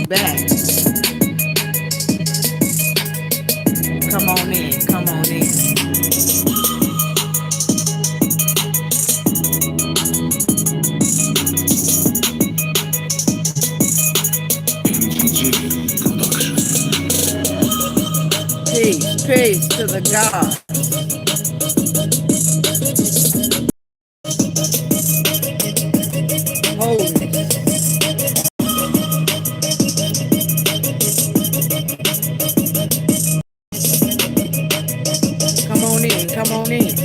back. Come on in. Come on in. Peace, peace to the God. Wholeness. Come on in, come on in.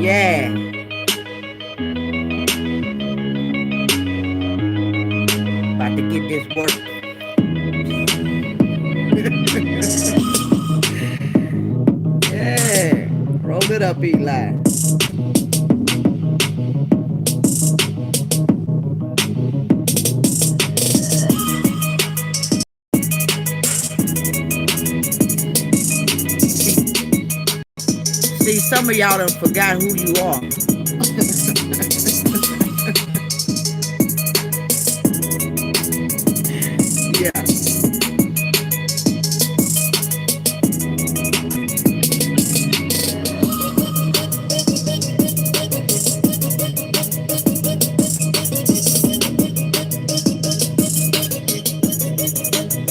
Yeah. About to get this work. Yeah. Roll it up, Eli. See, some of y'all done forgot who you are. Yeah.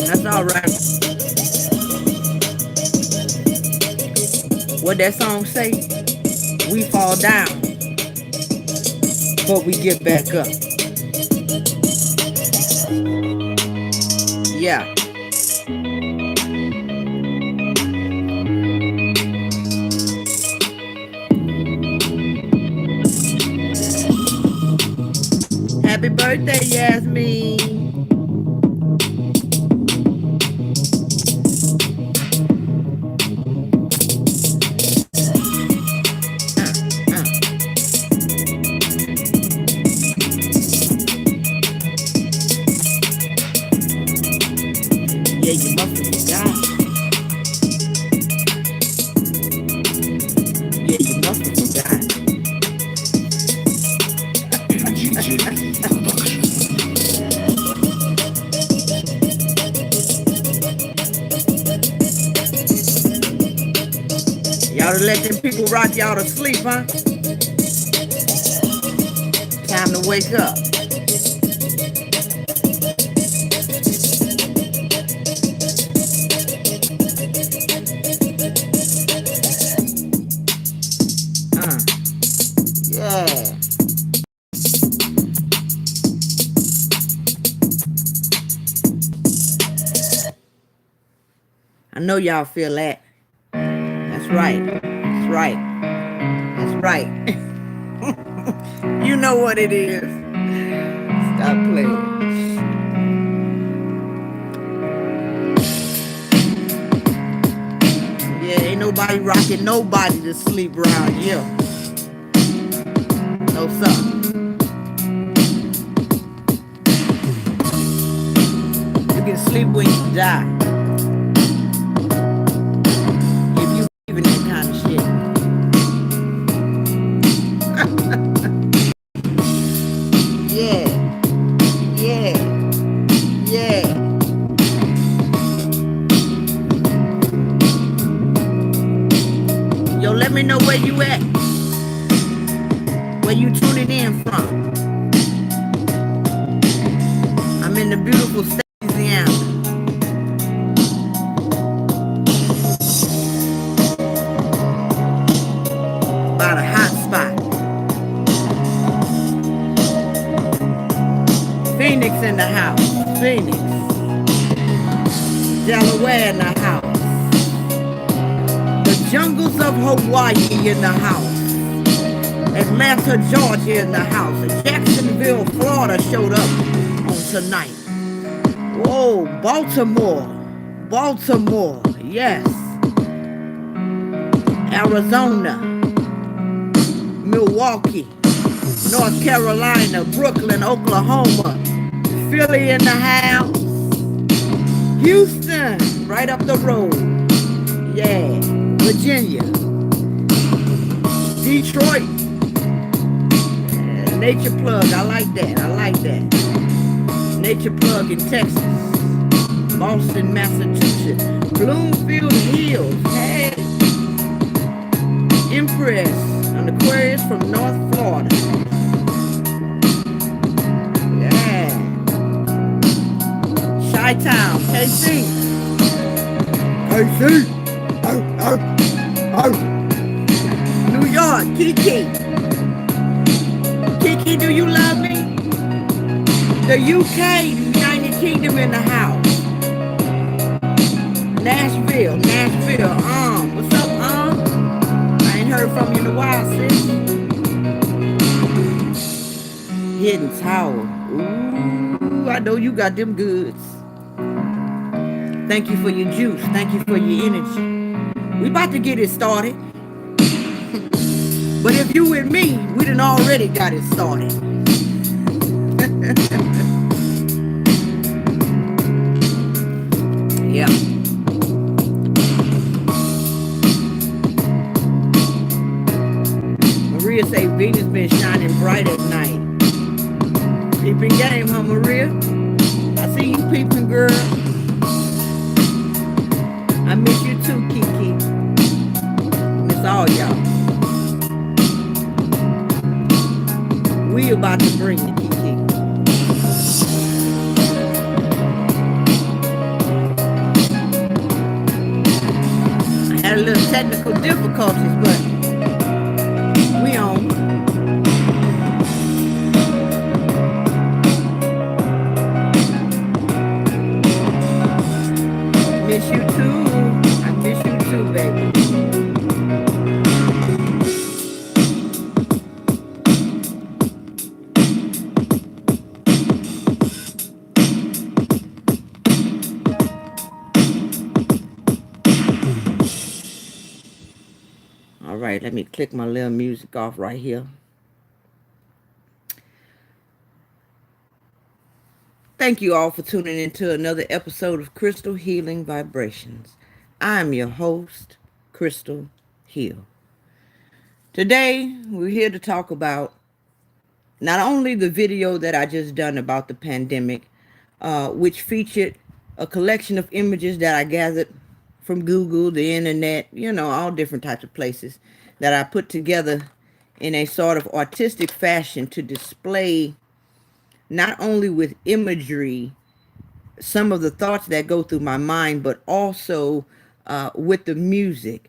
That's all right. What that song say? We fall down, but we get back up. Yeah. Happy birthday, Yasmin. Yeah, you must have forgot. Yeah, you must have forgot. Y'all to let them people rock y'all to sleep, huh? Time to wake up. Yeah. I know y'all feel that. That's right. That's right. That's right. You know what it is. Stop playing. Yeah, ain't nobody rocking nobody to sleep around here. No, sir. You can sleep when you die. If you believe in that kind of shit. Yeah. Yeah. Yeah. Yo, let me know where you at. Where you tuning in from? I'm in the beautiful state of Louisiana. About a hot spot. Phoenix in the house. Phoenix. Delaware in the house. The jungles of Hawaii in the house. Atlanta, Georgia in the house. Jacksonville, Florida showed up on tonight. Whoa, Baltimore. Baltimore, yes. Arizona. Milwaukee. North Carolina. Brooklyn, Oklahoma. Philly in the house. Houston, right up the road. Yeah. Virginia. Detroit. Nature plug, I like that. I like that. Nature Plug in Texas, Boston, Massachusetts, Bloomfield Hills, hey, Empress, an Aquarius from North Florida. Yeah. Chi-Town, KC. KC. New York, Kiki. Kiki, do you love me? The UK, United Kingdom in the house. Nashville, what's up, I ain't heard from you in a while, sis. Hidden Tower. Ooh, I know you got them goods. Thank you for your juice. Thank you for your energy. We about to get it started. But if you with me, we done already got it started. Yeah. Maria say Venus been shining bright at night. Peeping game, huh, Maria? I see you peeping, girl. I miss you too, Kiki. Miss all y'all. We about to bring it, Kiki. I had a little technical difficulties, but we on. Miss you too. I miss you too, baby. All right, let me click my little music off right here. Thank you all for tuning into another episode of Crystal Healing Vibrations. I'm your host, Crystal Hill. Today, we're here to talk about not only the video that I just done about the pandemic, which featured a collection of images that I gathered from Google, the internet, all different types of places that I put together in a sort of artistic fashion to display not only with imagery some of the thoughts that go through my mind, but also with the music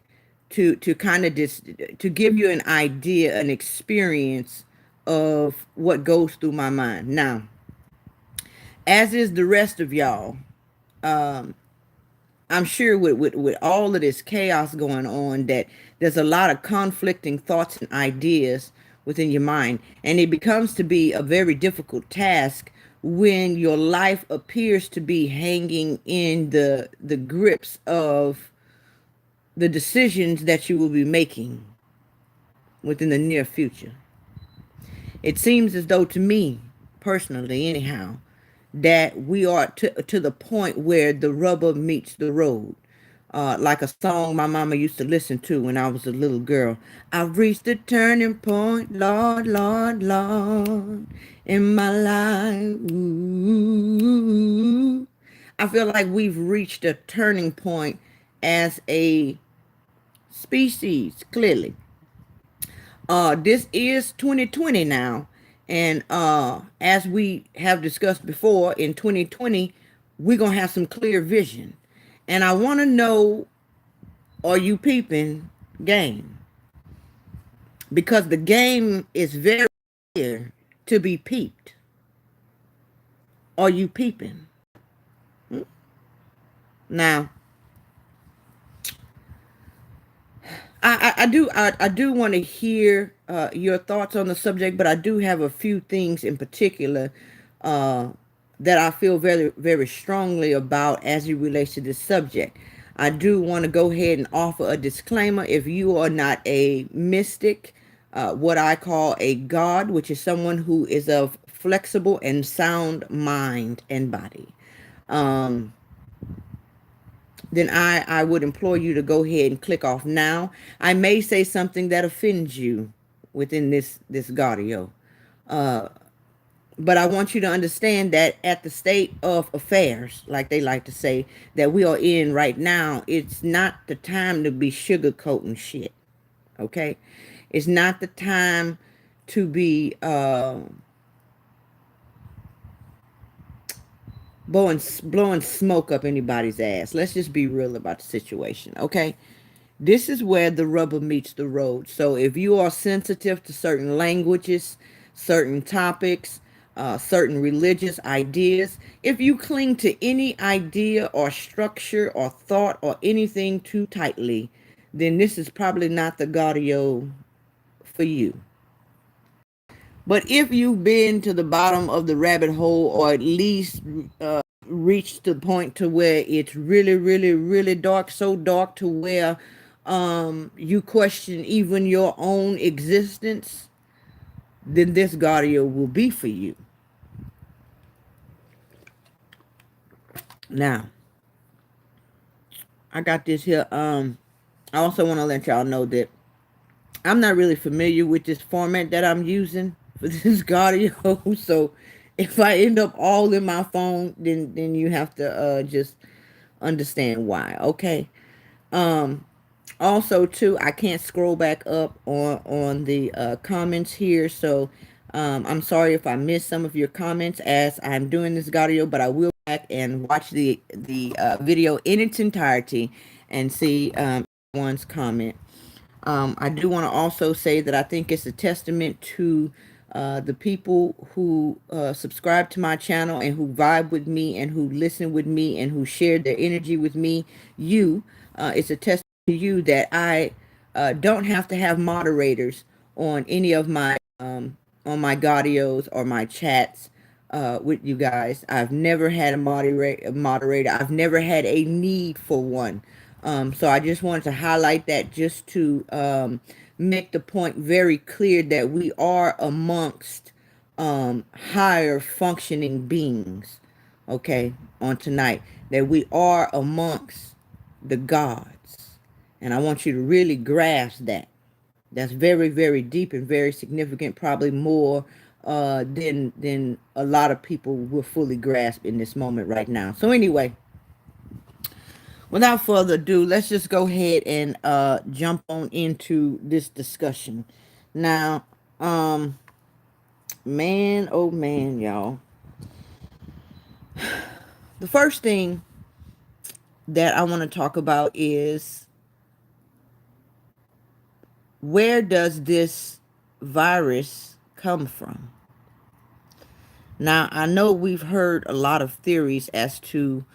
to kind of to give you an idea, an experience of what goes through my mind. Now, as is the rest of y'all, I'm sure with all of this chaos going on that there's a lot of conflicting thoughts and ideas within your mind. And it becomes to be a very difficult task when your life appears to be hanging in the grips of the decisions that you will be making within the near future. It seems as though, to me, personally anyhow, that we are to the point where the rubber meets the road. Like a song my mama used to listen to when I was a little girl. I've reached the turning point, Lord, Lord, Lord, in my life. Ooh. I feel like we've reached a turning point as a species, clearly. This is 2020 now. And as we have discussed before, in 2020, we're going to have some clear vision. And I want to know, are you peeping game? Because the game is very clear to be peeped. Are you peeping? Now, I do want to hear your thoughts on the subject, but I do have a few things in particular that I feel very, very strongly about as it relates to this subject. I do want to go ahead and offer a disclaimer. If you are not a mystic, what I call a god, which is someone who is of flexible and sound mind and body, then I would implore you to go ahead and click off now. I may say something that offends you within this Gaudio. But I want you to understand that at the state of affairs, like they like to say, that we are in right now, it's not the time to be sugarcoating shit. Okay? It's not the time to be blowing smoke up anybody's ass. Let's just be real about the situation. Okay? This is where the rubber meets the road. So if you are sensitive to certain languages, certain topics, certain religious ideas, if you cling to any idea or structure or thought or anything too tightly, then this is probably not the Gaudio for you. But if you've been to the bottom of the rabbit hole, or at least reached the point to where it's really, really, really dark, so dark to where you question even your own existence, then this Gaudio will be for you. Now, I got this here. I also want to let y'all know that I'm not really familiar with this format that I'm using for this Gaudio. So if I end up all in my phone, then you have to just understand why. Okay. Um Also too, I can't scroll back up on the comments here, so I'm sorry if I missed some of your comments as I'm doing this Gaudio, but I will go back and watch the video in its entirety and see everyone's comment. I do want to also say that I think it's a testament to the people who subscribe to my channel and who vibe with me and who listen with me and who share their energy with me. It's a testament to you that I don't have to have moderators on any of my on my Gaudios or my chats with you guys. I've never had a moderator. I've never had a need for one. So I just wanted to highlight that, just to make the point very clear that we are amongst higher functioning beings, okay, on tonight, that we are amongst the gods. And I want you to really grasp that. That's very, very deep and very significant, probably more than a lot of people will fully grasp in this moment right now. So anyway, without further ado, let's just go ahead and jump on into this discussion. Now, man, oh man, y'all. The first thing that I want to talk about is, where does this virus come from? Now, I know we've heard a lot of theories as to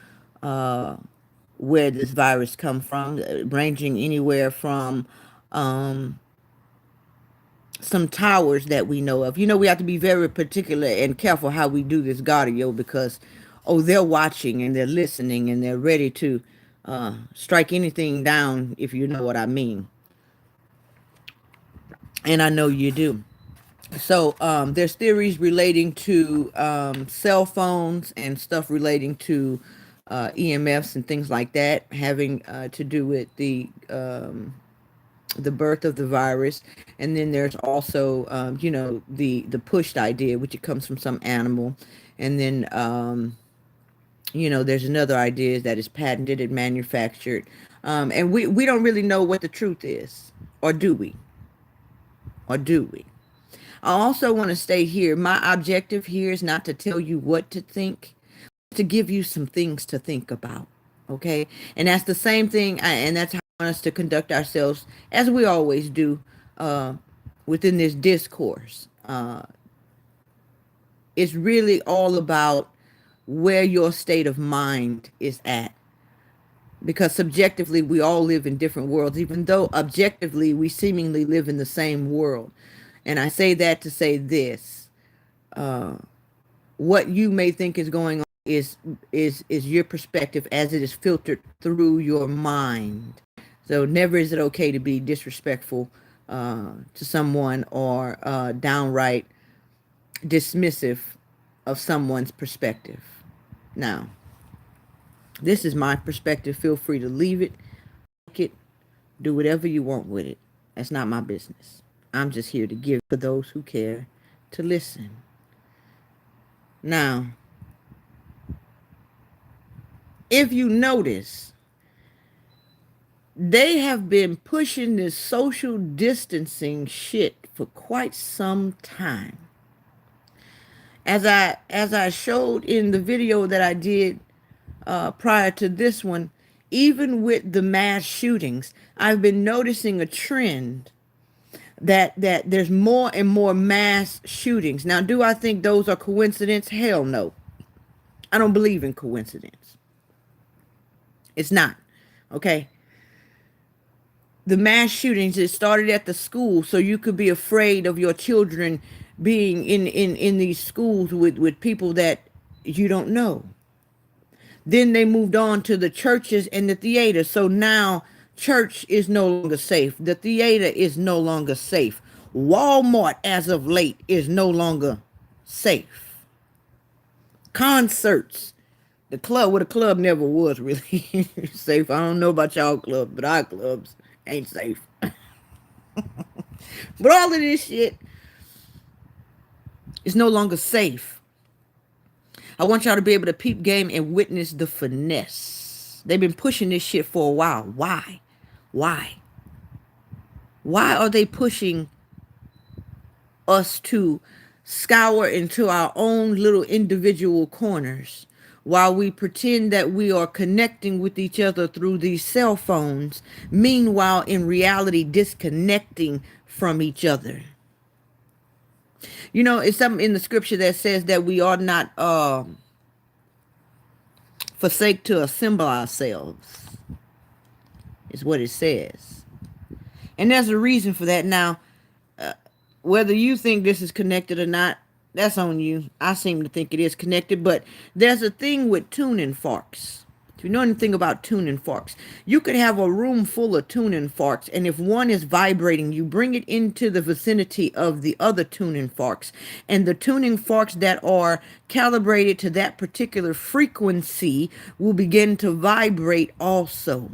where this virus come from, ranging anywhere from some towers that we know of. You know, we have to be very particular and careful how we do this Gaudio, because, oh, they're watching and they're listening and they're ready to strike anything down, if you know what I mean. And I know you do. So there's theories relating to cell phones and stuff relating to EMFs and things like that, having to do with the birth of the virus. And then there's also the pushed idea, which it comes from some animal. And then there's another idea that is patented and manufactured. And we don't really know what the truth is. Or do we? I also want to stay here. My objective here is not to tell you what to think, to give you some things to think about. Okay? And that's the same thing, and that's how I want us to conduct ourselves, as we always do, within this discourse. It's really all about where your state of mind is at. Because subjectively, we all live in different worlds, even though objectively, we seemingly live in the same world. And I say that to say this. What you may think is going on is your perspective as it is filtered through your mind. So never is it okay to be disrespectful to someone, or downright dismissive of someone's perspective. Now, this is my perspective. Feel free to leave it, take it, do whatever you want with it. That's not my business. I'm just here to give for those who care to listen. Now, if you notice, they have been pushing this social distancing shit for quite some time. As I showed in the video that I did prior to this one, even with the mass shootings, I've been noticing a trend that there's more and more mass shootings. Now, do I think those are coincidence? Hell no. I don't believe in coincidence. It's not. Okay? The mass shootings, it started at the school, so you could be afraid of your children being in these schools with people that you don't know. Then they moved on to the churches and the theater. So now church is no longer safe. The theater is no longer safe. Walmart, as of late, is no longer safe. Concerts. The club, well, the club never was really safe. I don't know about y'all clubs, but our clubs ain't safe. But all of this shit is no longer safe. I want y'all to be able to peep game and witness the finesse. They've been pushing this shit for a while. Why? Why? Why are they pushing us to scour into our own little individual corners while we pretend that we are connecting with each other through these cell phones, meanwhile in reality disconnecting from each other? You know, it's something in the scripture that says that we are not forsake to assemble ourselves, is what it says. And there's a reason for that. Now, whether you think this is connected or not, that's on you. I seem to think it is connected, but there's a thing with tuning forks. If you know anything about tuning forks, you could have a room full of tuning forks, and if one is vibrating, you bring it into the vicinity of the other tuning forks, and the tuning forks that are calibrated to that particular frequency will begin to vibrate also.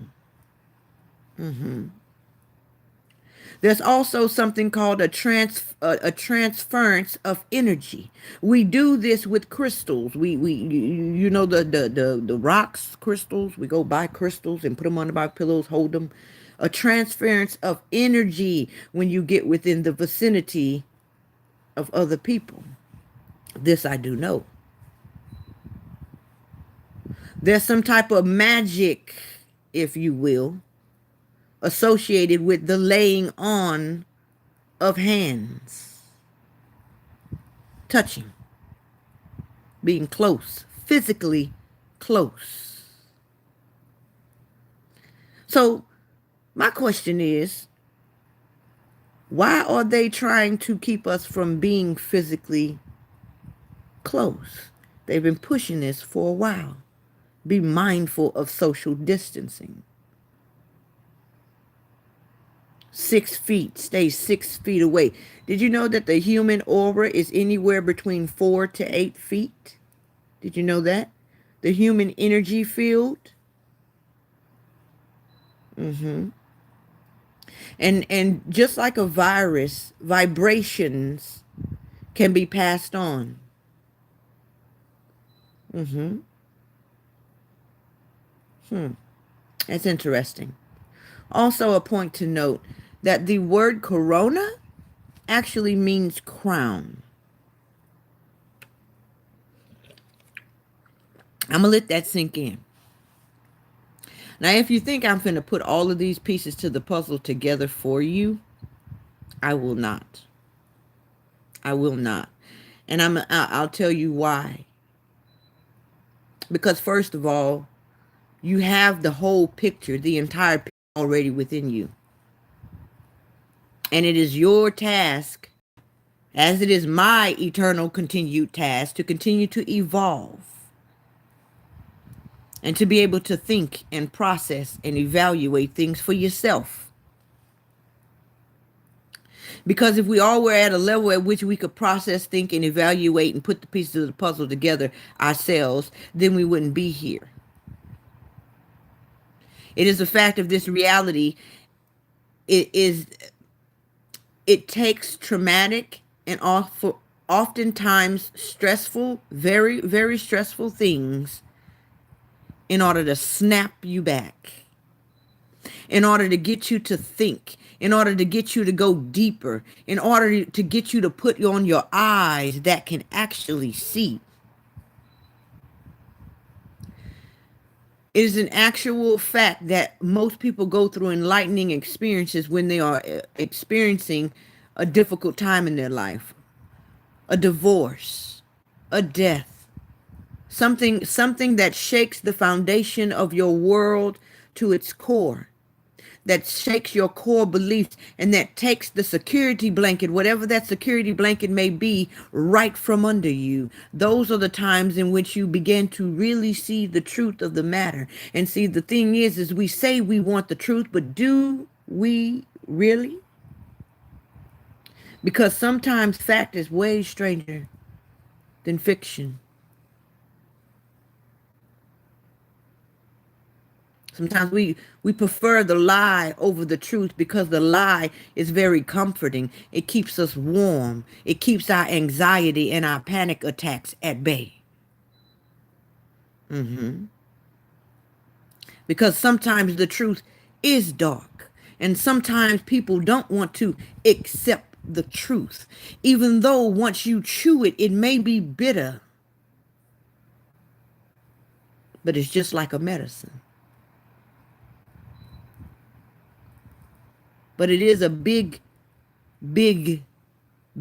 There's also something called a transference of energy. We do this with crystals. You know the rocks, crystals. We go buy crystals and put them under our pillows, hold them. A transference of energy when you get within the vicinity of other people. This I do know. There's some type of magic, if you will, associated with the laying on of hands, touching, being close, physically close. So my question is, why are they trying to keep us from being physically close? They've been pushing this for a while. Be mindful of social distancing. 6 feet, stay 6 feet away. Did you know that the human aura is anywhere between 4 to 8 feet? Did you know that? The human energy field. And just like a virus, vibrations can be passed on. That's interesting. Also a point to note that the word corona actually means crown. I'm going to let that sink in. Now, if you think I'm going to put all of these pieces to the puzzle together for you, I will not. I will not. And I'll tell you why. Because first of all, you have the whole picture, the entire picture already within you. And it is your task, as it is my eternal continued task, to continue to evolve and to be able to think and process and evaluate things for yourself. Because if we all were at a level at which we could process, think, and evaluate and put the pieces of the puzzle together ourselves, then we wouldn't be here. It is a fact of this reality. It takes traumatic and awful oftentimes stressful, very, very stressful things in order to snap you back, in order to get you to think, in order to get you to go deeper, in order to get you to put on your eyes that can actually see. It is an actual fact that most people go through enlightening experiences when they are experiencing a difficult time in their life, a divorce, a death, something that shakes the foundation of your world to its core, that shakes your core beliefs, and that takes the security blanket, whatever that security blanket may be, right from under you. Those are the times in which you begin to really see the truth of the matter. And see, the thing is we say we want the truth, but do we really? Because sometimes fact is way stranger than fiction. Sometimes we prefer the lie over the truth because the lie is very comforting. It keeps us warm. It keeps our anxiety and our panic attacks at bay. Because sometimes the truth is dark. And sometimes people don't want to accept the truth. Even though once you chew it, it may be bitter. But it's just like a medicine. But it is a big, big,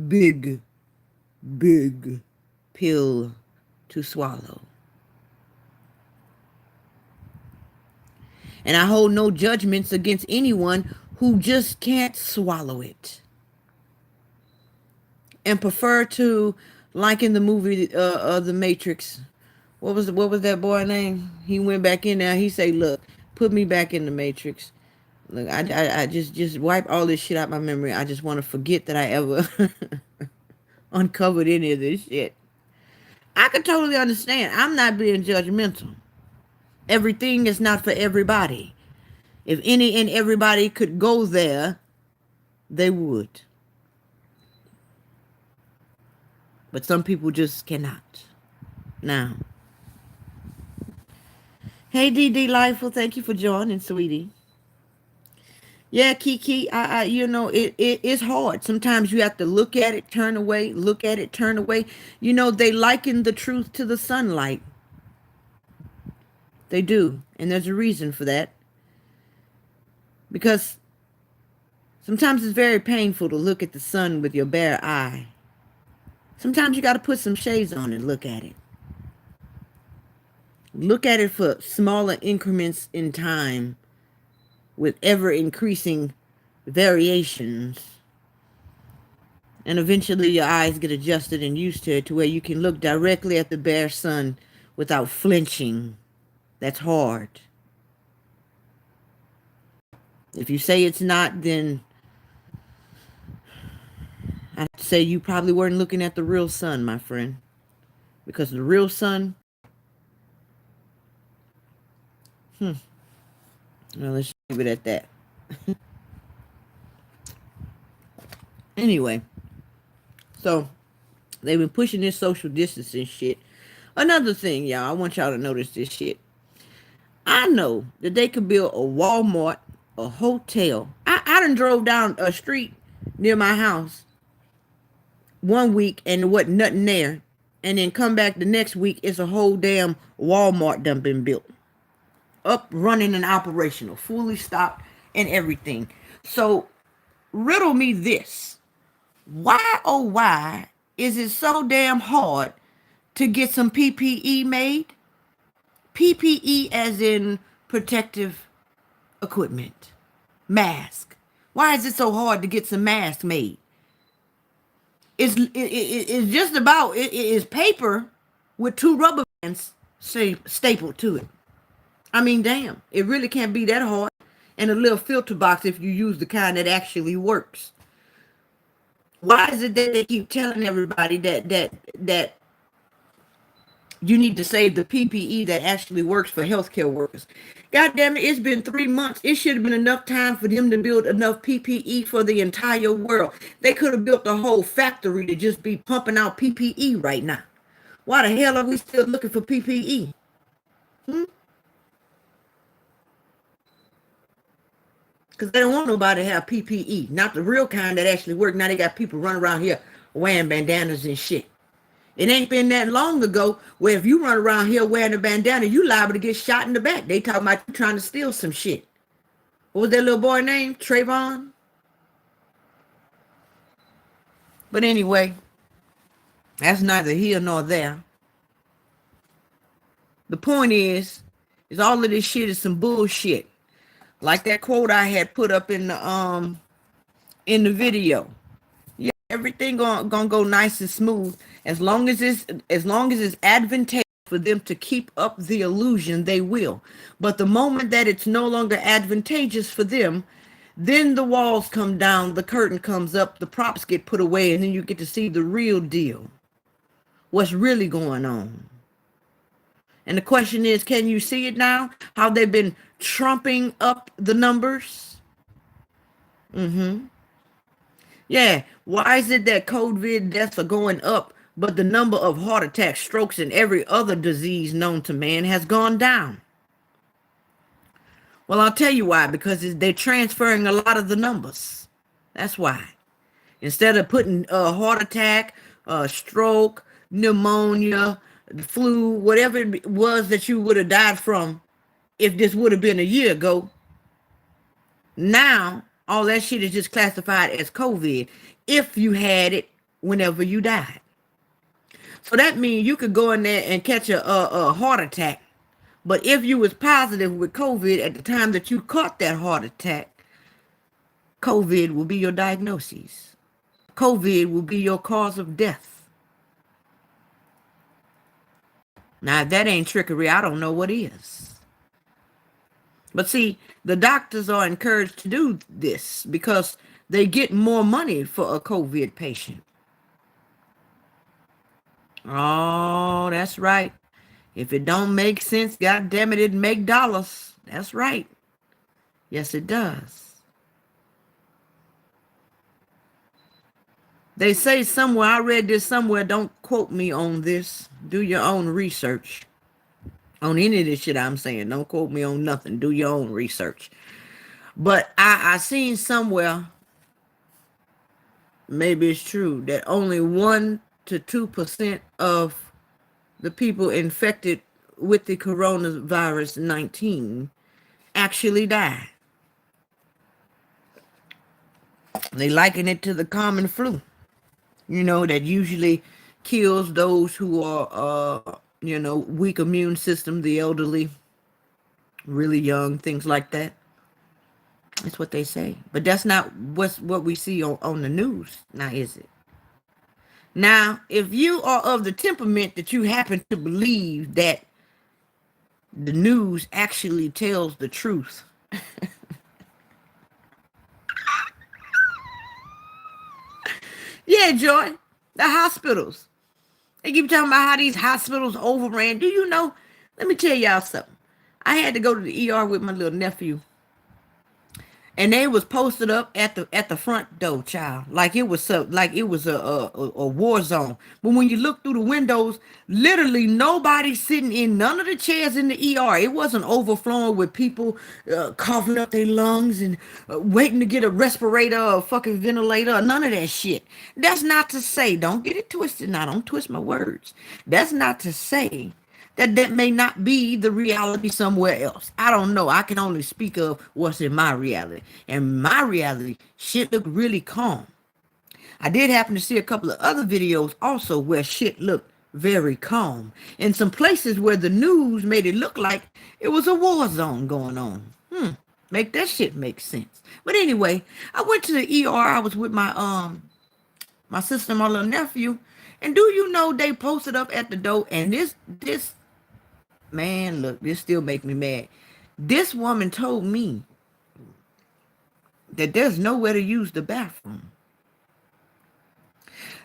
big, big pill to swallow. And I hold no judgments against anyone who just can't swallow it and prefer to, like in the movie The Matrix. What was that boy name? He went back in there. He said, "Look, put me back in the Matrix. Look, I just wipe all this shit out my memory. I just want to forget that I ever uncovered any of this shit." I can totally understand. I'm not being judgmental. Everything is not for everybody. If any and everybody could go there, they would. But some people just cannot. Now, hey DD Lifeful, thank you for joining, sweetie. Yeah, Kiki, it is hard. Sometimes you have to look at it, turn away, look at it, turn away. They liken the truth to the sunlight. They do. And there's a reason for that. Because sometimes it's very painful to look at the sun with your bare eye. Sometimes you got to put some shades on and look at it. Look at it for smaller increments in time with ever increasing variations. And eventually your eyes get adjusted and used to it to where you can look directly at the bare sun without flinching. That's hard. If you say it's not, then I'd say you probably weren't looking at the real sun, my friend. Because the real sun, well, let's leave it at that. Anyway, so they've been pushing this social distancing shit. Another thing, y'all, I want y'all to notice this shit. I know that they could build a Walmart, a hotel. I done drove down a street near my house one week and there wasn't nothing there. And then come back the next week, it's a whole damn Walmart done been built. Up, running and operational, fully stocked and everything. So riddle me this. Why, oh why, is it so damn hard to get some PPE made? PPE as in protective equipment. Mask. Why is it so hard to get some masks made? It's just about, it is paper with two rubber bands stapled to it. I mean, damn, it really can't be that hard. And a little filter box if you use the kind that actually works. Why is it that they keep telling everybody that You need to save the PPE that actually works for healthcare workers. God damn it, it's been 3 months. It should have been enough time for them to build enough PPE for the entire world. They could have built a whole factory to just be pumping out PPE right now. Why the hell are we still looking for PPE? Because they don't want nobody to have PPE. Not the real kind that actually work. Now they got people running around here wearing bandanas and shit. It ain't been that long ago where if you run around here wearing a bandana, you liable to get shot in the back. They talking about you trying to steal some shit. What was that little boy name? Trayvon? But anyway, that's neither here nor there. The point is all of this shit is some bullshit. Like that quote I had put up in the video. Yeah, everything gonna go nice and smooth as long as it's advantageous for them to keep up the illusion. They will. But the moment that it's no longer advantageous for them, then the walls come down, the curtain comes up, the props get put away, and then you get to see the real deal. What's really going on? And the question is, can you see it now? How they've been trumping up the numbers? Yeah. Why is it that COVID deaths are going up, but the number of heart attacks, strokes, and every other disease known to man has gone down? Well, I'll tell you why. Because they're transferring a lot of the numbers. That's why. Instead of putting a heart attack, stroke, pneumonia, flu, whatever it was that you would have died from if this would have been a year ago, now all that shit is just classified as COVID if you had it whenever you died. So that means you could go in there and catch a heart attack. But if you was positive with COVID at the time that you caught that heart attack, COVID will be your diagnosis. COVID will be your cause of death. Now, if that ain't trickery, I don't know what is. But see, the doctors are encouraged to do this because they get more money for a COVID patient. Oh, that's right. If it don't make sense, God damn it, it make dollars. That's right. Yes, it does. They say somewhere, I read this somewhere, don't quote me on this. Do your own research on any of this shit I'm saying. Don't quote me on nothing. Do your own research. But I seen somewhere, maybe it's true, that only 1 to 2% of the people infected with the coronavirus 19 actually die. They liken it to the common flu, that usually kills those who are, weak immune system, the elderly, really young, things like that. That's what they say. But that's not what we see on the news, now is it? Now, if you are of the temperament that you happen to believe that the news actually tells the truth, yeah, Joy, the hospitals. They keep talking about how these hospitals overran. Do you know? Let me tell y'all something. I had to go to the ER with my little nephew. And they was posted up at the front door, child, like it was a war zone. But when you look through the windows, literally nobody sitting in none of the chairs in the ER. It wasn't overflowing with people coughing up their lungs and waiting to get a respirator or a fucking ventilator or none of that shit. That's not to say, don't get it twisted now. Don't twist my words. That's not to say that may not be the reality somewhere else. I don't know. I can only speak of what's in my reality. And my reality, shit looked really calm. I did happen to see a couple of other videos also where shit looked very calm. In some places where the news made it look like it was a war zone going on. Make that shit make sense. But anyway, I went to the ER. I was with my sister and my little nephew. And do you know they posted up at the door, and this man, look, this still make me mad. This woman told me that there's nowhere to use the bathroom.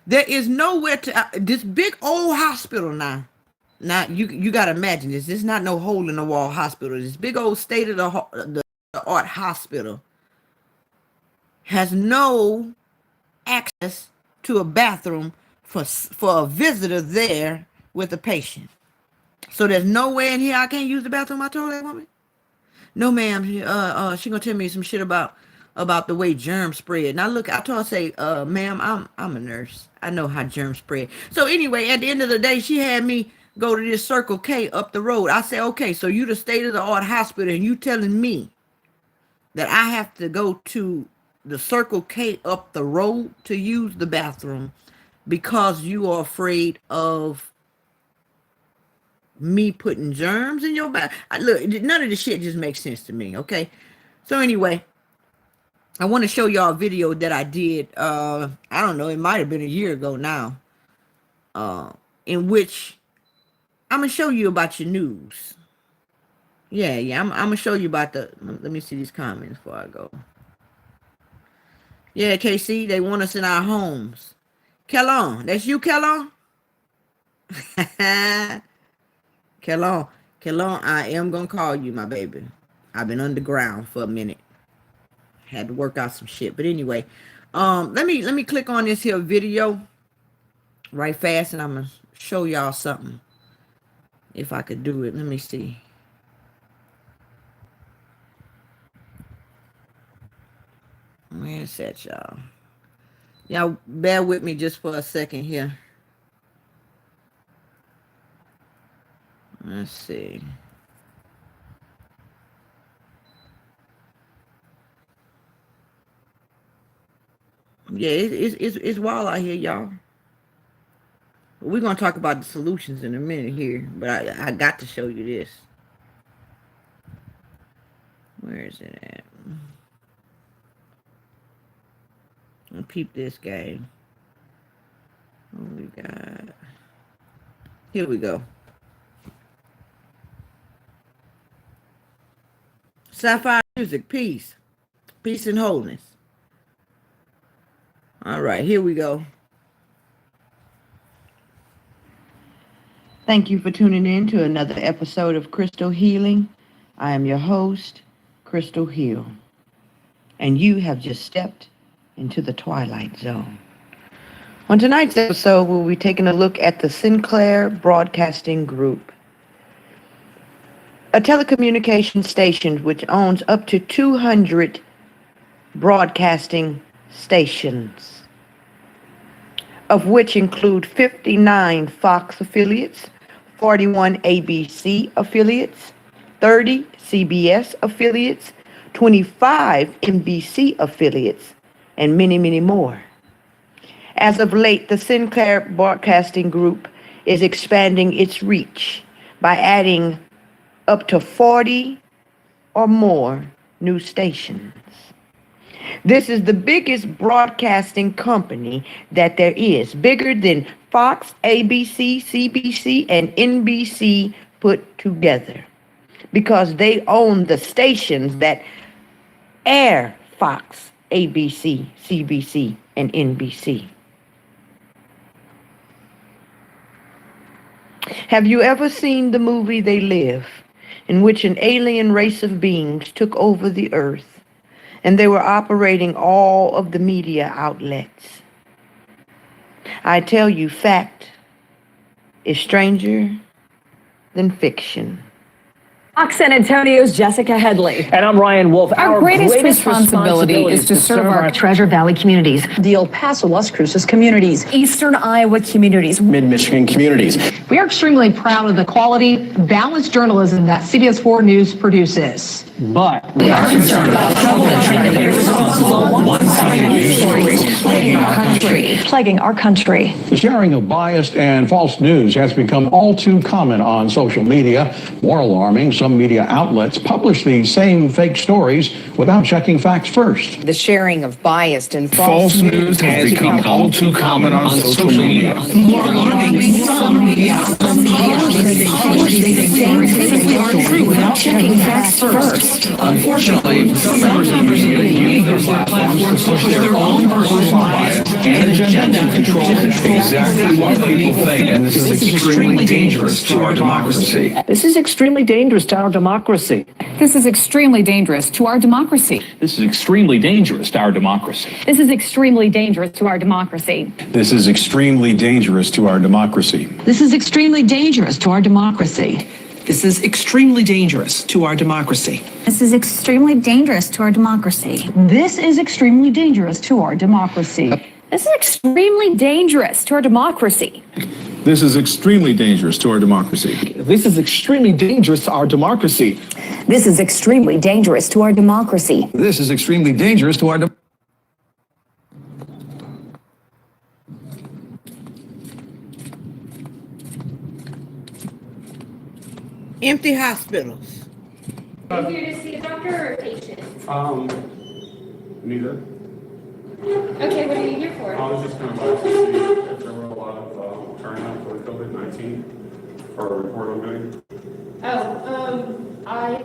There is nowhere to, this big old hospital now. Now you got to imagine this. This is not no hole in the wall hospital. This big old state of the art hospital has no access to a bathroom for a visitor there with a patient. So there's no way in here I can't use the bathroom. I told that woman. No, ma'am. She gonna tell me some shit about the way germs spread. Now look, I told her, say, ma'am, I'm a nurse. I know how germs spread. So anyway, at the end of the day, she had me go to this Circle K up the road. I said, okay, so you the state of the art hospital, and you telling me that I have to go to the Circle K up the road to use the bathroom because you are afraid of me putting germs in your bath. Look, none of this shit just makes sense to me, okay? So anyway, I want to show y'all a video that I did, I don't know, it might have been a year ago now, in which I'm going to show you about your news. Yeah, I'm going to show you about let me see these comments before I go. Yeah, KC, they want us in our homes. Kellon, that's you, Kellon? Kellon, I am going to call you, my baby. I've been underground for a minute. Had to work out some shit. But anyway, let me click on this here video right fast, and I'm going to show y'all something. If I could do it. Let me see. Where's that, y'all? Y'all bear with me just for a second here. Let's see. Yeah, it's wild out here, y'all. We're going to talk about the solutions in a minute here, but I got to show you this. Where is it at? I'll peep this game. What we got? Here we go. Sapphire music, peace. Peace and wholeness. All right, here we go. Thank you for tuning in to another episode of Crystal Healing. I am your host, Crystal Hill. And you have just stepped into the Twilight Zone. On tonight's episode, we'll be taking a look at the Sinclair Broadcasting Group, a telecommunications station which owns up to 200 broadcasting stations, of which include 59 Fox affiliates, 41 ABC affiliates, 30 CBS affiliates, 25 NBC affiliates, and many, many more. As of late, the Sinclair Broadcasting Group is expanding its reach by adding up to 40 or more new stations. This is the biggest broadcasting company that there is, bigger than Fox, ABC, CBC, and NBC put together, because they own the stations that air Fox, ABC, CBC, and NBC. Have you ever seen the movie They Live, in which an alien race of beings took over the earth, and they were operating all of the media outlets? I tell you, fact is stranger than fiction. Fox San Antonio's Jessica Headley. And I'm Ryan Wolf. Our greatest responsibility is to serve our Treasure Valley communities, the El Paso, Las Cruces communities, Eastern Iowa communities, Mid-Michigan communities. We are extremely proud of the quality, balanced journalism that CBS 4 News produces. But we are concerned about troubling and irresponsible one-sided news stories plaguing our country. The sharing of biased and false news has become all too common on social media. More alarming, some media outlets publish these same fake stories without checking facts first. The sharing of biased and false news has become all too common on social media. More alarming, some media outlets without checking facts first. Unfortunately, some members of the media use their platforms to push their own personal bias and agenda to control exactly what people think, and this is extremely dangerous to our democracy. This is extremely dangerous to our democracy. This is extremely dangerous to our democracy. This is extremely dangerous to our democracy. This is extremely dangerous to our democracy. This is extremely dangerous to our democracy. This is extremely dangerous to our democracy. This is extremely dangerous to our democracy. This is extremely dangerous to our democracy. This is extremely dangerous to our democracy. This is extremely dangerous to our democracy. This is extremely dangerous to our democracy. This is extremely dangerous to our democracy. This is extremely dangerous to our democracy. This is extremely dangerous to our Empty hospitals. Here to see a doctor or a patient? Neither. Okay, what are you here for? I was just coming by to see if there were a lot of turnout for COVID-19 for a report I'm getting. I...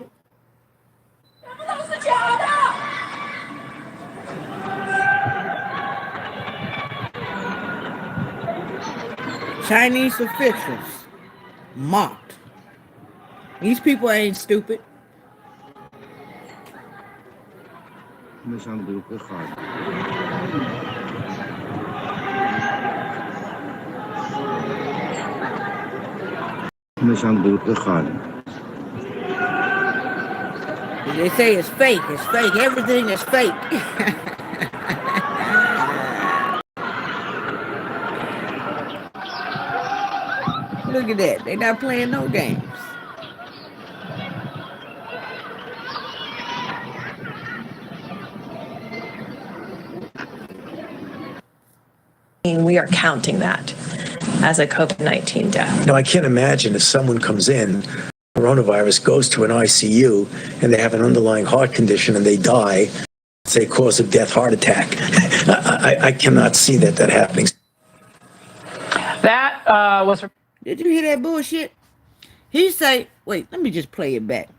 Chinese officials mocked. These people ain't stupid. They say it's fake. It's fake. Everything is fake. Look at that. They're not playing no games. We are counting that as a COVID-19 death. Now, I can't imagine if someone comes in, coronavirus, goes to an ICU, and they have an underlying heart condition and they die, say cause of death, heart attack. I cannot see that happening. That was... Did you hear that bullshit? He say, wait, let me just play it back.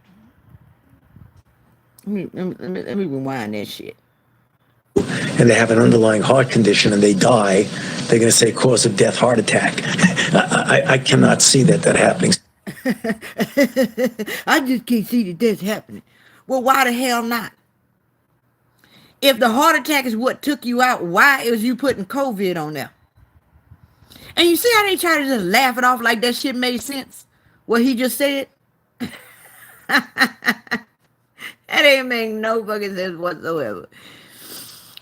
Let me rewind that shit. And they have an underlying heart condition and they die, they're going to say cause of death, heart attack. I cannot see that happening. I just can't see that that's happening. Well, why the hell not? If the heart attack is what took you out, why is you putting COVID on there? And you see how they try to just laugh it off like that shit made sense? What he just said? That ain't make no fucking sense whatsoever.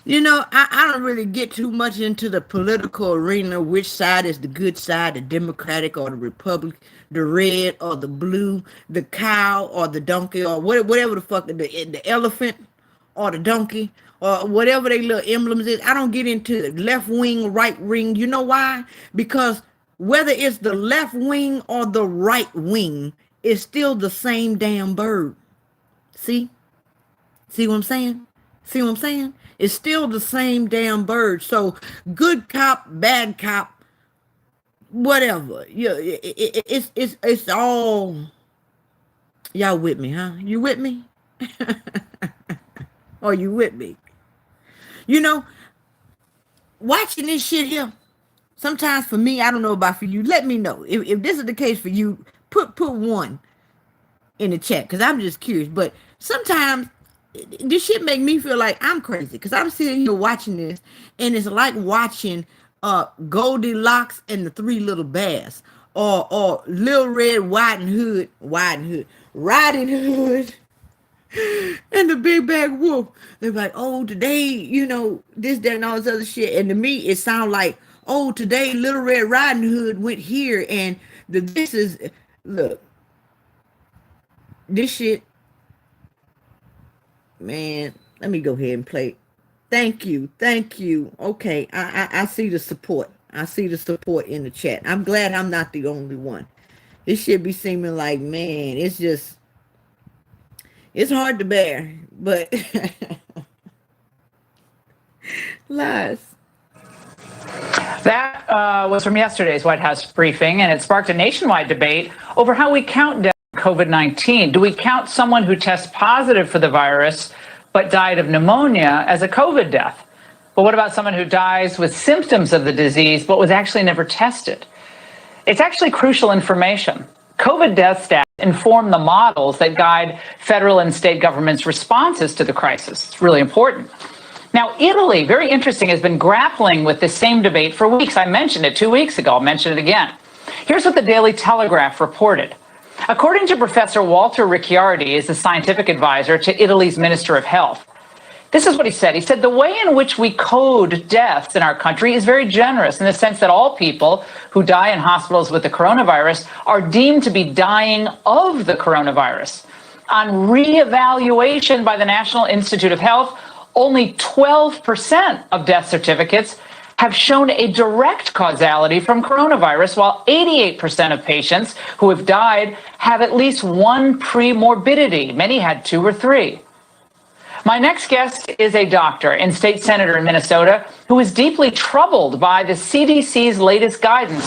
You know, I don't really get too much into the political arena, which side is the good side, the Democratic or the Republican, the red or the blue, the cow or the donkey, or whatever the fuck, the elephant or the donkey, or whatever they little emblems is. I don't get into the left wing, right wing. You know why? Because whether it's the left wing or the right wing, it's still the same damn bird. See? See what I'm saying? See what I'm saying? It's still the same damn bird. So good cop, bad cop, whatever. Yeah, it's all. Y'all with me, huh? You with me? Or you with me? You know, watching this shit here, sometimes for me, I don't know about for you. Let me know if this is the case for you. Put one in the chat, because I'm just curious. But sometimes this shit make me feel like I'm crazy, because I'm sitting here watching this, and it's like watching Goldilocks and the Three Little Bears, or Little Red Riding Hood, and the Big Bad Wolf. They're like, oh, today, you know, this, that, and all this other shit. And to me, it sounds like, oh, today Little Red Riding Hood went here, and this is, look, this shit. Man, let me go ahead and play. Thank you. Okay, I see the support. I see the support in the chat. I'm glad I'm not the only one. This should be seeming like, man, it's just, it's hard to bear, but lies. That was from yesterday's White House briefing, and it sparked a nationwide debate over how we count deaths from COVID-19. Do we count someone who tests positive for the virus but died of pneumonia as a COVID death? But what about someone who dies with symptoms of the disease but was actually never tested? It's actually crucial information. COVID death stats inform the models that guide federal and state governments' responses to the crisis. It's really important. Now, Italy, very interesting, has been grappling with this same debate for weeks. I mentioned it 2 weeks ago. I'll mention it again. Here's what the Daily Telegraph reported. According to Professor Walter Ricciardi, is the scientific advisor to Italy's Minister of Health. This is what he said. He said, the way in which we code deaths in our country is very generous in the sense that all people who die in hospitals with the coronavirus are deemed to be dying of the coronavirus. On reevaluation by the National Institute of Health, only 12% of death certificates have shown a direct causality from coronavirus, while 88% of patients who have died have at least one premorbidity. Many had 2 or 3. My next guest is a doctor and state senator in Minnesota who is deeply troubled by the CDC's latest guidance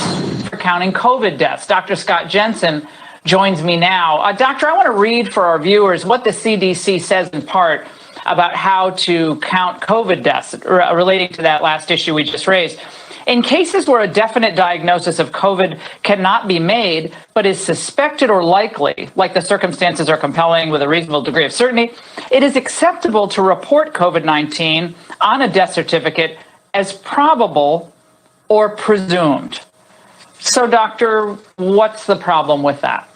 for counting COVID deaths. Dr. Scott Jensen joins me now. Doctor, I want to read for our viewers what the CDC says in part about how to count COVID deaths relating to that last issue we just raised. In cases where a definite diagnosis of COVID cannot be made, but is suspected or likely, like the circumstances are compelling with a reasonable degree of certainty, it is acceptable to report COVID-19 on a death certificate as probable or presumed. So, doctor, what's the problem with that?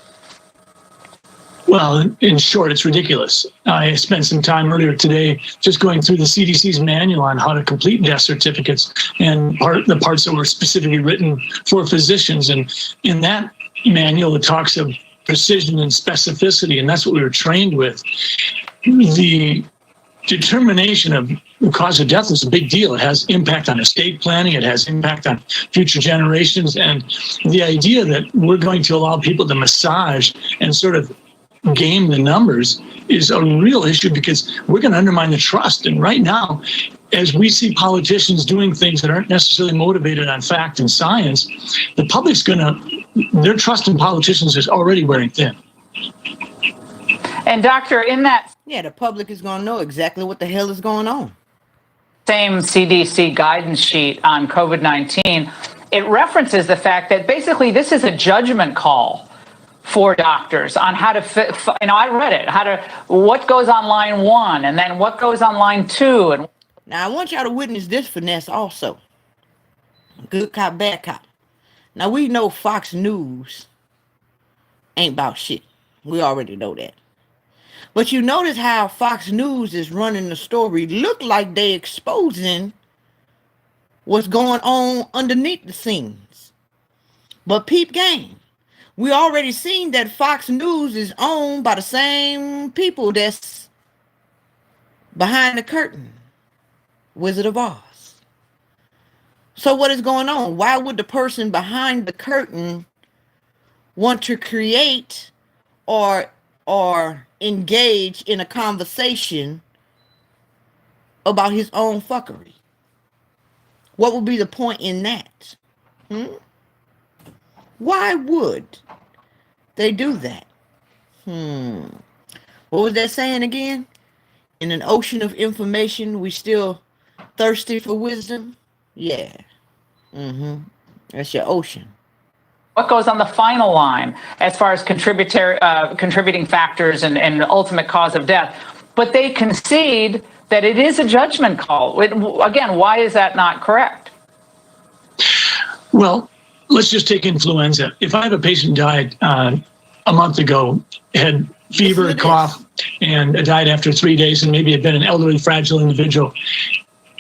Well, in short, it's ridiculous. I spent some time earlier today just going through the CDC's manual on how to complete death certificates and the parts that were specifically written for physicians. And in that manual, it talks of precision and specificity, and that's what we were trained with. The determination of the cause of death is a big deal. It has impact on estate planning. It has impact on future generations. And the idea that we're going to allow people to massage and sort of game the numbers is a real issue, because we're going to undermine the trust. And right now, as we see politicians doing things that aren't necessarily motivated on fact and science, the public's their trust in politicians is already wearing thin. And doctor, in that the public is going to know exactly what the hell is going on. Same CDC guidance sheet on COVID-19, it references the fact that basically this is a judgment call for doctors on how to fit. I read it, what goes on line 1 and then what goes on line 2. And now I want y'all to witness this finesse also. Good cop, bad cop. Now we know Fox News ain't about shit. We already know that. But you notice how Fox News is running the story. Look like they exposing what's going on underneath the scenes. But peep game. We already seen that Fox News is owned by the same people that's behind the curtain. Wizard of Oz. So what is going on? Why would the person behind the curtain want to create or engage in a conversation about his own fuckery? What would be the point in that? Why would they do that? What was that saying again? In an ocean of information, we still thirsty for wisdom? Yeah. That's your ocean. What goes on the final line as far as contributing factors and ultimate cause of death? But they concede that it is a judgment call. Again, why is that not correct? Well, let's just take influenza. If I have a patient died a month ago, had fever, cough, and died after 3 days, and maybe had been an elderly, fragile individual,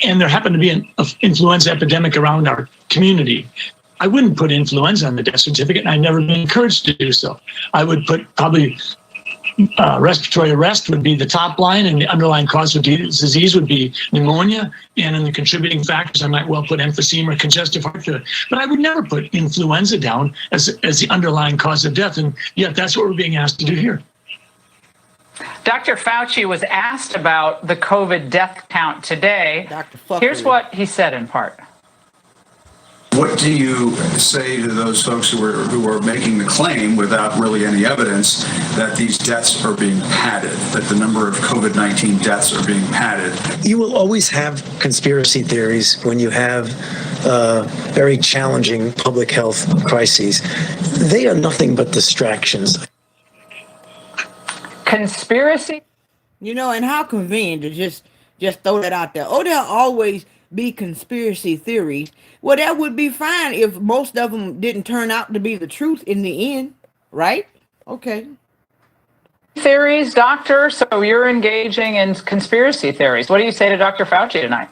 and there happened to be an influenza epidemic around our community, I wouldn't put influenza on the death certificate, and I'd never been encouraged to do so. I would put probably respiratory arrest would be the top line, and the underlying cause of disease would be pneumonia. And in the contributing factors, I might well put emphysema or congestive heart failure. But I would never put influenza down as the underlying cause of death. And yet that's what we're being asked to do here. Dr. Fauci was asked about the COVID death count today. Here's what he said in part. What do you say to those folks who are making the claim without really any evidence that these deaths are being padded, that the number of COVID-19 deaths are being padded? You will always have conspiracy theories when you have very challenging public health crises. They are nothing but distractions. Conspiracy? You know, and how convenient to just throw that out there. Oh, there'll always be conspiracy theories. Well, that would be fine if most of them didn't turn out to be the truth in the end, right? Okay. Theories, doctor? So you're engaging in conspiracy theories. What do you say to Dr. Fauci tonight?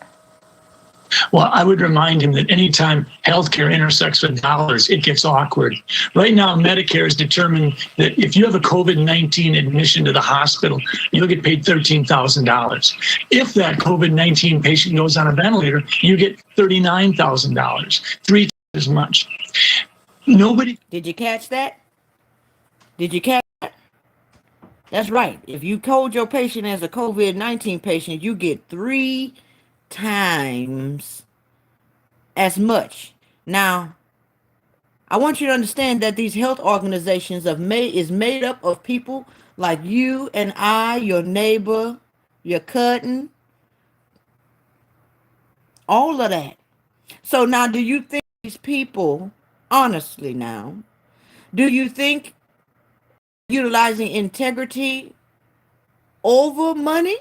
Well, I would remind him that anytime healthcare intersects with dollars, it gets awkward. Right now, Medicare has determined that if you have a COVID-19 admission to the hospital, you'll get paid $13,000. If that COVID-19 patient goes on a ventilator, you get $39,000, 3 times as much. Nobody. Did you catch that? Did you catch that? That's right. If you code your patient as a COVID-19 patient, you get 3 times as much. Now, I want you to understand that these health organizations is made up of people like you and I, your neighbor, your cousin, all of that. So now, do you think these people, honestly now, do you think utilizing integrity over money?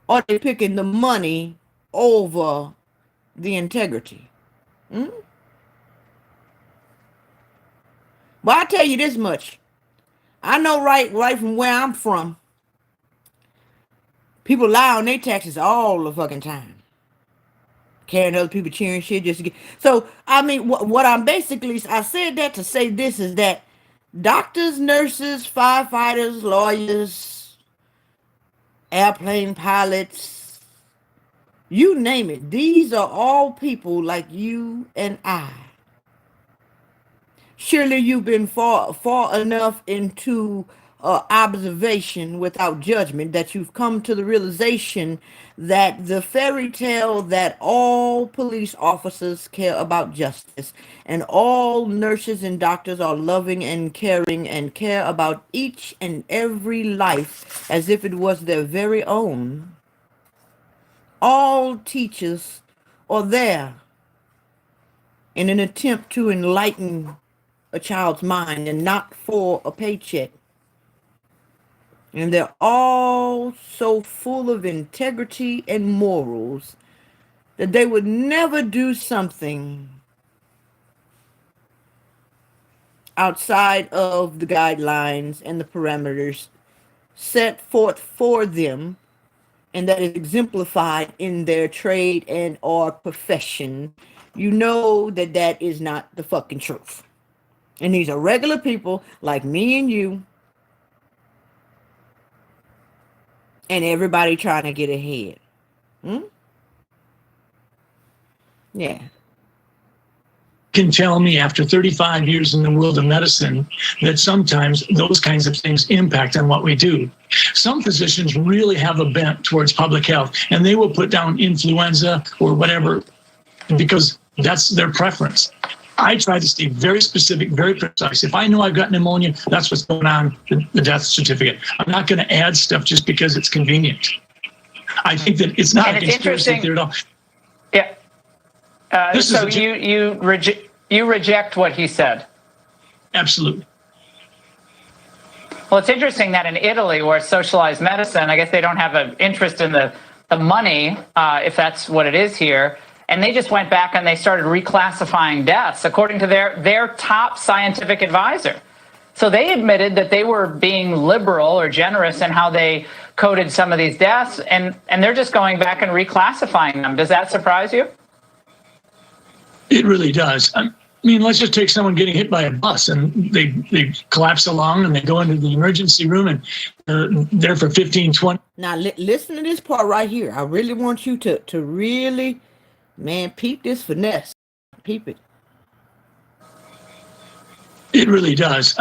Or they picking the money over the integrity? Well, I'll tell you this much. I know right from where I'm from, people lie on their taxes all the fucking time. Carrying other people cheering shit just to get. So, I mean, what I'm basically, I said that to say this is that doctors, nurses, firefighters, lawyers, airplane pilots, you name it. These are all people like you and I. Surely you've been far enough into observation without judgment that you've come to the realization that the fairy tale that all police officers care about justice and all nurses and doctors are loving and caring and care about each and every life as if it was their very own. All teachers are there in an attempt to enlighten a child's mind and not for a paycheck. And they're all so full of integrity and morals that they would never do something outside of the guidelines and the parameters set forth for them, and that is exemplified in their trade and or profession. You know that that is not the fucking truth. And these are regular people like me and you, and everybody trying to get ahead. Yeah. Can tell me after 35 years in the world of medicine that sometimes those kinds of things impact on what we do. Some physicians really have a bent towards public health, and they will put down influenza or whatever because that's their preference. I try to stay very specific, very precise. If I know I've got pneumonia, that's what's going on the death certificate. I'm not going to add stuff just because it's convenient. I think that it's not a conspiracy theory at all. Yeah. So you reject what he said? Absolutely. Well, it's interesting that in Italy, where it's socialized medicine, I guess they don't have an interest in the money, if that's what it is here. And they just went back and they started reclassifying deaths according to their top scientific advisor. So they admitted that they were being liberal or generous in how they coded some of these deaths, and they're just going back and reclassifying them. Does that surprise you? It really does. I mean, let's just take someone getting hit by a bus and they collapse along and they go into the emergency room and they're there for 15, 20. Now, listen to this part right here. I really want you to really, man, peep this finesse. Peep it. It really does.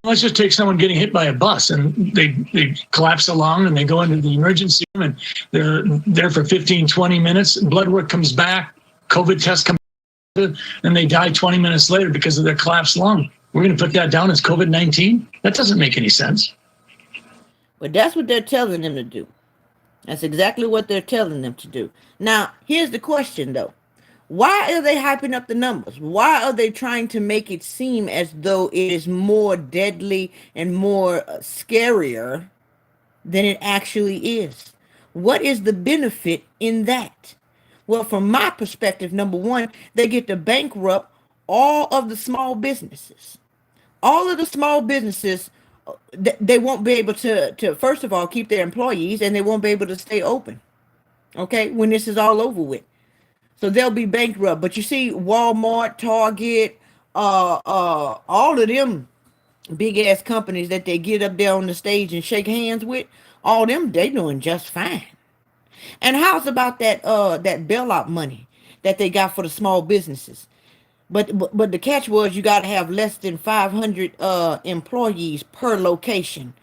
Let's just take someone getting hit by a bus and they collapse along and they go into the emergency room and they're there for 15, 20 minutes. Blood work comes back. COVID test comes and they die 20 minutes later because of their collapsed lung. We're going to put that down as COVID-19? That doesn't make any sense. But that's what they're telling them to do. That's exactly what they're telling them to do. Now, here's the question, though. Why are they hyping up the numbers? Why are they trying to make it seem as though it is more deadly and more scarier than it actually is? What is the benefit in that? Well, from my perspective, number one, they get to bankrupt all of the small businesses. All of the small businesses, they won't be able to first of all, keep their employees, and they won't be able to stay open, okay, when this is all over with. So they'll be bankrupt. But you see, Walmart, Target, all of them big ass companies that they get up there on the stage and shake hands with, all them, they doing just fine. And how's about that bailout money that they got for the small businesses? But the catch was you got to have less than 500 employees per location.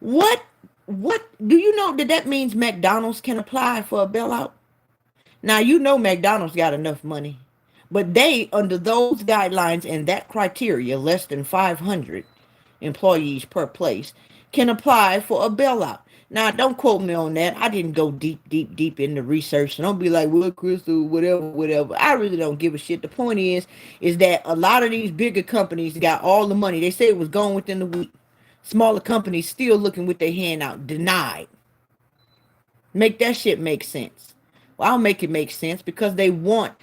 What do you know that means McDonald's can apply for a bailout? Now, you know McDonald's got enough money, but they, under those guidelines and that criteria, less than 500 employees per place, can apply for a bailout. Now, don't quote me on that. I didn't go deep into research. So don't be like, well, Crystal, whatever. I really don't give a shit. The point is that a lot of these bigger companies got all the money. They say it was gone within the week. Smaller companies still looking with their hand out, denied. Make that shit make sense. Well, I'll make it make sense because they want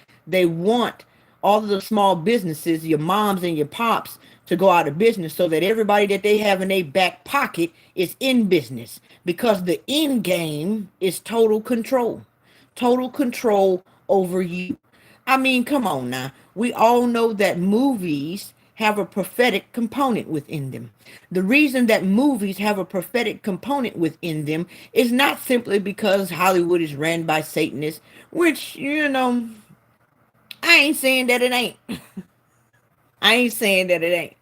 all of the small businesses, your moms and your pops, to go out of business so that everybody that they have in their back pocket is in business, because the end game is total control over you. I mean, come on now. We all know that movies have a prophetic component within them. The reason that movies have a prophetic component within them is not simply because Hollywood is ran by Satanists, which, I ain't saying that it ain't. I ain't saying that it ain't.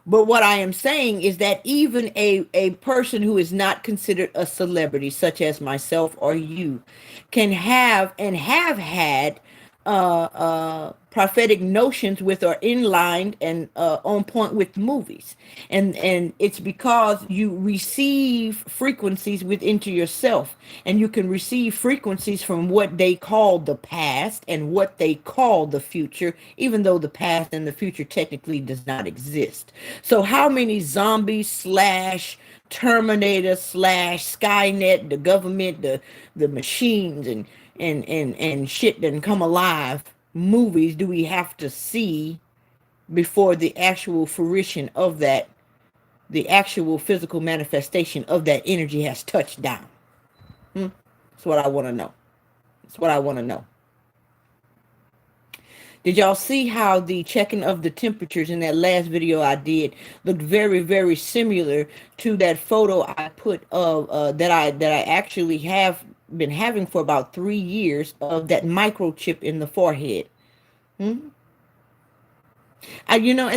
But what I am saying is that even a person who is not considered a celebrity, such as myself or you, can have and have had prophetic notions with or inlined and on point with movies, and it's because you receive frequencies within to yourself, and you can receive frequencies from what they call the past and what they call the future, even though the past and the future technically does not exist. So how many zombies slash Terminator slash Skynet, the government, the machines and shit that come alive movies do we have to see before the actual fruition of that, the actual physical manifestation of that energy has touched down? That's what I want to know. That's what I want to know. Did y'all see how the checking of the temperatures in that last video I did looked very, very similar to that photo I put of that I actually have been having for about 3 years of that microchip in the forehead? As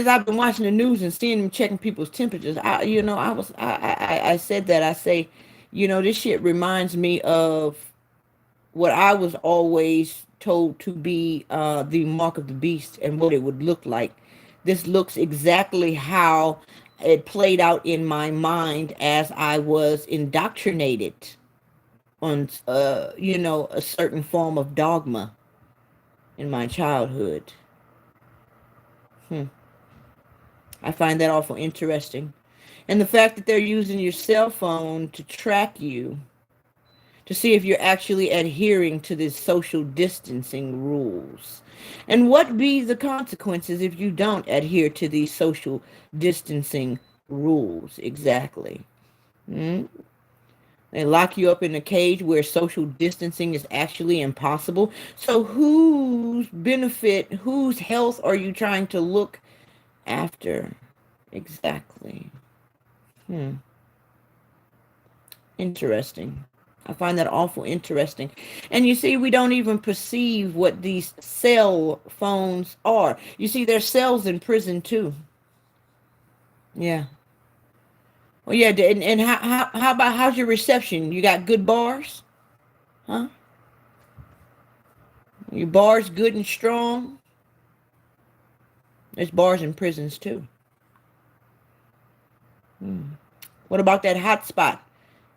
I've been watching the news and seeing them checking people's temperatures, I said that, I say, this shit reminds me of what I was always told to be the mark of the beast and what it would look like. This looks exactly how it played out in my mind as I was indoctrinated on, a certain form of dogma in my childhood. I find that awful interesting. And the fact that they're using your cell phone to track you, to see if you're actually adhering to these social distancing rules. And what be the consequences if you don't adhere to these social distancing rules exactly? They lock you up in a cage where social distancing is actually impossible. So whose benefit, whose health are you trying to look after exactly? Interesting. I find that awful interesting. And you see, we don't even perceive what these cell phones are. You see, there's cells in prison too. Yeah. Well, yeah, and how about, how's your reception? You got good bars? Huh? Your bars good and strong? There's bars and prisons too. What about that hotspot?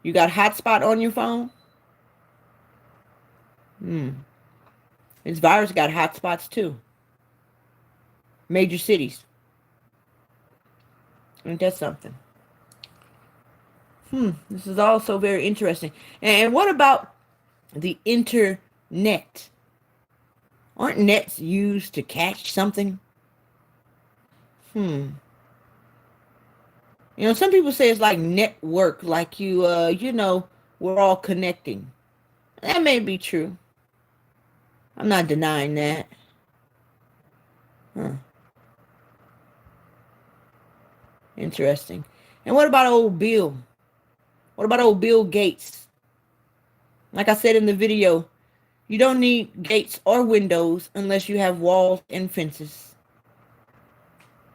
You got hotspot on your phone? This virus got hotspots too. Major cities. Ain't that something? This is also very interesting. And what about the internet? Aren't nets used to catch something? You know, some people say it's like network, like you know, we're all connecting. That may be true. I'm not denying that. Interesting. And what about old Bill? What about old Bill Gates? Like I said in the video, you don't need gates or windows unless you have walls and fences.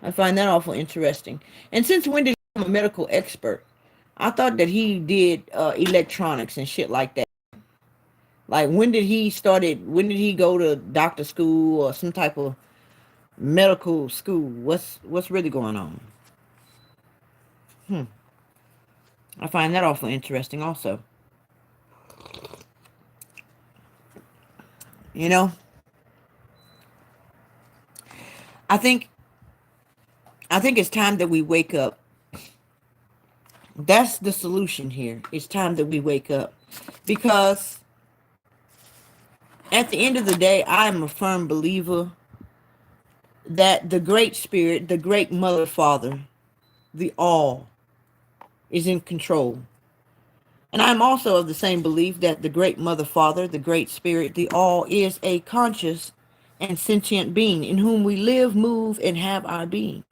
I find that awful interesting. And since when did he become a medical expert? I thought that he did electronics and shit like that. Like when did he go to doctor school or some type of medical school? What's really going on? I find that awful interesting also. You know, I think it's time that we wake up. That's the solution here. It's time that we wake up. Because at the end of the day, I am a firm believer that the Great Spirit, the Great Mother, Father, the All, is in control. And I'm also of the same belief that the Great Mother, Father, the Great Spirit, the All, is a conscious and sentient being in whom we live, move, and have our being.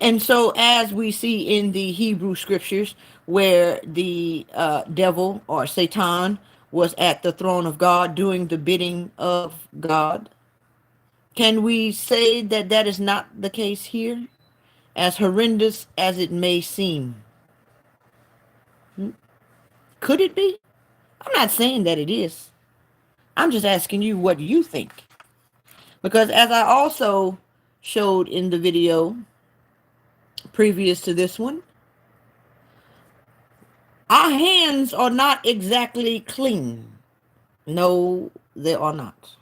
And so as we see in the Hebrew scriptures where the devil or Satan was at the throne of God doing the bidding of God, can we say that that is not the case here? As horrendous as it may seem. Could it be? I'm not saying that it is. I'm just asking you what you think. Because as I also showed in the video previous to this one, our hands are not exactly clean. No, they are not.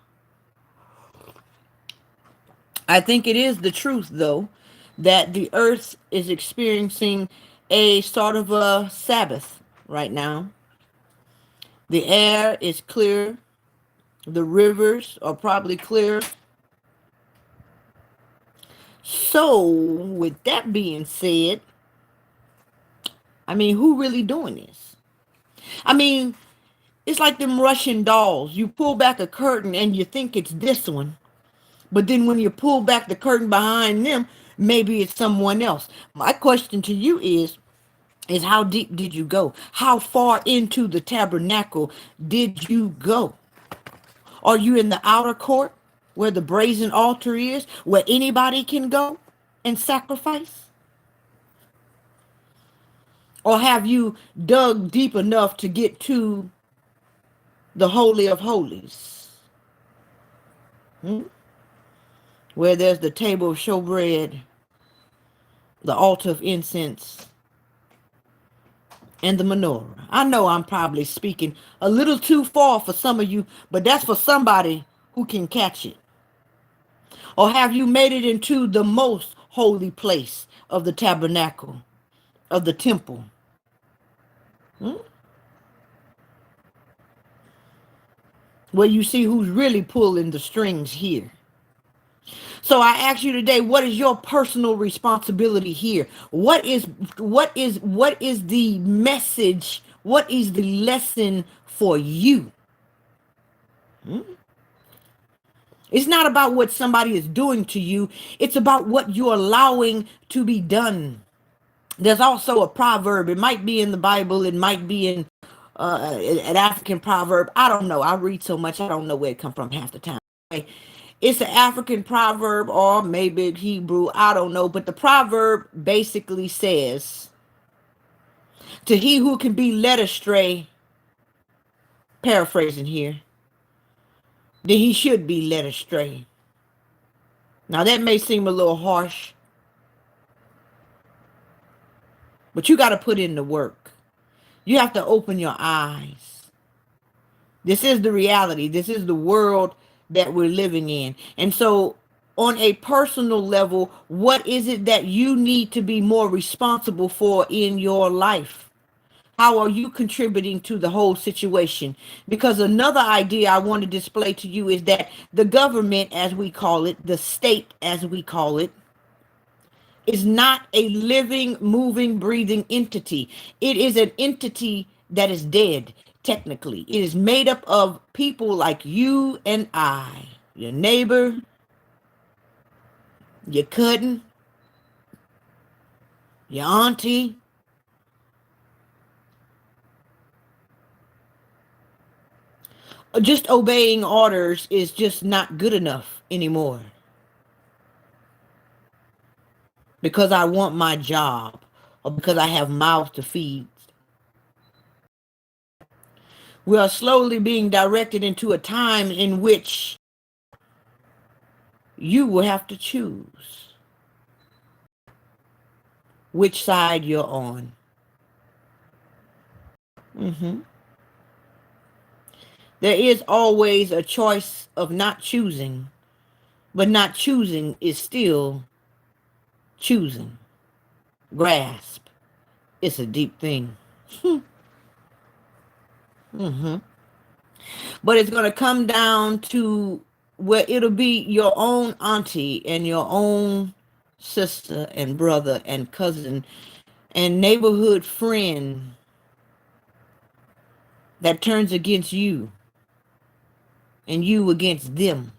I think it is the truth, though, that the earth is experiencing a sort of a Sabbath right now. The air is clear. The rivers are probably clear. So, with that being said, I mean, who really doing this? I mean, it's like them Russian dolls. You pull back a curtain and you think it's this one. But then when you pull back the curtain behind them, maybe it's someone else. My question to you is how deep did you go? How far into the tabernacle did you go? Are you in the outer court where the brazen altar is, where anybody can go and sacrifice? Or have you dug deep enough to get to the Holy of Holies? Where there's the table of showbread, the altar of incense, and the menorah. I know I'm probably speaking a little too far for some of you, but that's for somebody who can catch it. Or have you made it into the most holy place of the tabernacle, of the temple? Where you see who's really pulling the strings here. So I ask you today, what is your personal responsibility here? What is the message? What is the lesson for you? It's not about what somebody is doing to you. It's about what you're allowing to be done. There's also a proverb. It might be in the Bible. It might be in an African proverb. I don't know. I read so much. I don't know where it comes from half the time. It's an African proverb or maybe Hebrew. I don't know. But the proverb basically says, to he who can be led astray, paraphrasing here, then he should be led astray. Now that may seem a little harsh, but you got to put in the work. You have to open your eyes. This is the reality. This is the world that we're living in. And so on a personal level, what is it that you need to be more responsible for in your life? How are you contributing to the whole situation? Because another idea I want to display to you is that the government, as we call it, the state, as we call it, is not a living, moving, breathing entity. It is an entity that is dead, technically. It is made up of people like you and I, your neighbor, your cousin, your auntie. Just obeying orders is just not good enough anymore. Because I want my job or because I have mouths to feed. We are slowly being directed into a time in which you will have to choose which side you're on. There is always a choice of not choosing, but not choosing is still choosing. Grasp. It's a deep thing. But it's going to come down to where it'll be your own auntie and your own sister and brother and cousin and neighborhood friend that turns against you and you against them.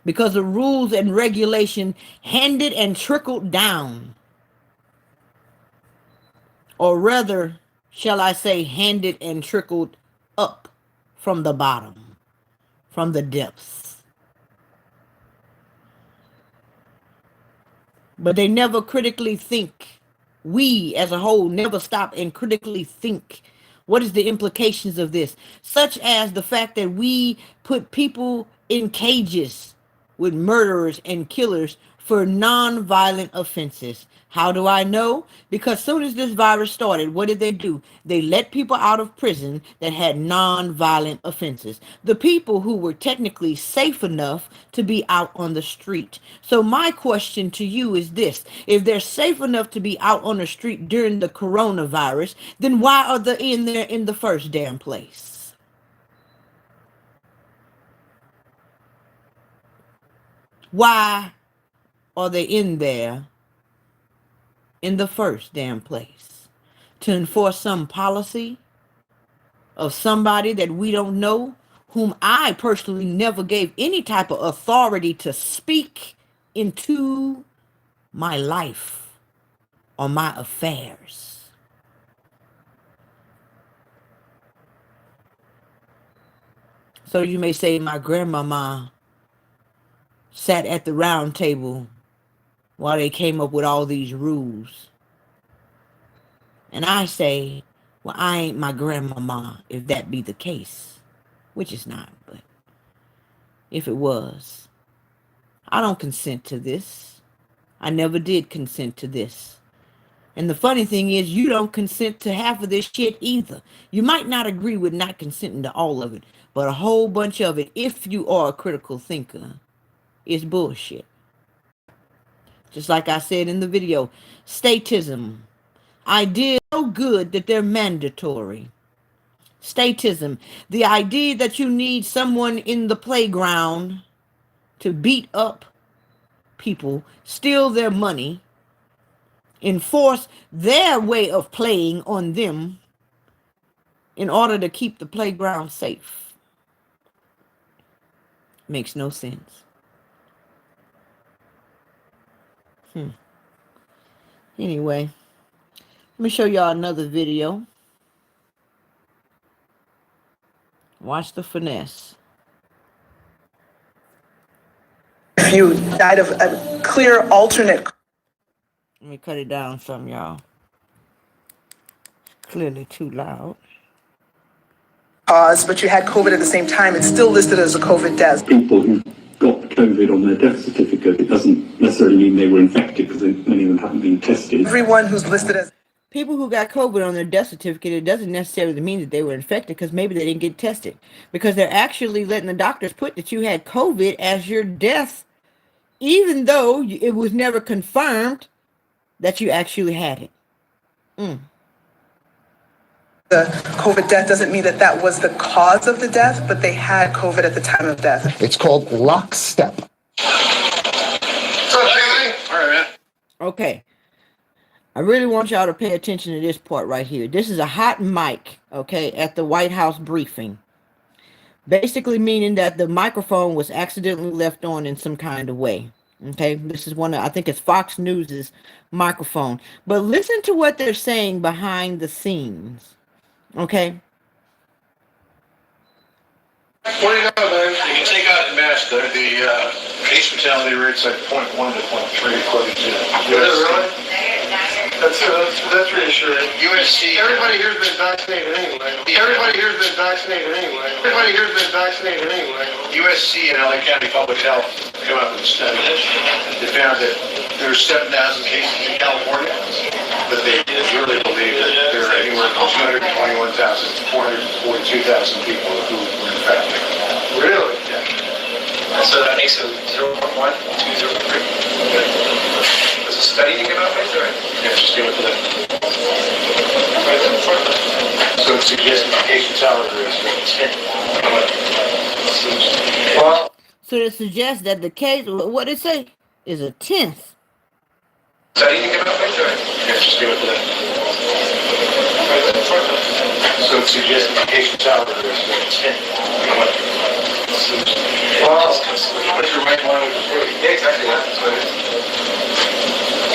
Because the rules and regulation handed and trickled down, or rather, shall I say, handed and trickled up from the bottom, from the depths. But they never critically think. We as a whole never stop and critically think. What is the implications of this? Such as the fact that we put people in cages with murderers and killers for non-violent offenses. How do I know? Because soon as this virus started, what did they do? They let people out of prison that had non-violent offenses. The people who were technically safe enough to be out on the street. So my question to you is this. If they're safe enough to be out on the street during the coronavirus, then why are they in there in the first damn place? Why are they in there in the first damn place? To enforce some policy of somebody that we don't know, whom I personally never gave any type of authority to speak into my life or my affairs. So you may say my grandmama sat at the round table while they came up with all these rules. And I say, well, I ain't my grandmama if that be the case, which is not, but if it was, I don't consent to this. I never did consent to this. And the funny thing is, you don't consent to half of this shit either. You might not agree with not consenting to all of it, but a whole bunch of it, if you are a critical thinker, is bullshit. Just like I said in the video, statism. Ideas so good that they're mandatory. Statism. The idea that you need someone in the playground to beat up people, steal their money, enforce their way of playing on them in order to keep the playground safe. Makes no sense. Anyway, let me show y'all another video. Watch the finesse. If you died of a clear alternate. Let me cut it down some, y'all. Clearly too loud. Cause, but you had COVID at the same time, it's still listed as a COVID death. People who got COVID on their death certificate. It doesn't necessarily mean they were infected because many of them haven't been tested. Everyone who's listed as people who got COVID on their death certificate, it doesn't necessarily mean that they were infected because maybe they didn't get tested. Because they're actually letting the doctors put that you had COVID as your death, even though it was never confirmed that you actually had it. the COVID death doesn't mean that that was the cause of the death, but they had COVID at the time of death. It's called lockstep. Okay. I really want y'all to pay attention to this part right here. This is a hot mic, okay, at the White House briefing. Basically meaning that the microphone was accidentally left on in some kind of way. Okay, this is one of, I think it's Fox News's microphone. But listen to what they're saying behind the scenes. Okay. What do you know, man? You can take out the mask, the case fatality rate's like 0.1 to 0.3 according to Really? That's reassuring. USC. Everybody here's been vaccinated anyway. USC and LA County Public Health came up with a study. They found that there were 7,000 cases in California, but they really believe that there are anywhere from 221,000 to 442,000 people who were infected. Really? Yeah. So that makes it 0.1, 203. Does a study you came out with? Yeah, just give it to them. So it suggests the case fatality rate is 10. Well, so it suggests that the case, what it say, is a 10th. Study you came out with? Yeah, just give it to them. So it suggests the case fatality rate is 10. Wow. What's your right one? Yeah, exactly. That's what it is.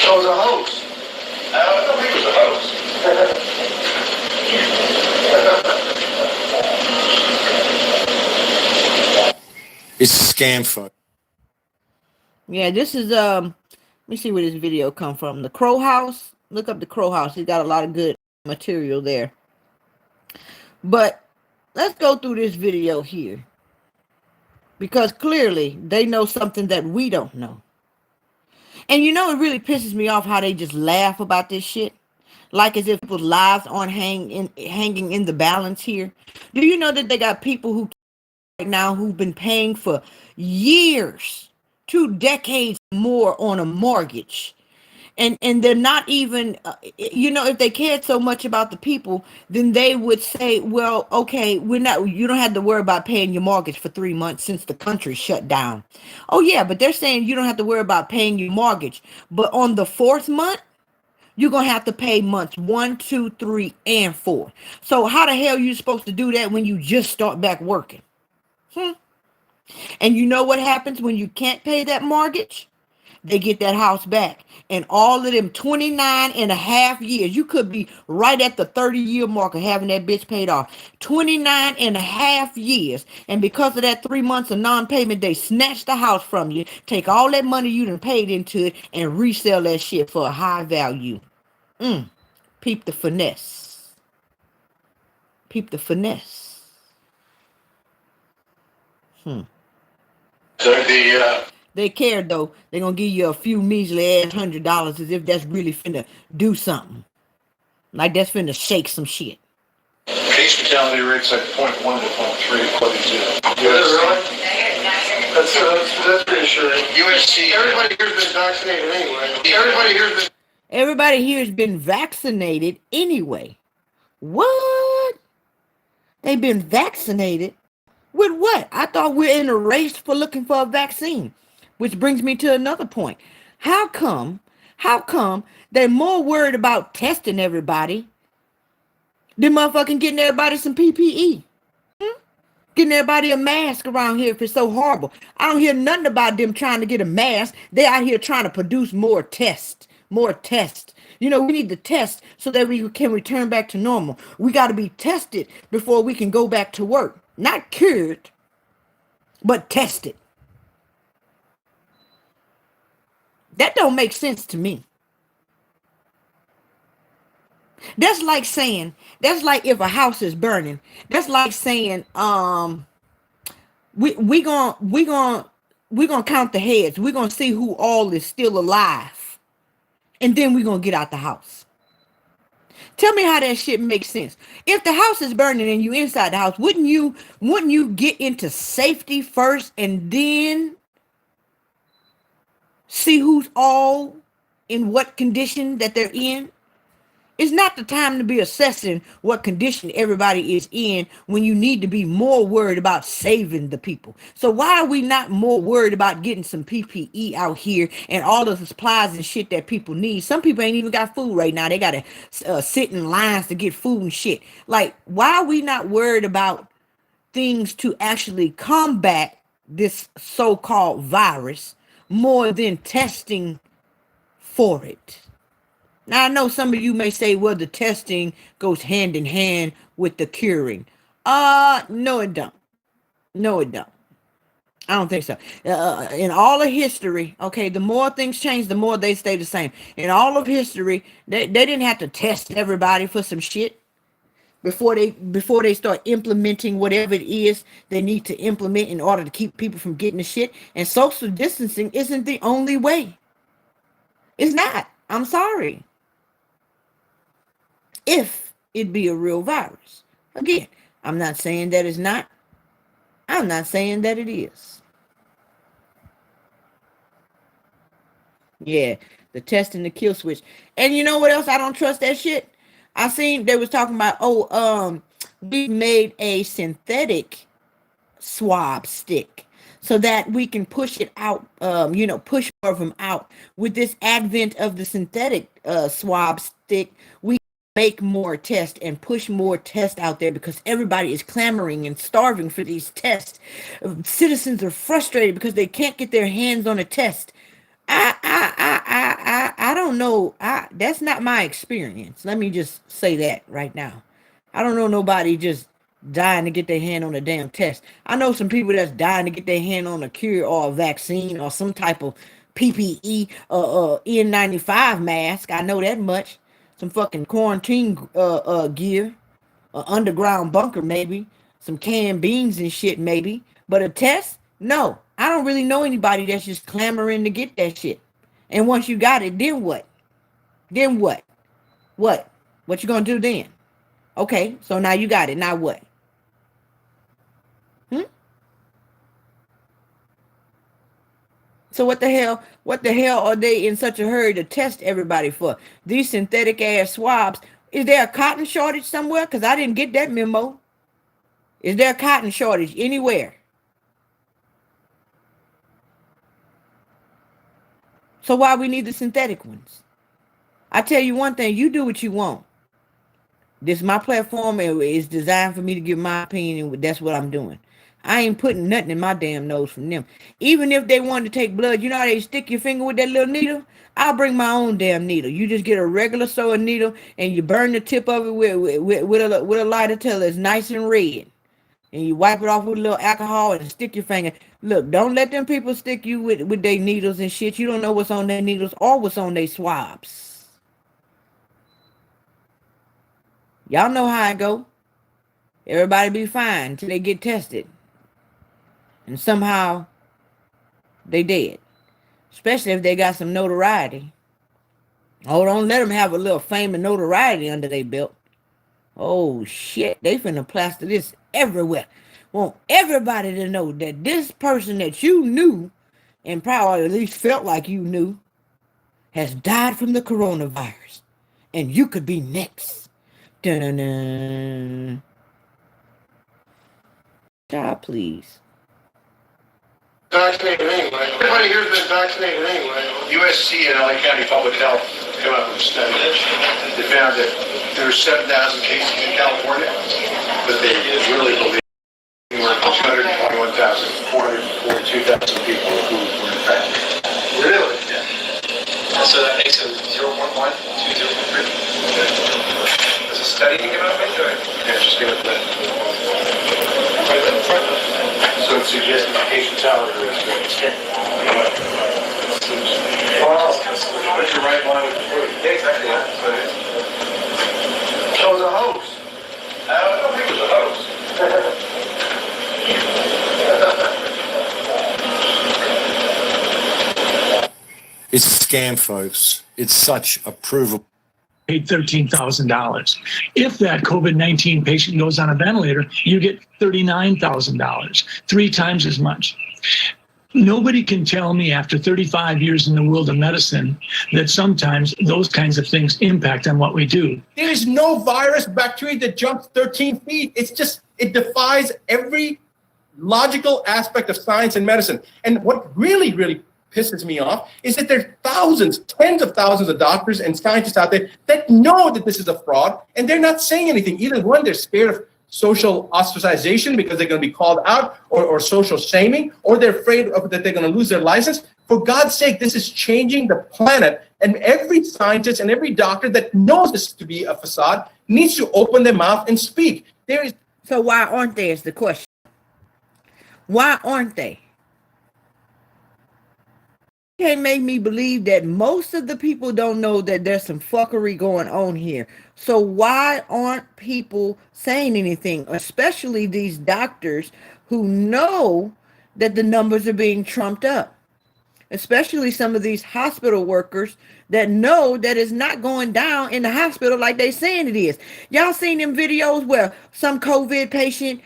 So it was a hoax. I don't think it was a hoax. It's a scam fuck. Yeah, this is let me see where this video come from. The Crow House. Look up the Crow House. He's got a lot of good material there. But let's go through this video here. Because clearly they know something that we don't know. And you know, it really pisses me off how they just laugh about this shit. Like as if people's lives aren't hanging in the balance here. Do you know that they got people who right now who've been paying for years, 2 decades more on a mortgage? And they're not even, you know, if they cared so much about the people, then they would say, well, okay, you don't have to worry about paying your mortgage for 3 months since the country shut down. Oh yeah, but they're saying you don't have to worry about paying your mortgage. But on the 4th month, you're going to have to pay months 1, 2, 3, and 4. So how the hell are you supposed to do that when you just start back working? And you know what happens when you can't pay that mortgage? They get that house back. And all of them 29 and a half years, you could be right at the 30-year mark of having that bitch paid off. 29 and a half years. And because of that 3 months of non-payment, they snatch the house from you, take all that money you done paid into it, and resell that shit for a high value. Peep the finesse. Peep the finesse. So they cared though. They're gonna give you a few measly ass $100 as if that's really finna do something. Like that's finna shake some shit. case fatality rate's like 0.1 to 0.3 according to Really? That's reassuring. USC. Everybody here's been vaccinated anyway. Everybody here has been vaccinated anyway. What? They've been vaccinated? With what? I thought we're in a race for looking for a vaccine. Which brings me to another point. How come they're more worried about testing everybody than motherfucking getting everybody some PPE? Getting everybody a mask around here if it's so horrible. I don't hear nothing about them trying to get a mask. They're out here trying to produce more tests. You know, we need to test so that we can return back to normal. We got to be tested before we can go back to work. Not cured, but tested. That don't make sense to me. That's like if a house is burning. That's like saying, we're gonna we're going to count the heads. We're going to see who all is still alive. And then we're going to get out the house. Tell me how that shit makes sense. If the house is burning and you inside the house, wouldn't you get into safety first and then see who's all in what condition that they're in? It's not the time to be assessing what condition everybody is in when you need to be more worried about saving the people. So why are we not more worried about getting some PPE out here and all the supplies and shit that people need? Some people ain't even got food right now. They got to sit in lines to get food and shit. Like, why are we not worried about things to actually combat this so-called virus more than testing for it? Now, I know some of you may say, well, the testing goes hand in hand with the curing. No, it don't. No, it don't. I don't think so. In all of history, okay, the more things change, the more they stay the same. In all of history, they didn't have to test everybody for some shit before they start implementing whatever it is they need to implement in order to keep people from getting the shit. And social distancing isn't the only way. It's not. I'm sorry. If it be a real virus. Again, I'm not saying that it's not. I'm not saying that it is. Yeah, the test and the kill switch. And you know what else? I don't trust that shit. I seen they was talking about, we made a synthetic swab stick so that we can push it out, push more of them out. With this advent of the synthetic swab stick, we make more tests and push more tests out there because everybody is clamoring and starving for these tests. Citizens are frustrated because they can't get their hands on a test. I don't know. That's not my experience. Let me just say that right now. I don't know nobody just dying to get their hand on a damn test. I know some people that's dying to get their hand on a cure or a vaccine or some type of PPE N95 mask. I know that much. Some fucking quarantine gear, an underground bunker maybe, some canned beans and shit maybe. But a test? No. I don't really know anybody that's just clamoring to get that shit. And once you got it, then what? Then what? What? What you gonna do then? Okay, so now you got it. Now what? So what the hell are they in such a hurry to test everybody for? These synthetic ass swabs. Is there a cotton shortage somewhere? Because I didn't get that memo. Is there a cotton shortage anywhere? So why we need the synthetic ones? I tell you one thing, you do what you want. This is my platform. It's designed for me to give my opinion, and that's what I'm doing. I ain't putting nothing in my damn nose from them. Even if they wanted to take blood, you know how they stick your finger with that little needle? I'll bring my own damn needle. You just get a regular sewing needle and you burn the tip of it with a lighter till it's nice and red. And you wipe it off with a little alcohol and stick your finger. Look, don't let them people stick you with their needles and shit. You don't know what's on their needles or what's on their swabs. Y'all know how it go. Everybody be fine until they get tested. And somehow they dead. Especially if they got some notoriety. Oh, don't let them have a little fame and notoriety under their belt. Oh, shit. They finna plaster this everywhere. Want everybody to know that this person that you knew, and probably at least felt like you knew, has died from the coronavirus. And you could be next. Dun-dun-dun. God, please. Vaccinated anyway. Everybody here's been vaccinated anyway. USC and LA County Public Health came up with a study that found that there were 7,000 cases in California, but they really believe there were 221,442,000 people who were infected. Really? Yeah. So that makes it 0.1, 2, 0.3. There's a study you came out with? Yeah, just give it that. So it suggests that patients out of risk. Well, put your right line with the foot. Yeah, exactly. So it was a hoax. I don't think it was a hoax. It's a scam, folks. It's such a provable. Paid $13,000. If that COVID-19 patient goes on a ventilator, you get $39,000, 3 times as much. Nobody can tell me after 35 years in the world of medicine that sometimes those kinds of things impact on what we do. There is no virus, bacteria that jumps 13 feet. It defies every logical aspect of science and medicine. And what really, really pisses me off is that there's thousands, tens of thousands of doctors and scientists out there that know that this is a fraud, and they're not saying anything. Either one, they're scared of social ostracization because they're going to be called out, or social shaming, or they're afraid of that they're going to lose their license. For God's sake, this is changing the planet, and every scientist and every doctor that knows this to be a facade needs to open their mouth and speak. So why aren't they, is the question. Why aren't they? Can't make me believe that most of the people don't know that there's some fuckery going on here. So why aren't people saying anything, especially these doctors who know that the numbers are being trumped up, especially some of these hospital workers that know that it's not going down in the hospital like they saying it is. Y'all seen them videos where some COVID patient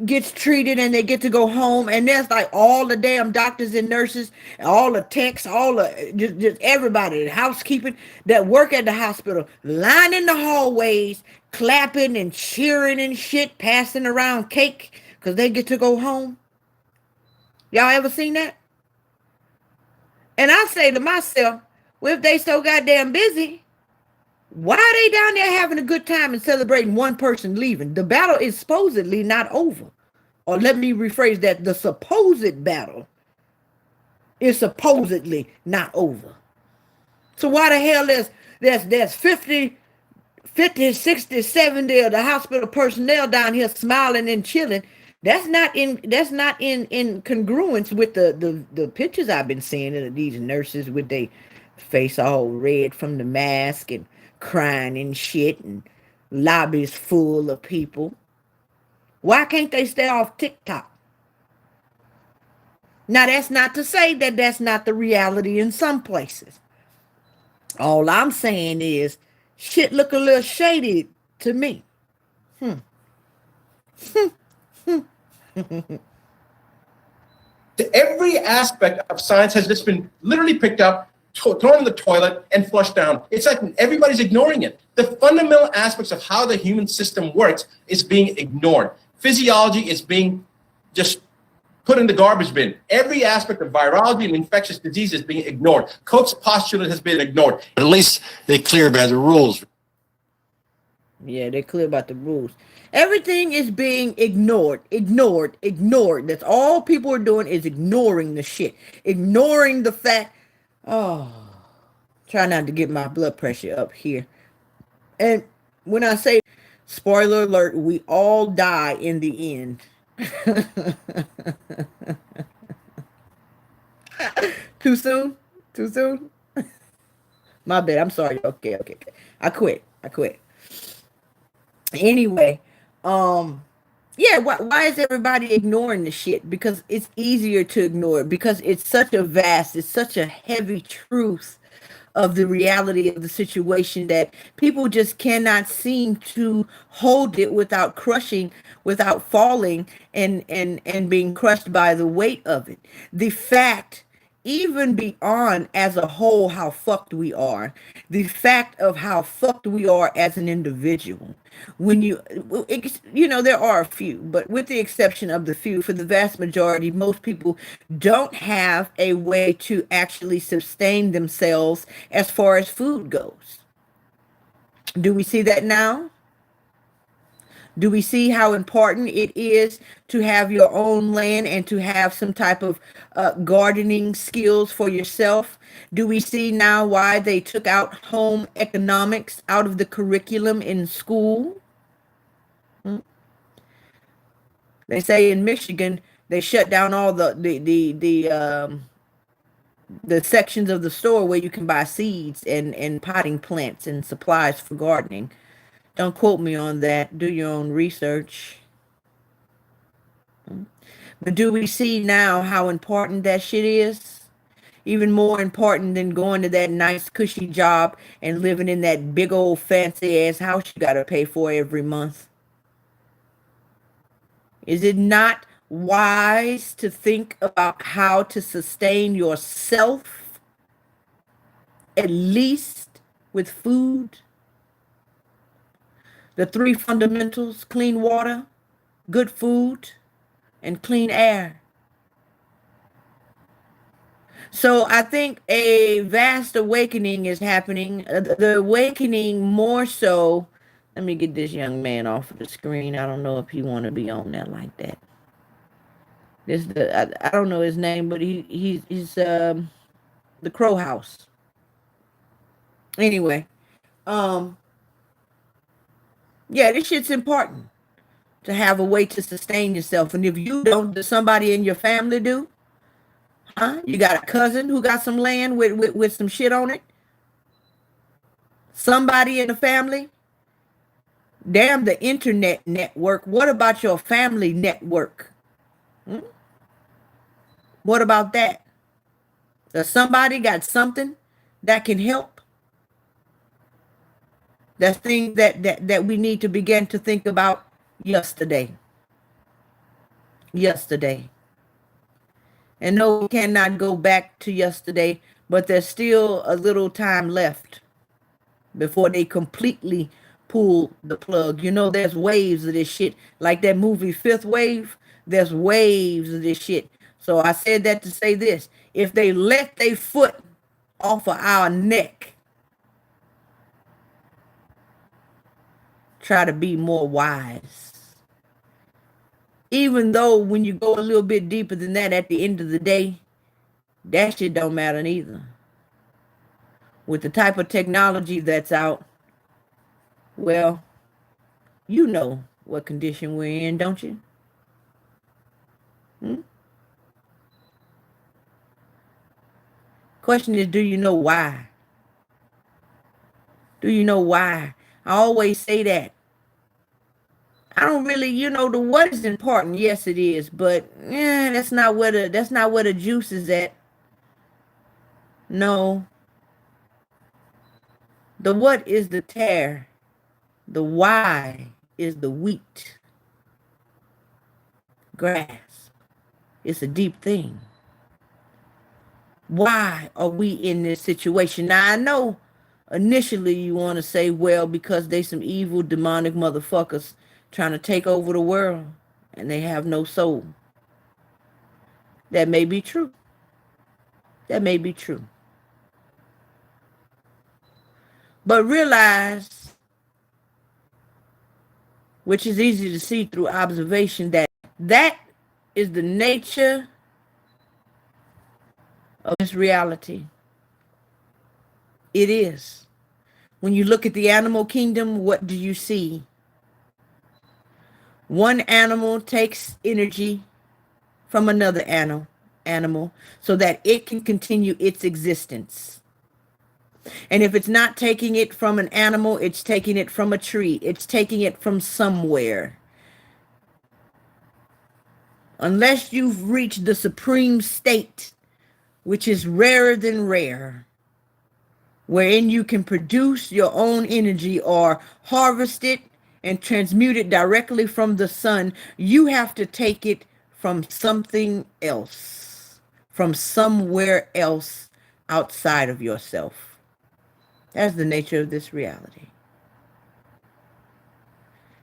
gets treated and they get to go home, and there's like all the damn doctors and nurses, all the techs, all the just everybody, the housekeeping that work at the hospital, lining the hallways, clapping and cheering and shit, passing around cake because they get to go home. Y'all ever seen that? And I say to myself, well, if they so goddamn busy, why are they down there having a good time and celebrating one person leaving? The battle is supposedly not over. Or let me rephrase that. The supposed battle is supposedly not over. So why the hell there's 50, 60, 70 of the hospital personnel down here smiling and chilling? That's not in congruence with the pictures I've been seeing of these nurses with their face all red from the mask and crying and shit, and lobbies full of people. Why can't they stay off TikTok? Now, that's not to say that that's not the reality in some places. All I'm saying is shit look a little shady to me. Every aspect of science has just been literally picked up, thrown in the toilet, and flushed down. It's like everybody's ignoring it. The fundamental aspects of how the human system works is being ignored. Physiology is being just put in the garbage bin. Every aspect of virology and infectious disease is being ignored. Koch's postulate has been ignored. But at least they're clear about the rules. Yeah, they're clear about the rules. Everything is being ignored. That's all people are doing, is ignoring the shit. Ignoring the fact. Oh, try not to get my blood pressure up here. And when I say, spoiler alert, we all die in the end. Too soon? My bad. I'm sorry. Okay. I quit. Anyway, yeah, why is everybody ignoring the shit? Because it's easier to ignore it, because it's such a heavy truth of the reality of the situation that people just cannot seem to hold it without crushing, without falling and being crushed by the weight of it. The fact, even beyond as a whole how fucked we are, the fact of how fucked we are as an individual. When there are a few, but with the exception of the few, for the vast majority, most people don't have a way to actually sustain themselves as far as food goes. Do we see that now? Do we see how important it is to have your own land and to have some type of gardening skills for yourself? Do we see now why they took out home economics out of the curriculum in school? They say in Michigan they shut down all the sections of the store where you can buy seeds and potting plants and supplies for gardening. Don't quote me on that. Do your own research. But do we see now how important that shit is? Even more important than going to that nice cushy job and living in that big old fancy ass house you gotta pay for every month. Is it not wise to think about how to sustain yourself, at least with food? The three fundamentals: clean water, good food, and clean air. So I think a vast awakening is happening. The awakening more so. Let me get this young man off of the screen. I don't know if he want to be on there like that. I don't know his name, but he's the Crow House. Anyway, yeah, this shit's important to have a way to sustain yourself. And if you don't, does somebody in your family do? Huh? You got a cousin who got some land with some shit on it? Somebody in the family? Damn the internet network. What about your family network? What about that? Does somebody got something that can help? That's things that we need to begin to think about yesterday. Yesterday. And no, we cannot go back to yesterday, but there's still a little time left before they completely pull the plug. You know, there's waves of this shit. Like that movie Fifth Wave, there's waves of this shit. So I said that to say this. If they let their foot off of our neck, try to be more wise. Even though when you go a little bit deeper than that, at the end of the day, that shit don't matter neither. With the type of technology that's out, well, you know what condition we're in, don't you? Question is, do you know why? Do you know why? I always say that. I don't really, the what is important. Yes, it is, but that's not where the juice is at. No. The what is the tare. The why is the wheat. Grass. It's a deep thing. Why are we in this situation? Now, I know initially you want to say, well, because they some evil, demonic motherfuckers trying to take over the world and they have no soul. That may be true. That may be true. But realize, which is easy to see through observation, that is the nature of this reality. It is. When you look at the animal kingdom, what do you see? One animal takes energy from another animal so that it can continue its existence. And if it's not taking it from an animal, it's taking it from a tree. It's taking it from somewhere. Unless you've reached the supreme state, which is rarer than rare, wherein you can produce your own energy or harvest it and transmute it directly from the sun, you have to take it from something else, from somewhere else outside of yourself. That's the nature of this reality.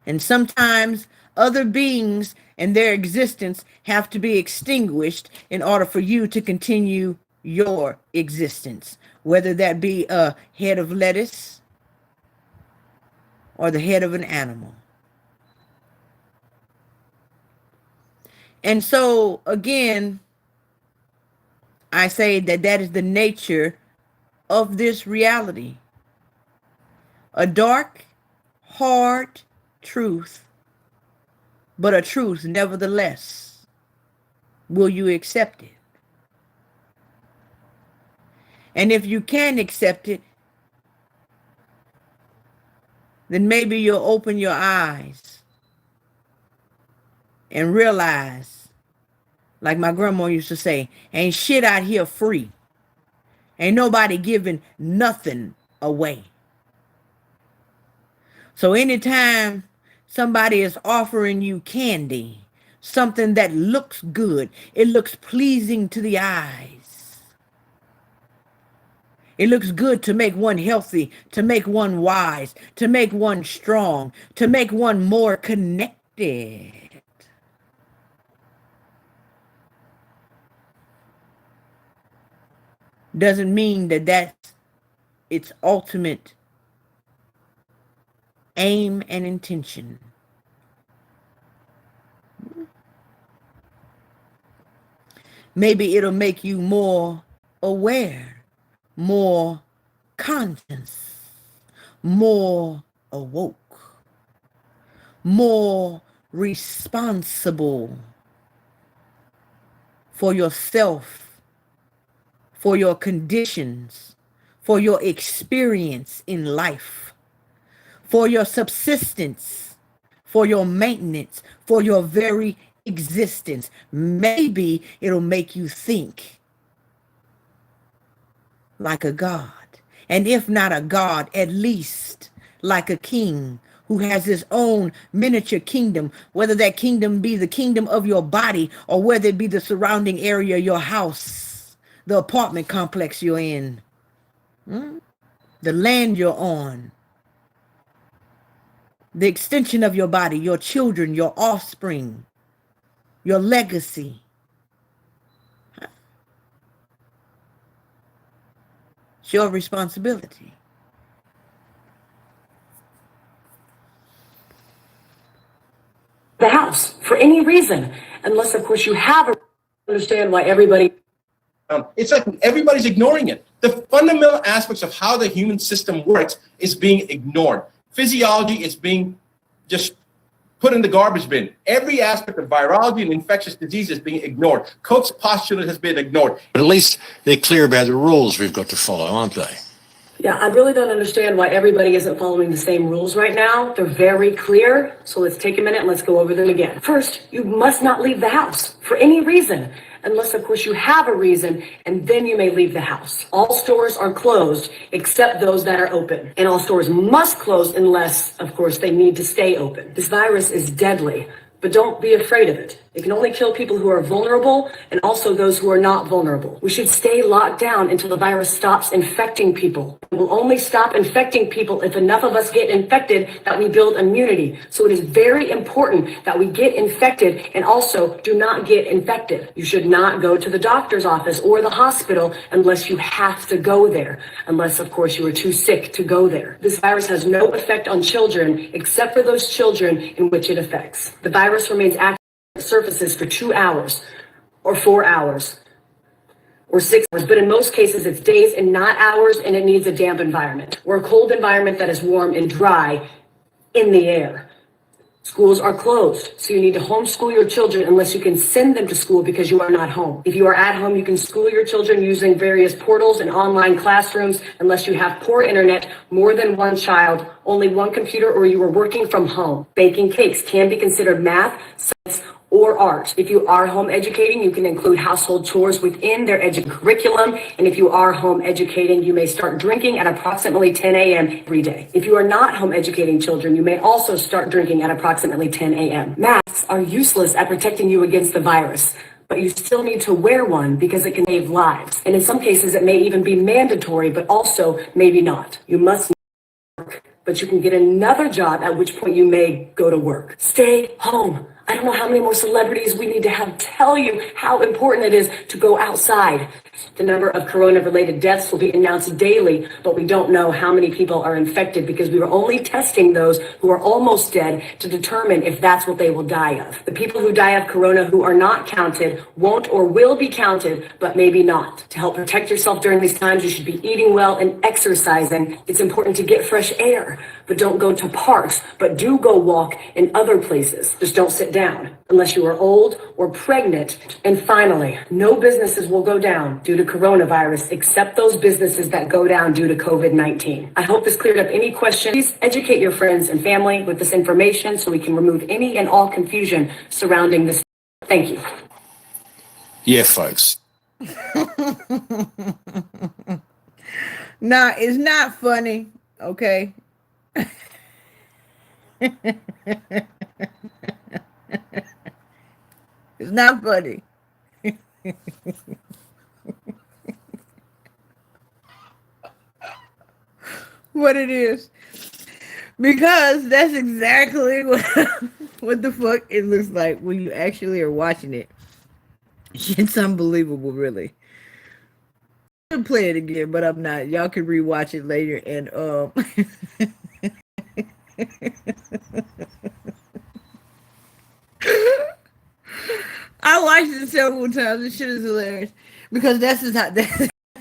And sometimes other beings and their existence have to be extinguished in order for you to continue your existence, whether that be a head of lettuce or the head of an animal. And so, again, I say that is the nature of this reality. A dark, hard truth, but a truth nevertheless. Will you accept it? And if you can accept it, then maybe you'll open your eyes and realize Like my grandma used to say, ain't shit out here free. Ain't nobody giving nothing away. So anytime somebody is offering you candy, something that looks good, it looks pleasing to the eyes. It looks good to make one healthy, to make one wise, to make one strong, to make one more connected. Doesn't mean that that's its ultimate aim and intention. Maybe it'll make you more aware, more conscious, more awoke, more responsible for yourself, for your conditions, for your experience in life, for your subsistence, for your maintenance, for your very existence. Maybe it'll make you think like a god. And if not a god, at least like a king who has his own miniature kingdom, whether that kingdom be the kingdom of your body or whether it be the surrounding area, your house, the apartment complex you're in, the land you're on, the extension of your body, your children, your offspring, your legacy. It's your responsibility. The house for any reason, unless of course you have a understand why everybody. It's like everybody's ignoring it. The fundamental aspects of how the human system works is being ignored. Physiology is being just put in the garbage bin. Every aspect of virology and infectious disease is being ignored. Koch's postulate has been ignored. But at least they're clear about the rules we've got to follow, aren't they? Yeah, I really don't understand why everybody isn't following the same rules right now. They're very clear. So let's take a minute and let's go over them again. First, you must not leave the house for any reason, unless of course you have a reason, and then you may leave the house. All stores are closed except those that are open. And all stores must close unless, of course, they need to stay open. This virus is deadly, but don't be afraid of it. It can only kill people who are vulnerable and also those who are not vulnerable. We should stay locked down until the virus stops infecting people. It will only stop infecting people if enough of us get infected that we build immunity. So it is very important that we get infected and also do not get infected. You should not go to the doctor's office or the hospital unless you have to go there, unless of course you are too sick to go there. This virus has no effect on children except for those children in which it affects. The virus remains active surfaces for 2 hours or 4 hours or 6 hours, but in most cases it's days and not hours, and it needs a damp environment or a cold environment that is warm and dry in the air. Schools are closed, so you need to homeschool your children unless you can send them to school because you are not home. If you are at home, you can school your children using various portals and online classrooms unless you have poor internet, more than one child, only one computer, or you are working from home. Baking cakes can be considered math, science, or art. If you are home educating, you can include household chores within their curriculum. And if you are home educating, you may start drinking at approximately 10 a.m. every day. If you are not home educating children, you may also start drinking at approximately 10 a.m. Masks are useless at protecting you against the virus, but you still need to wear one because it can save lives. And in some cases, it may even be mandatory, but also maybe not. You must work, but you can get another job, at which point you may go to work. Stay home. I don't know how many more celebrities we need to have tell you how important it is to go outside. The number of corona-related deaths will be announced daily, but we don't know how many people are infected because we were only testing those who are almost dead to determine if that's what they will die of. The people who die of corona who are not counted won't or will be counted, but maybe not. To help protect yourself during these times, you should be eating well and exercising. It's important to get fresh air, but don't go to parks, but do go walk in other places. Just don't sit down unless you are old or pregnant. And finally, no businesses will go down due to coronavirus except those businesses that go down due to COVID-19. I hope this cleared up any questions. Please educate your friends and family with this information so we can remove any and all confusion surrounding this. Thank you. Yeah, folks. Nah, it's not funny, okay? It's not funny. What it is. Because that's exactly what the fuck it looks like when you actually are watching it. It's unbelievable, really. I'm gonna play it again, but I'm not. Y'all can rewatch it later and I watched it several times. This shit is hilarious because that's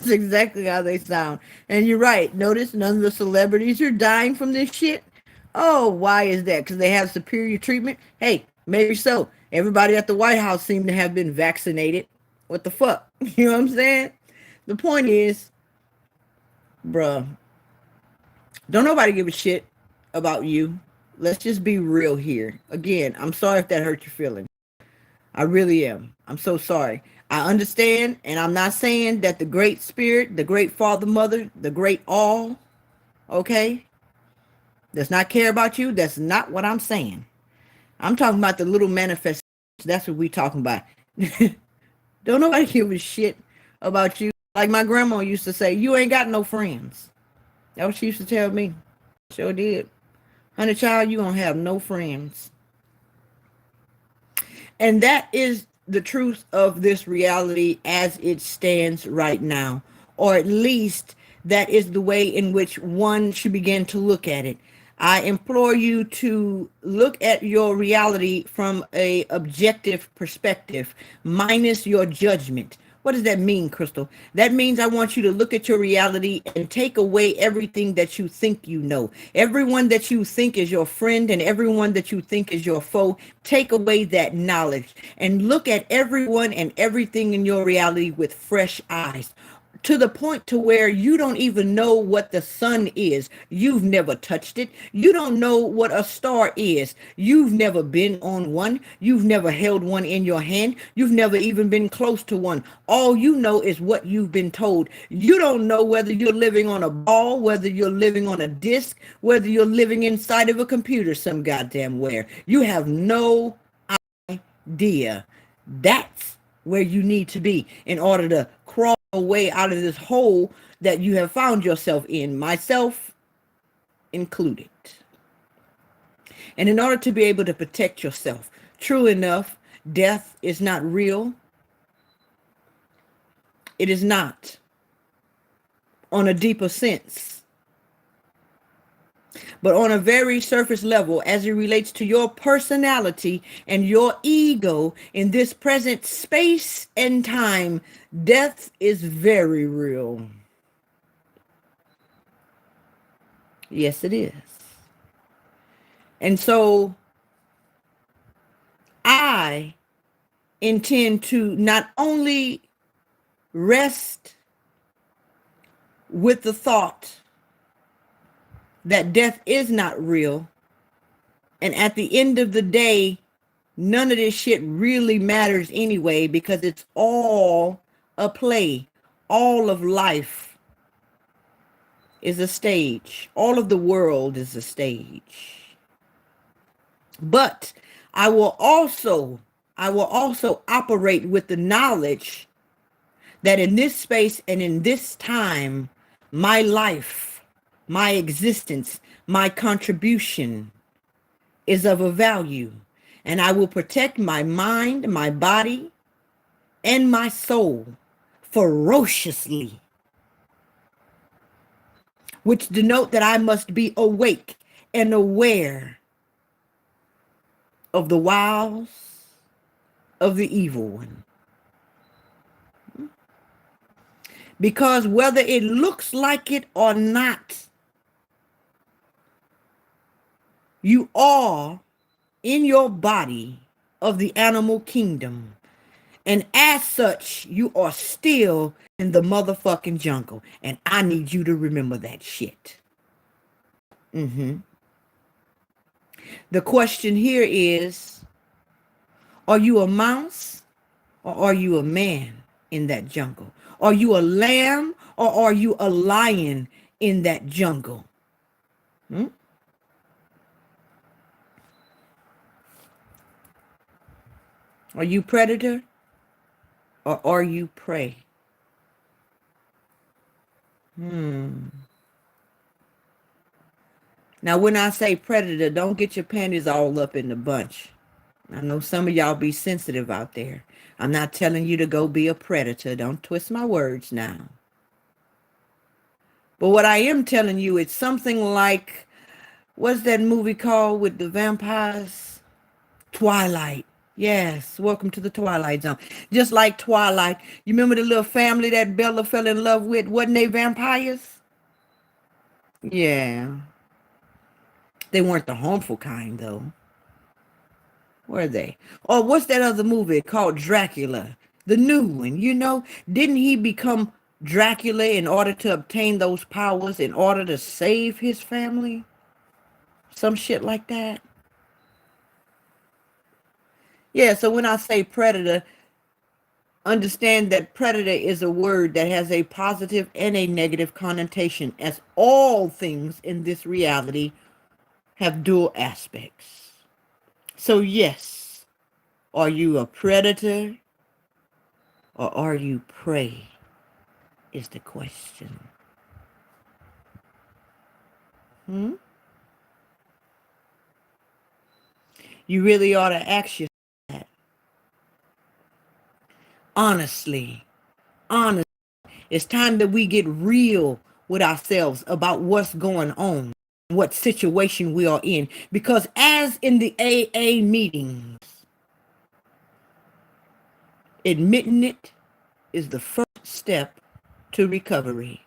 exactly how they sound. And you're right. Notice none of the celebrities are dying from this shit. Oh, why is that? Because they have superior treatment? Hey, maybe so. Everybody at the White House seemed to have been vaccinated. What the fuck? You know what I'm saying? The point is, bruh, don't nobody give a shit about you. Let's just be real here. Again, I'm sorry if that hurt your feelings. I really am. I'm so sorry. I understand, and I'm not saying that the great spirit, the great father, mother, the great all, okay, does not care about you. That's not what I'm saying. I'm talking about the little manifest. That's what we talking about. Don't nobody give a shit about you. Like my grandma used to say, you ain't got no friends. That's what she used to tell me. Sure did. Honey child, you don't have no friends. And that is the truth of this reality as it stands right now. Or at least that is the way in which one should begin to look at it. I implore you to look at your reality from an objective perspective, minus your judgment. What does that mean, Crystal? That means I want you to look at your reality and take away everything that you think you know. Everyone that you think is your friend and everyone that you think is your foe, take away that knowledge and look at everyone and everything in your reality with fresh eyes. To the point to where you don't even know what the sun is. You've never touched it. You don't know what a star is. You've never been on one. You've never held one in your hand. You've never even been close to one. All you know is what you've been told. You don't know whether you're living on a ball, whether you're living on a disc, whether you're living inside of a computer some goddamn where. You have no idea. That's where you need to be in order to crawl away out of this hole that you have found yourself in, myself included. And in order to be able to protect yourself, true enough, death is not real. It is not on a deeper sense. But on a very surface level, as it relates to your personality and your ego in this present space and time, death is very real. Yes, it is. And so I intend to not only rest with the thought that death is not real, and at the end of the day, none of this shit really matters anyway, because it's all a play. All of life is a stage. All of the world is a stage. But I will also operate with the knowledge that in this space and in this time, my life, my existence, my contribution is of a value. And I will protect my mind, my body, and my soul ferociously, which denote that I must be awake and aware of the wiles of the evil one. Because whether it looks like it or not, you are in your body of the animal kingdom. And as such, you are still in the motherfucking jungle. And I need you to remember that shit. The question here is, are you a mouse or are you a man in that jungle? Are you a lamb or are you a lion in that jungle? Hmm? Are you predator or are you prey? Now, when I say predator, don't get your panties all up in the bunch. I know some of y'all be sensitive out there. I'm not telling you to go be a predator. Don't twist my words now. But what I am telling you, it's something like, what's that movie called with the vampires? Twilight. Yes, welcome to the Twilight Zone. Just like Twilight. You remember the little family that Bella fell in love with? Wasn't they vampires? Yeah. They weren't the harmful kind, though. Were they? Or what's that other movie called Dracula? The new one, you know? Didn't he become Dracula in order to obtain those powers, in order to save his family? Some shit like that. Yeah, so when I say predator, understand that predator is a word that has a positive and a negative connotation, as all things in this reality have dual aspects. So yes, are you a predator or are you prey is the question. You really ought to ask yourself that. Honestly. It's time that we get real with ourselves about what's going on, what situation we are in. Because as in the AA meetings, admitting it is the first step to recovery.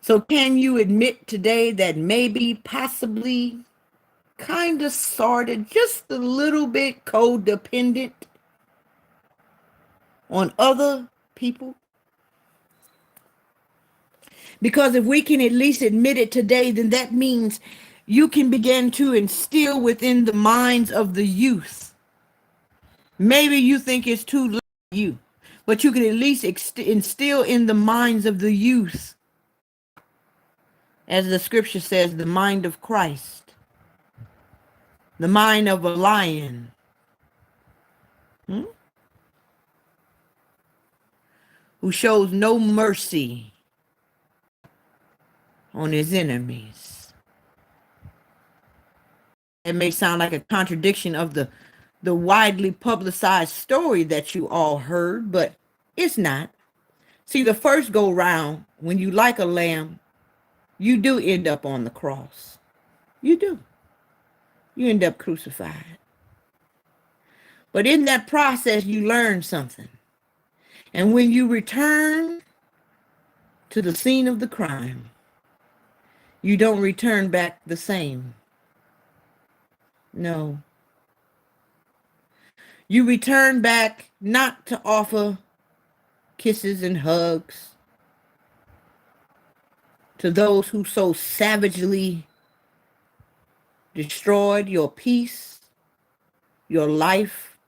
So can you admit today that maybe, possibly, kind of, sort of, just a little bit codependent on other people? Because if we can at least admit it today, then that means you can begin to instill within the minds of the youth. Maybe you think it's too late for you, but you can at least instill in the minds of the youth, as the scripture says, the mind of Christ, the mind of a lion. Who shows no mercy on his enemies. It may sound like a contradiction of the widely publicized story that you all heard, but it's not. See, the first go round, when you like a lamb, you do end up on the cross. You do. You end up crucified. But in that process, you learn something. And when you return to the scene of the crime, you don't return back the same. No. You return back not to offer kisses and hugs to those who so savagely destroyed your peace, your life,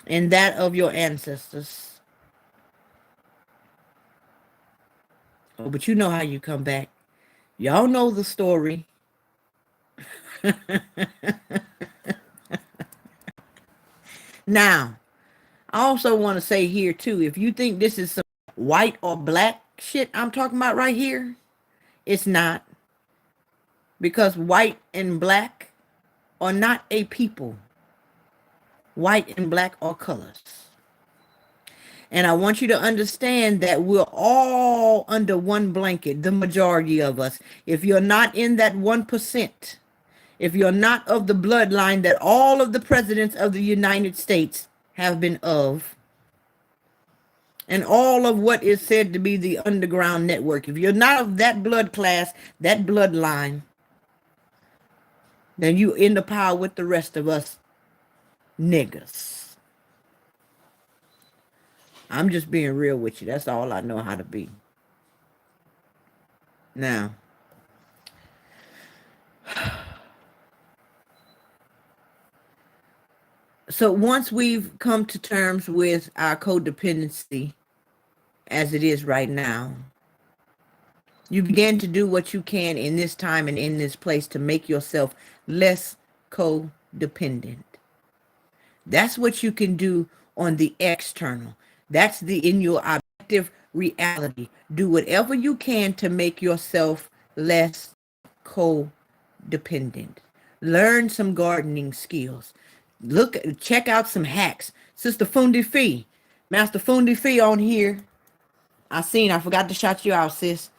and that of your ancestors. Oh, but you know how you come back. Y'all know the story. Now, I also want to say here too, if you think this is some white or black shit I'm talking about right here, it's not. Because white and black are not a people. White and black are colors. And I want you to understand that we're all under one blanket, the majority of us. If you're not in that 1%, if you're not of the bloodline that all of the presidents of the United States have been of, and all of what is said to be the underground network, if you're not of that blood class, that bloodline, then you in the power with the rest of us niggas. I'm just being real with you. That's all I know how to be. Now, So once we've come to terms with our codependency as it is right now, you begin to do what you can in this time and in this place to make yourself less codependent. That's what you can do on the external. That's in your objective reality. Do whatever you can to make yourself less codependent. Learn some gardening skills. Check out some hacks. Sister Fundi Fee, Master Fundi Fee on here. I forgot to shout you out, sis.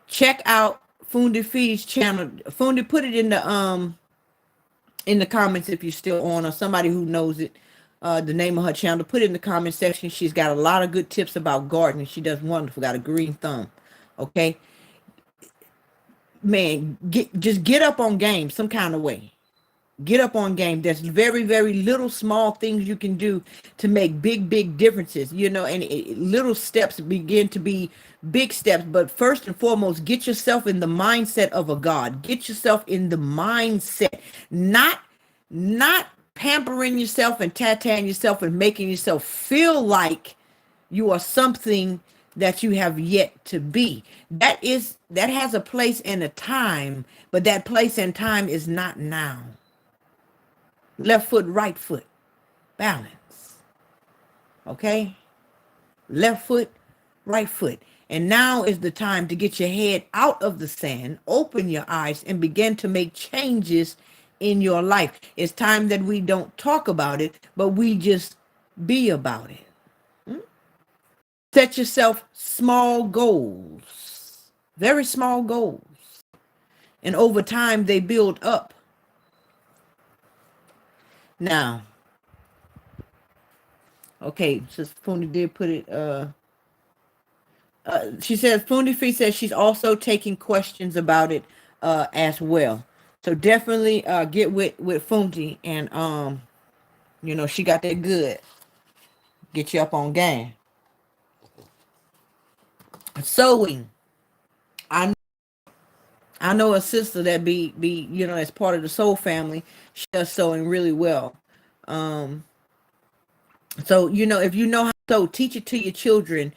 Check out Fundi Fee's channel. Fundi, put it in the comments if you're still on, or somebody who knows it, the name of her channel. Put it in the comment section. She's got a lot of good tips about gardening. She does wonderful. Got a green thumb. Okay, man, just get up on game some kind of way. Get up on game. There's very, very little small things you can do to make big, big differences, and little steps begin to be big steps. But first and foremost, get yourself in the mindset of a God. Get yourself in the mindset, not pampering yourself and tattooing yourself and making yourself feel like you are something that you have yet to be. That has a place and a time, but that place and time is not now. Left foot, right foot, balance. Okay? Left foot, right foot. And now is the time to get your head out of the sand, open your eyes, and begin to make changes in your life. It's time that we don't talk about it, but we just be about it. Set yourself small goals, very small goals. And over time, they build up. Now, okay, since Fundi did put it, she says, Fundi Fee says she's also taking questions about it as well. So definitely get with Fundi, and she got that good. Get you up on game. Sewing. I know a sister that be as part of the soul family. She does sewing really well. So if you know how to sew, teach it to your children.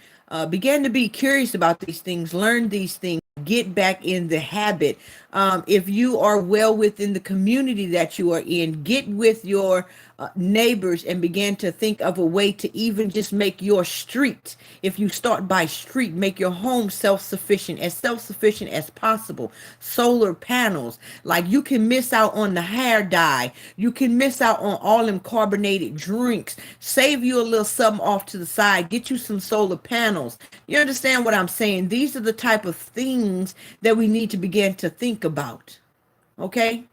Begin to be curious about these things. Learn these things. Get back in the habit. If you are well within the community that you are in, get with your neighbors and begin to think of a way to even just make your street. If you start by street, make your home self-sufficient as possible. Solar panels. Like, you can miss out on the hair dye. You can miss out on all them carbonated drinks. Save you a little something off to the side. Get you some solar panels. You understand what I'm saying? These are the type of things that we need to begin to think about. Okay?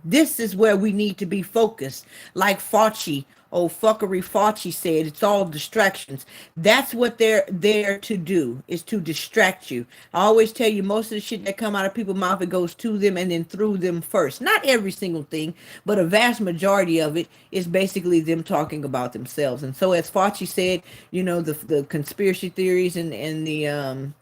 This is where we need to be focused. Like Fauci, Fauci said, it's all distractions. That's what they're there to do, is to distract you. I always tell you, most of the shit that come out of people's mouth, it goes to them and then through them first. Not every single thing, but a vast majority of it is basically them talking about themselves. And so, as Fauci said, the conspiracy theories and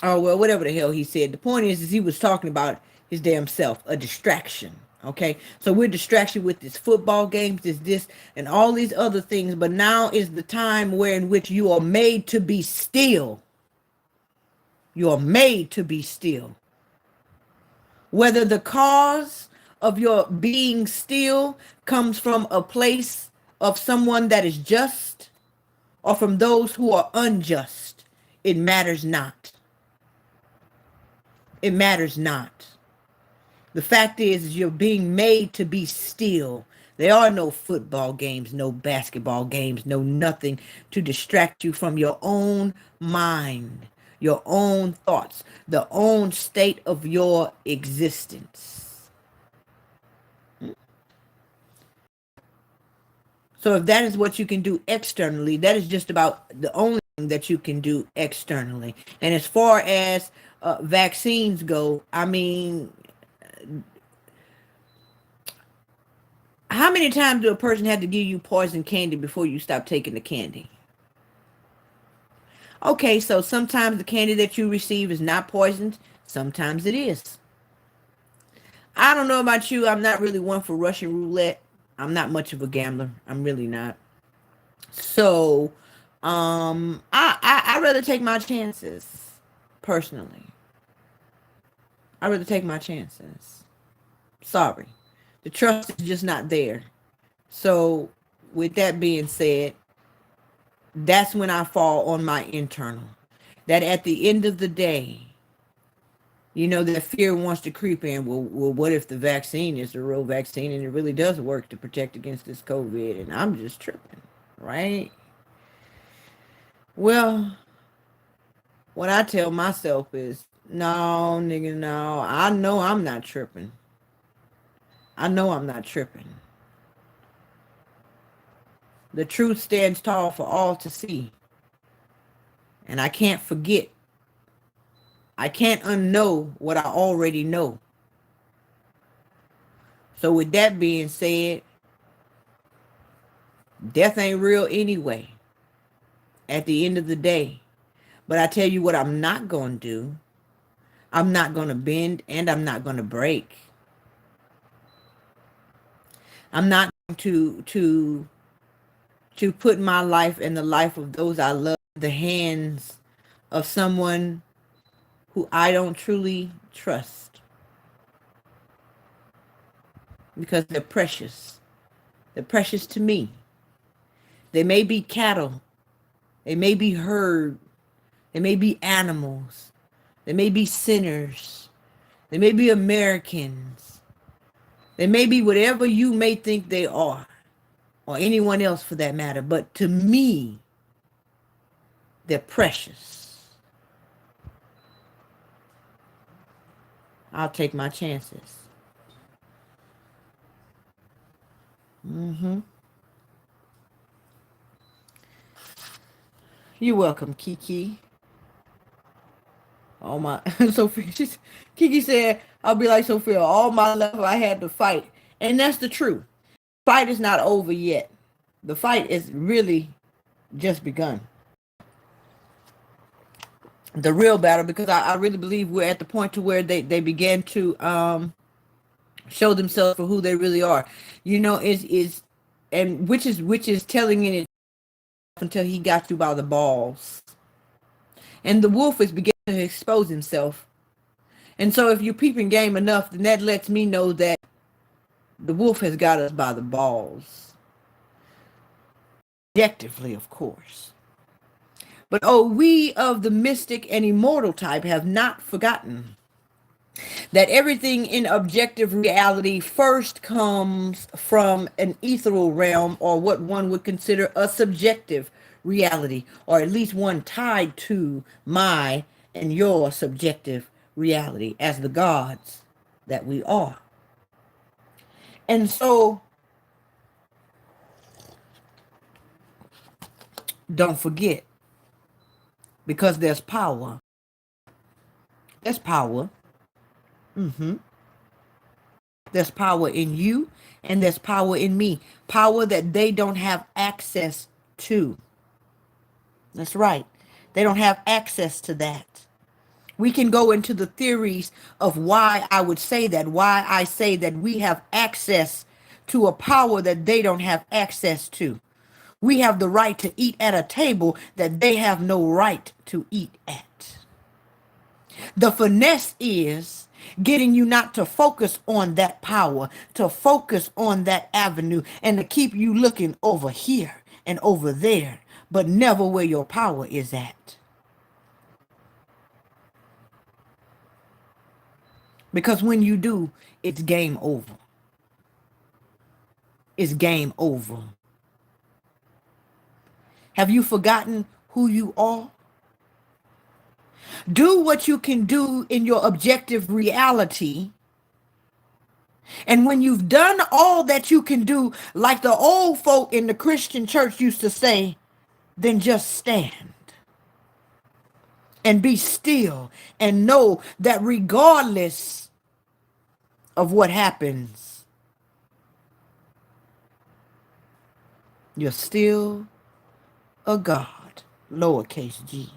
whatever the hell he said. The point is he was talking about his damn self, a distraction. Okay, so we're distraction with this football games, this, and all these other things. But now is the time in which you are made to be still. You are made to be still. Whether the cause of your being still comes from a place of someone that is just, or from those who are unjust, it matters not. It matters not. The fact is you're being made to be still. There are no football games, no basketball games, no nothing to distract you from your own mind, your own thoughts, the own state of your existence. So if that is what you can do externally, that is just about the only thing that you can do externally. And as far as vaccines go, I mean, how many times do a person have to give you poison candy before you stop taking the candy? Okay, so sometimes the candy that you receive is not poisoned. Sometimes it is. I don't know about you. I'm not really one for Russian roulette. I'm not much of a gambler. I'm really not. So, I rather take my chances personally. I rather take my chances. Sorry, the trust is just not there. So, with that being said, that's when I fall on my internal. That at the end of the day, that fear wants to creep in. Well, what if the vaccine is the real vaccine and it really does work to protect against this COVID? And I'm just tripping, right? Well, what I tell myself is, no, nigga, no. I know I'm not tripping. I know I'm not tripping. The truth stands tall for all to see. And I can't forget. I can't unknow what I already know. So with that being said, death ain't real anyway at the end of the day. But I tell you what I'm not going to do. I'm not going to bend and I'm not going to break. I'm not going to put my life and the life of those I love in the hands of someone who I don't truly trust. Because they're precious. They're precious to me. They may be cattle. They may be herd. They may be animals. They may be sinners. They may be Americans. They may be whatever you may think they are. Or anyone else for that matter. But to me, they're precious. I'll take my chances. You're welcome, Kiki. Oh my, Sophia, Kiki said, I'll be like Sophia, all my life I had to fight. And that's the truth. Fight is not over yet. The fight is really just begun. The real battle, because I really believe we're at the point to where they began to show themselves for who they really are. And which is telling it until he got you by the balls. And the wolf is beginning to expose himself. And so if you're peeping game enough, then that lets me know that the wolf has got us by the balls. Objectively, of course. But we of the mystic and immortal type have not forgotten that everything in objective reality first comes from an ethereal realm, or what one would consider a subjective reality, or at least one tied to my and your subjective reality as the gods that we are. And so, don't forget, because there's power. There's power. There's power in you and there's power in me. Power that they don't have access to. That's right. They don't have access to that. We can go into the theories of why I would say that, why I say that we have access to a power that they don't have access to. We have the right to eat at a table that they have no right to eat at. The finesse is getting you not to focus on that power, to focus on that avenue, and to keep you looking over here and over there, but never where your power is at. Because when you do, it's game over. It's game over. Have you forgotten who you are? Do what you can do in your objective reality. And when you've done all that you can do, like the old folk in the Christian church used to say, then just stand and be still and know that regardless of what happens, you're still a God, lowercase g.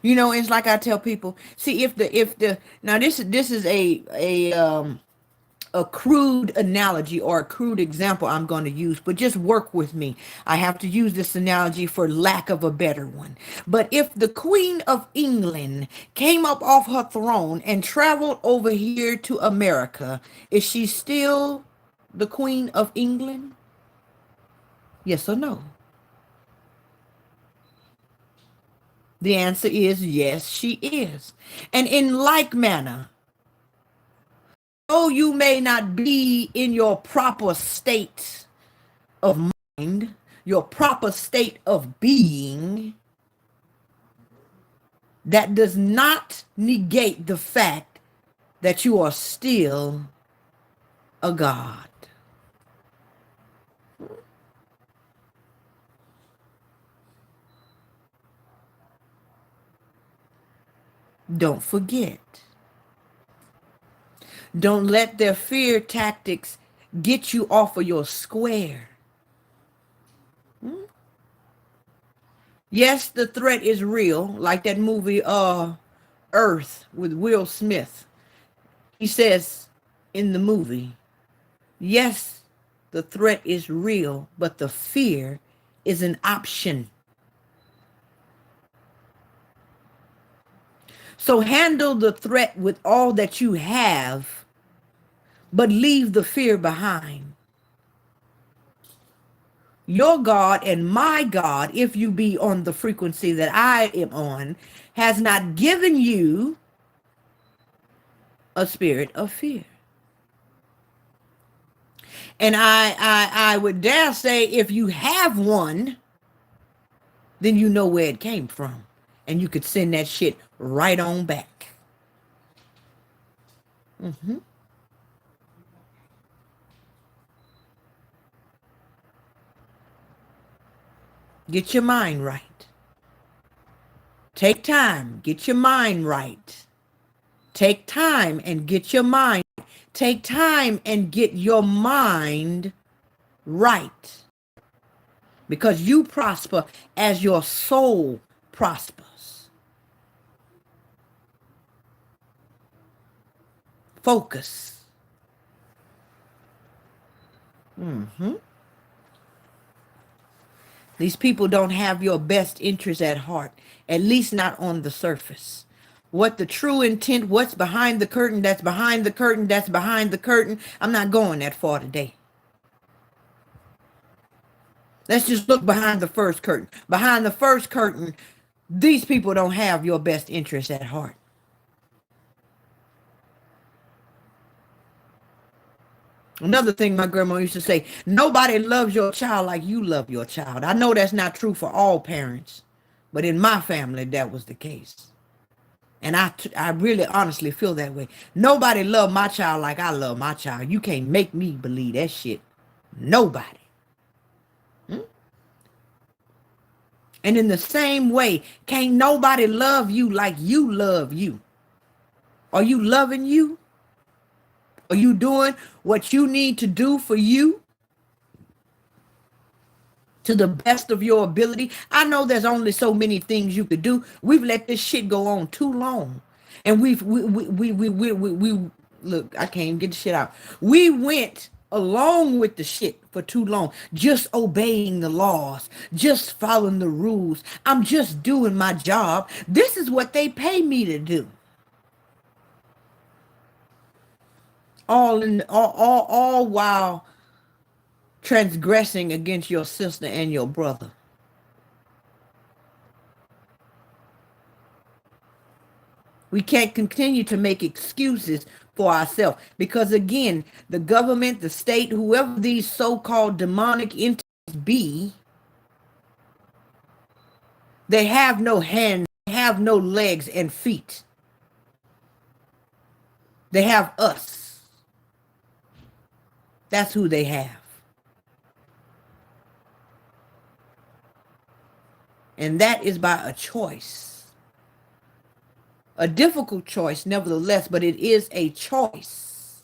You know, it's like I tell people, see, if the now this is a crude analogy or a crude example I'm going to use, but just work with me. I have to use this analogy for lack of a better one. But if the Queen of England came up off her throne and traveled over here to America, is she still the Queen of England? Yes or no? The answer is yes, she is. And in like manner, though you may not be in your proper state of mind, your proper state of being, that does not negate the fact that you are still a God. Don't forget. Don't let their fear tactics get you off of your square. Yes, the threat is real, like that movie Earth with Will Smith. He says in the movie, yes, the threat is real, but the fear is an option. So handle the threat with all that you have, but leave the fear behind. Your God and my God, if you be on the frequency that I am on, has not given you a spirit of fear. And I would dare say, if you have one, then you know where it came from. And you could send that shit right on back. Get your mind right. Take time. Get your mind right. Take time and get your mind. Take time and get your mind right. Because you prosper as your soul prospers. Focus. These people don't have your best interest at heart, at least not on the surface. What the true intent, what's behind the curtain, that's behind the curtain, that's behind the curtain. I'm not going that far today. Let's just look behind the first curtain. Behind the first curtain, these people don't have your best interest at heart. Another thing my grandma used to say, nobody loves your child like you love your child. I know that's not true for all parents, but in my family, that was the case. And I really honestly feel that way. Nobody loved my child like I love my child. You can't make me believe that shit. Nobody. And in the same way, can't nobody love you like you love you. Are you loving you? Are you doing what you need to do for you to the best of your ability? I know there's only so many things you could do. We've let this shit go on too long. And we look, I can't even get the shit out. We went along with the shit for too long, just obeying the laws, just following the rules. I'm just doing my job. This is what they pay me to do. All while transgressing against your sister and your brother. We can't continue to make excuses for ourselves because, again, the government, the state, whoever these so-called demonic entities be, they have no hands, they have no legs and feet. They have us. That's who they have. And that is by a choice. A difficult choice, nevertheless, but it is a choice.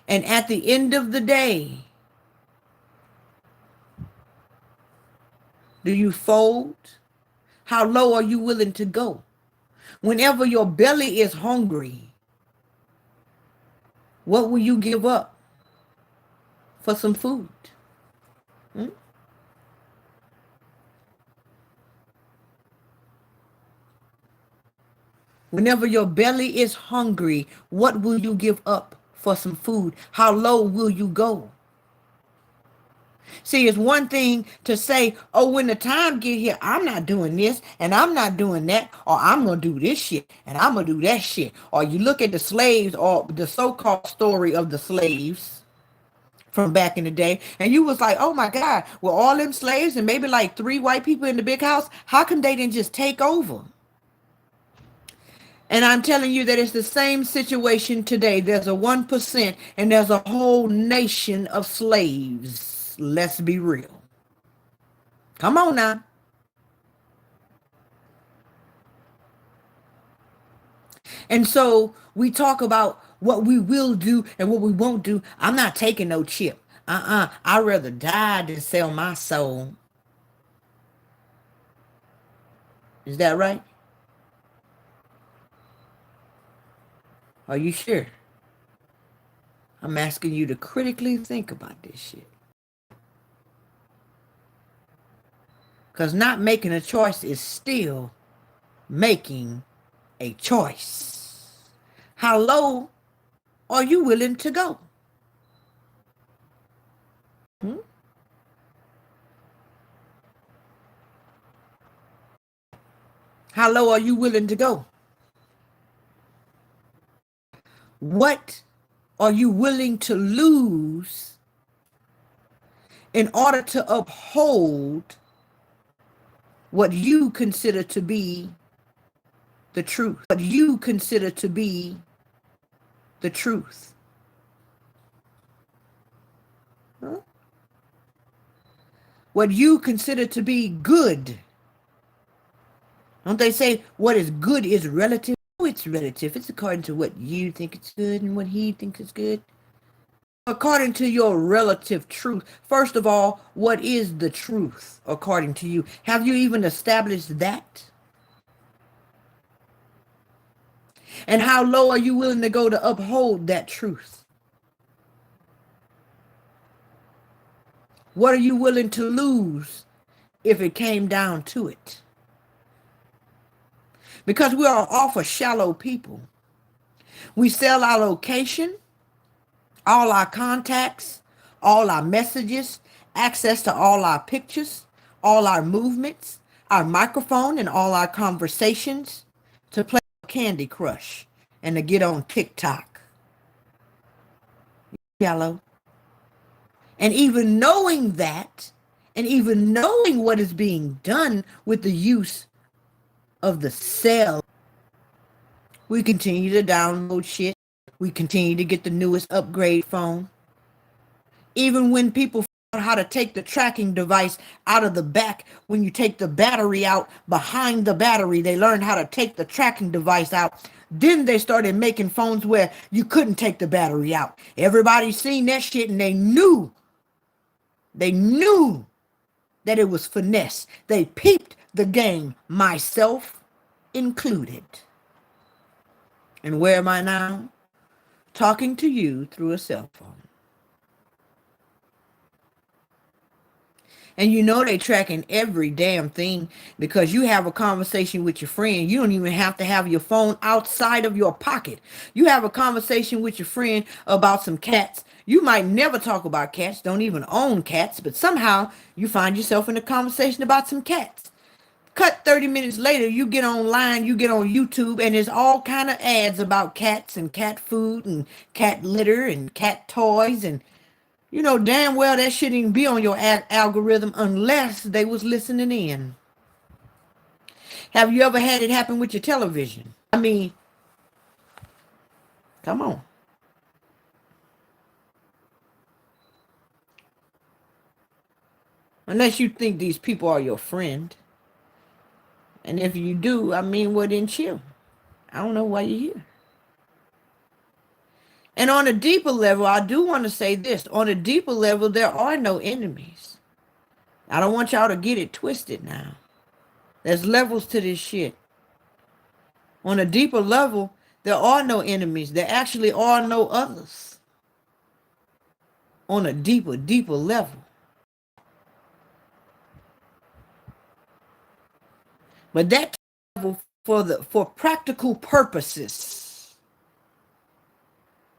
And at the end of the day, do you fold How low are you willing to go? Whenever your belly is hungry, what will you give up for some food? Hmm? Whenever your belly is hungry, what will you give up for some food? How low will you go? See, it's one thing to say, oh, when the time get here, I'm not doing this and I'm not doing that, or I'm going to do this shit and I'm going to do that shit. Or you look at the slaves or the so-called story of the slaves from back in the day, and you was like, oh my God, with all them slaves and maybe like 3 white people in the big house, how come they didn't just take over? And I'm telling you that it's the same situation today. There's a 1% and there's a whole nation of slaves. Let's be real. Come on now. And so we talk about what we will do and what we won't do. I'm not taking no chip. I'd rather die than sell my soul. Is that right? Are you sure? I'm asking you to critically think about this shit. Because not making a choice is still making a choice. How low are you willing to go? How low are you willing to go? What are you willing to lose in order to uphold what you consider to be the truth? What you consider to be the truth? Huh? What you consider to be good. Don't they say what is good is relative? Oh, it's relative. It's according to what you think it's good and what he thinks is good. According to your relative truth. First of all, what is the truth according to you? Have you even established that? And how low are you willing to go to uphold that truth? What are you willing to lose if it came down to it? Because we are awful shallow people. We sell our location, all our contacts, all our messages, access to all our pictures, all our movements, our microphone and all our conversations to play Candy Crush and to get on TikTok. Shallow. And even knowing that, and even knowing what is being done with the use of the cell, we continue to download shit. We continue to get the newest upgrade phone. Even when people found out how to take the tracking device out of the back, when you take the battery out behind the battery, they learned how to take the tracking device out. Then they started making phones where you couldn't take the battery out. Everybody seen that shit and they knew that it was finesse. They peeped the game, myself included. And where am I now? Talking to you through a cell phone. And you know they tracking every damn thing, because you have a conversation with your friend. You don't even have to have your phone outside of your pocket. You have a conversation with your friend about some cats. You might never talk about cats, don't even own cats, but somehow you find yourself in a conversation about some cats. Cut 30 minutes later, you get online, you get on YouTube, and there's all kind of ads about cats and cat food and cat litter and cat toys. And you know damn well that shouldn't even be on your algorithm unless they was listening in. Have you ever had it happen with your television? I mean, come on. Unless you think these people are your friend. And if you do, I mean, well, then chill. I don't know why you're here. And on a deeper level, I do want to say this. On a deeper level, there are no enemies. I don't want y'all to get it twisted now. There's levels to this shit. On a deeper level, there are no enemies. There actually are no others. On a deeper level. But that level for practical purposes.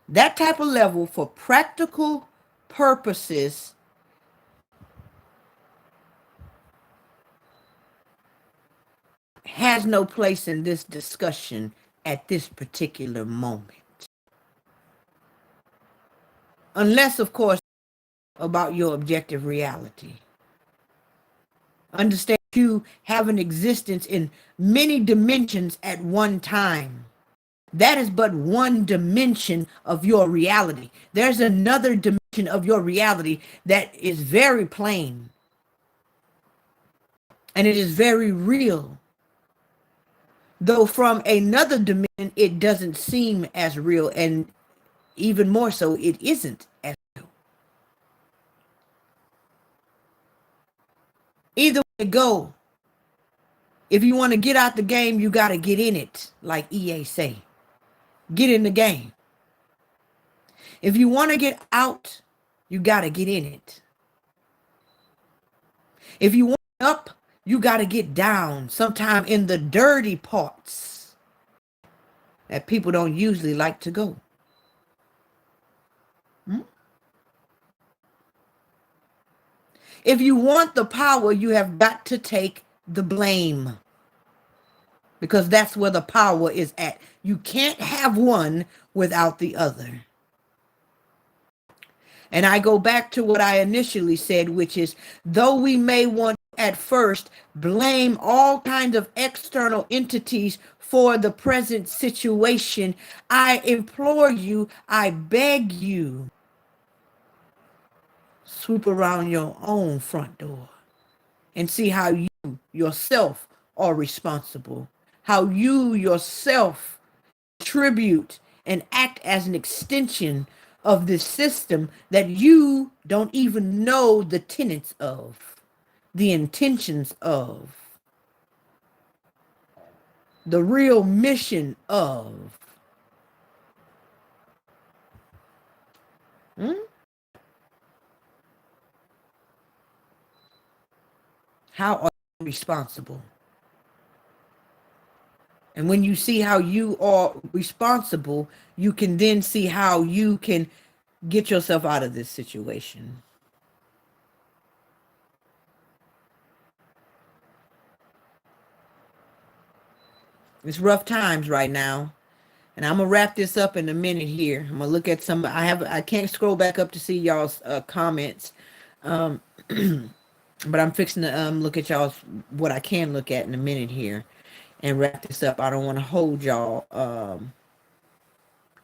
That type of level for practical purposes has no place in this discussion at this particular moment. Unless, of course, about your objective reality. Understand you have an existence in many dimensions at one time. That is but one dimension of your reality. There's another dimension of your reality that is very plain. And it is very real. Though from another dimension, it doesn't seem as real. And even more so, it isn't as real. Either way to go, if you want to get out the game, you got to get in it, like EA say. Get in the game. If you want to get out, you got to get in it. If you want up, you got to get down, sometime in the dirty parts that people don't usually like to go. If you want the power, you have got to take the blame. Because that's where the power is at. You can't have one without the other. And I go back to what I initially said, which is, though we may want at first blame all kinds of external entities for the present situation, I implore you, I beg you, sweep around your own front door and see how you yourself are responsible, how you yourself contribute and act as an extension of this system that you don't even know the tenets of, the intentions of, the real mission of. How are you responsible? And when you see how you are responsible, you can then see how you can get yourself out of this situation. It's rough times right now. And I'm gonna wrap this up in a minute here. I'm gonna look at some. I can't scroll back up to see y'all's comments, but I'm fixing to look at y'all's what I can look at in a minute here, and wrap this up. I don't want to hold y'all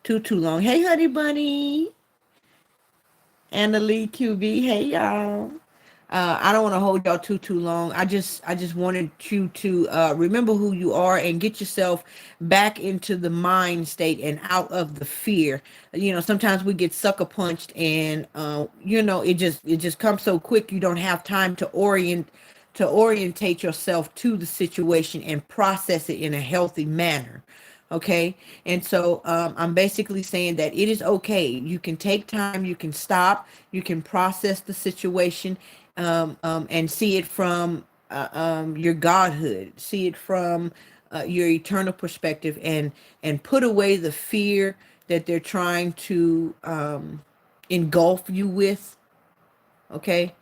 too long. Hey, honey bunny, Annalie QB. Hey, y'all. I don't want to hold y'all too long. I just wanted you to remember who you are and get yourself back into the mind state and out of the fear. You know, sometimes we get sucker punched, and you know, it just comes so quick. You don't have time to orientate yourself to the situation and process it in a healthy manner. Okay. And so I'm basically saying that it is okay. You can take time, you can stop, you can process the situation, and see it from your godhood, see it from your eternal perspective, and put away the fear that they're trying to engulf you with. Okay.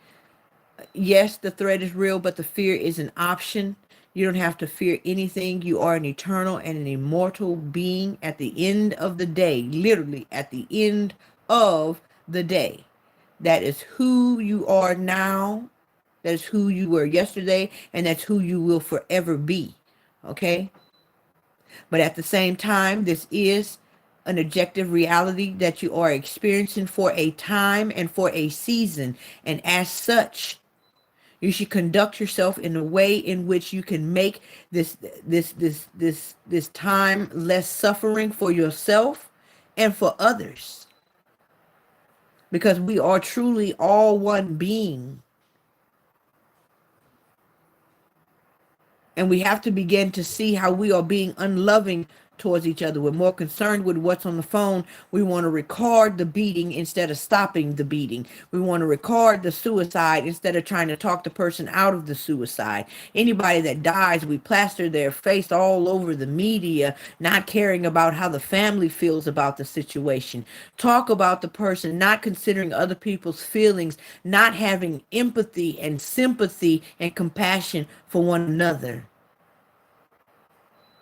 Yes, the threat is real, but the fear is an option. You don't have to fear anything. You are an eternal and an immortal being at the end of the day, literally at the end of the day. That is who you are now. That is who you were yesterday, and that's who you will forever be. Okay? But at the same time, this is an objective reality that you are experiencing for a time and for a season. And as such, you should conduct yourself in a way in which you can make this time less suffering for yourself and for others. Because we are truly all one being. And we have to begin to see how we are being unloving towards each other. We're more concerned with what's on the phone. We want to record the beating instead of stopping the beating. We want to record the suicide instead of trying to talk the person out of the suicide. Anybody that dies, we plaster their face all over the media, not caring about how the family feels about the situation. Talk about the person, not considering other people's feelings, not having empathy and sympathy and compassion for one another,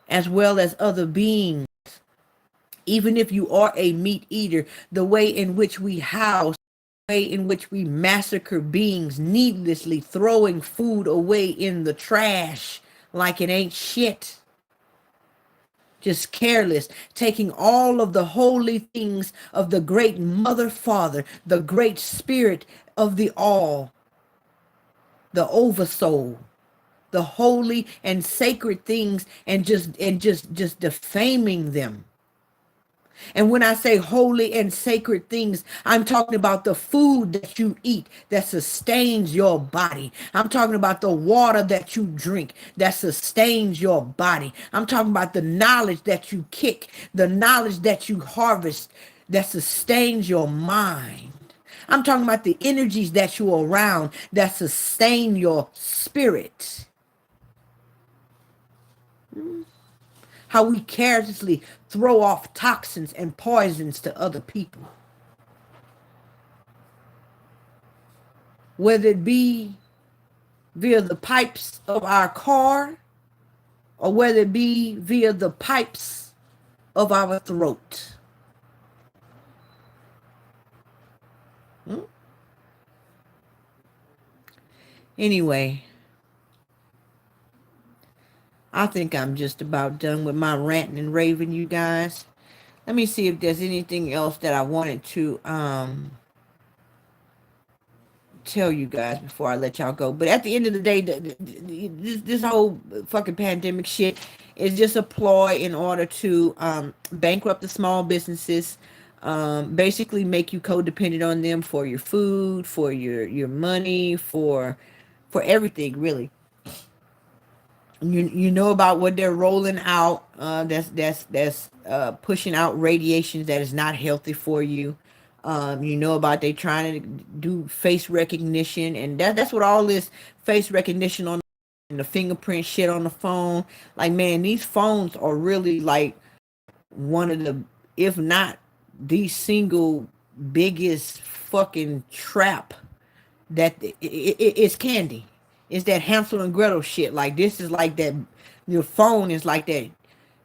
as well as other beings. Even if you are a meat eater, the way in which we house, the way in which we massacre beings needlessly, throwing food away in the trash like it ain't shit. Just careless, taking all of the holy things of the great Mother Father, the great Spirit of the All, the Oversoul, the holy and sacred things, and just defaming them. And when I say holy and sacred things, I'm talking about the food that you eat that sustains your body. I'm talking about the water that you drink that sustains your body. I'm talking about the knowledge that you kick, the knowledge that you harvest that sustains your mind. I'm talking about the energies that you're around that sustain your spirit. How we carelessly throw off toxins and poisons to other people. Whether it be via the pipes of our car or whether it be via the pipes of our throat. Anyway, I think I'm just about done with my ranting and raving, you guys. Let me see if there's anything else that I wanted to tell you guys before I let y'all go. But at the end of the day, this whole fucking pandemic shit is just a ploy in order to bankrupt the small businesses, basically make you codependent on them for your food, for your money, for everything, really. You know about what they're rolling out, that's pushing out radiations that is not healthy for you. You know about they trying to do face recognition, and that's what all this face recognition on and the fingerprint shit on the phone. Like, man, these phones are really like one of the, if not the single biggest fucking trap that it's candy. It's that Hansel and Gretel shit. Like, this is like that, your phone is like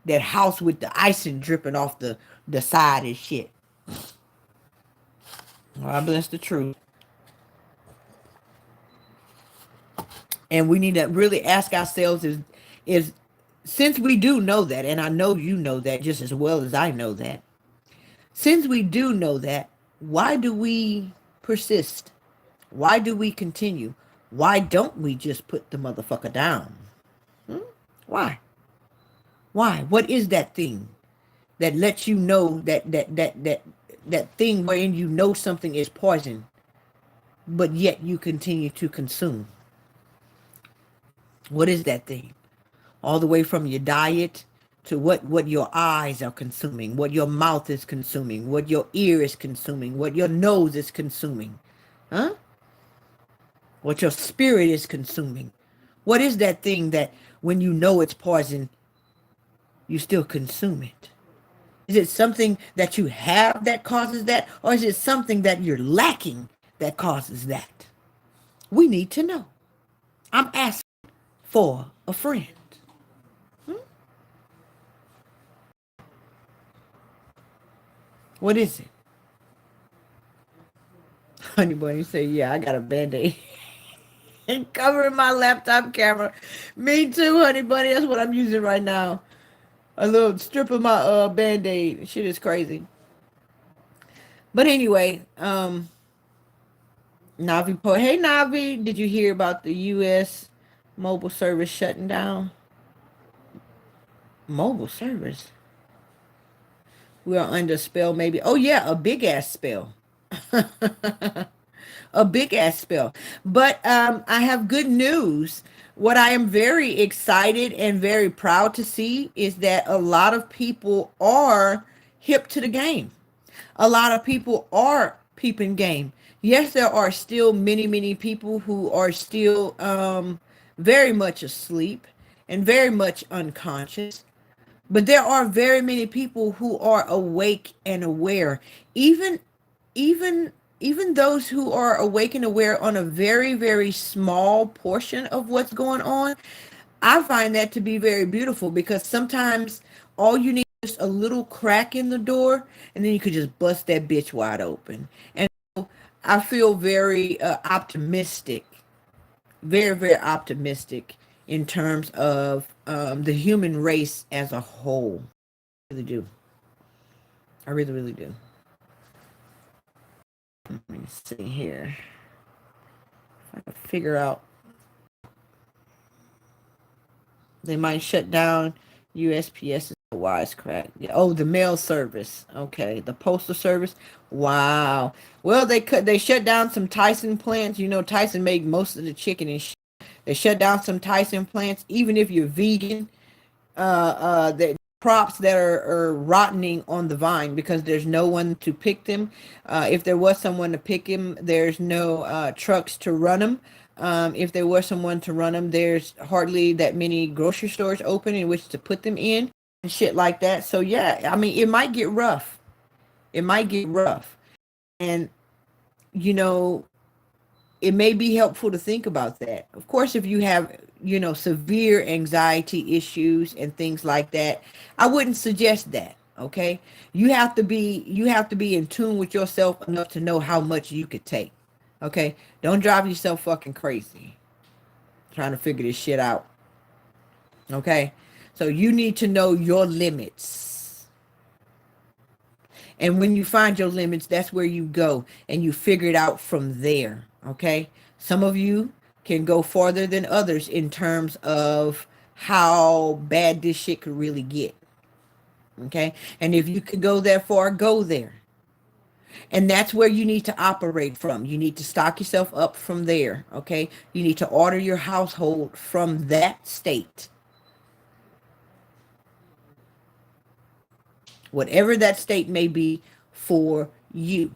that house with the icing dripping off the side and shit. I bless the truth. And we need to really ask ourselves is since we do know that, and I know you know that just as well as I know that, since we do know that, why do we persist? Why do we continue? Why don't we just put the motherfucker down? Why? Why? What is that thing that lets you know that thing wherein you know something is poison, but yet you continue to consume? What is that thing? All the way from your diet to what your eyes are consuming, what your mouth is consuming, what your ear is consuming, what your nose is consuming. Huh? What your spirit is consuming. What is that thing that when you know it's poison, you still consume it? Is it something that you have that causes that? Or is it something that you're lacking that causes that? We need to know. I'm asking for a friend. What is it? Honey Bunny say, yeah, I got a Band-Aid. And covering my laptop camera. Me too, Honey Bunny. That's what I'm using right now. A little strip of my Band-Aid. Shit is crazy. But anyway, Navi Poe. Hey Navi, did you hear about the US mobile service shutting down? Mobile service? We are under a spell, maybe. Oh yeah, a big ass spell. A big ass spell. But I have good news What I am very excited and very proud to see is that a lot of people are hip to the game. A lot of people are peeping game. Yes, there are still many, many people who are still very much asleep and very much unconscious. But there are very many people who are awake and aware. Even even even those who are awake and aware on a very, very small portion of what's going on, I find that to be very beautiful because sometimes all you need is a little crack in the door and then you could just bust that bitch wide open. And I feel very optimistic, very, very optimistic in terms of the human race as a whole. I really do. I really, really do. Let me see here. If I can figure out. They might shut down USPS is a wisecrack. Yeah. Oh, the mail service. Okay. The postal service. Wow. Well, they shut down some Tyson plants. You know, Tyson made most of the chicken and shit. They shut down some Tyson plants. Even if you're vegan, the crops that are rotting on the vine because there's no one to pick them. If there was someone to pick them, there's no trucks to run them. If there was someone to run them, there's hardly that many grocery stores open in which to put them in and shit like that. So yeah, I mean, it might get rough. It might get rough. And, you know, it may be helpful to think about that. Of course, if you have, you know, severe anxiety issues and things like that, I wouldn't suggest that. Okay. You have to be in tune with yourself enough to know how much you could take. Okay. Don't drive yourself fucking crazy trying to figure this shit out. Okay. So you need to know your limits. And when you find your limits, that's where you go and you figure it out from there. Okay. Some of you can go farther than others in terms of how bad this shit could really get. Okay. And if you could go that far, go there. And that's where you need to operate from. You need to stock yourself up from there. Okay. You need to order your household from that state. Whatever that state may be for you.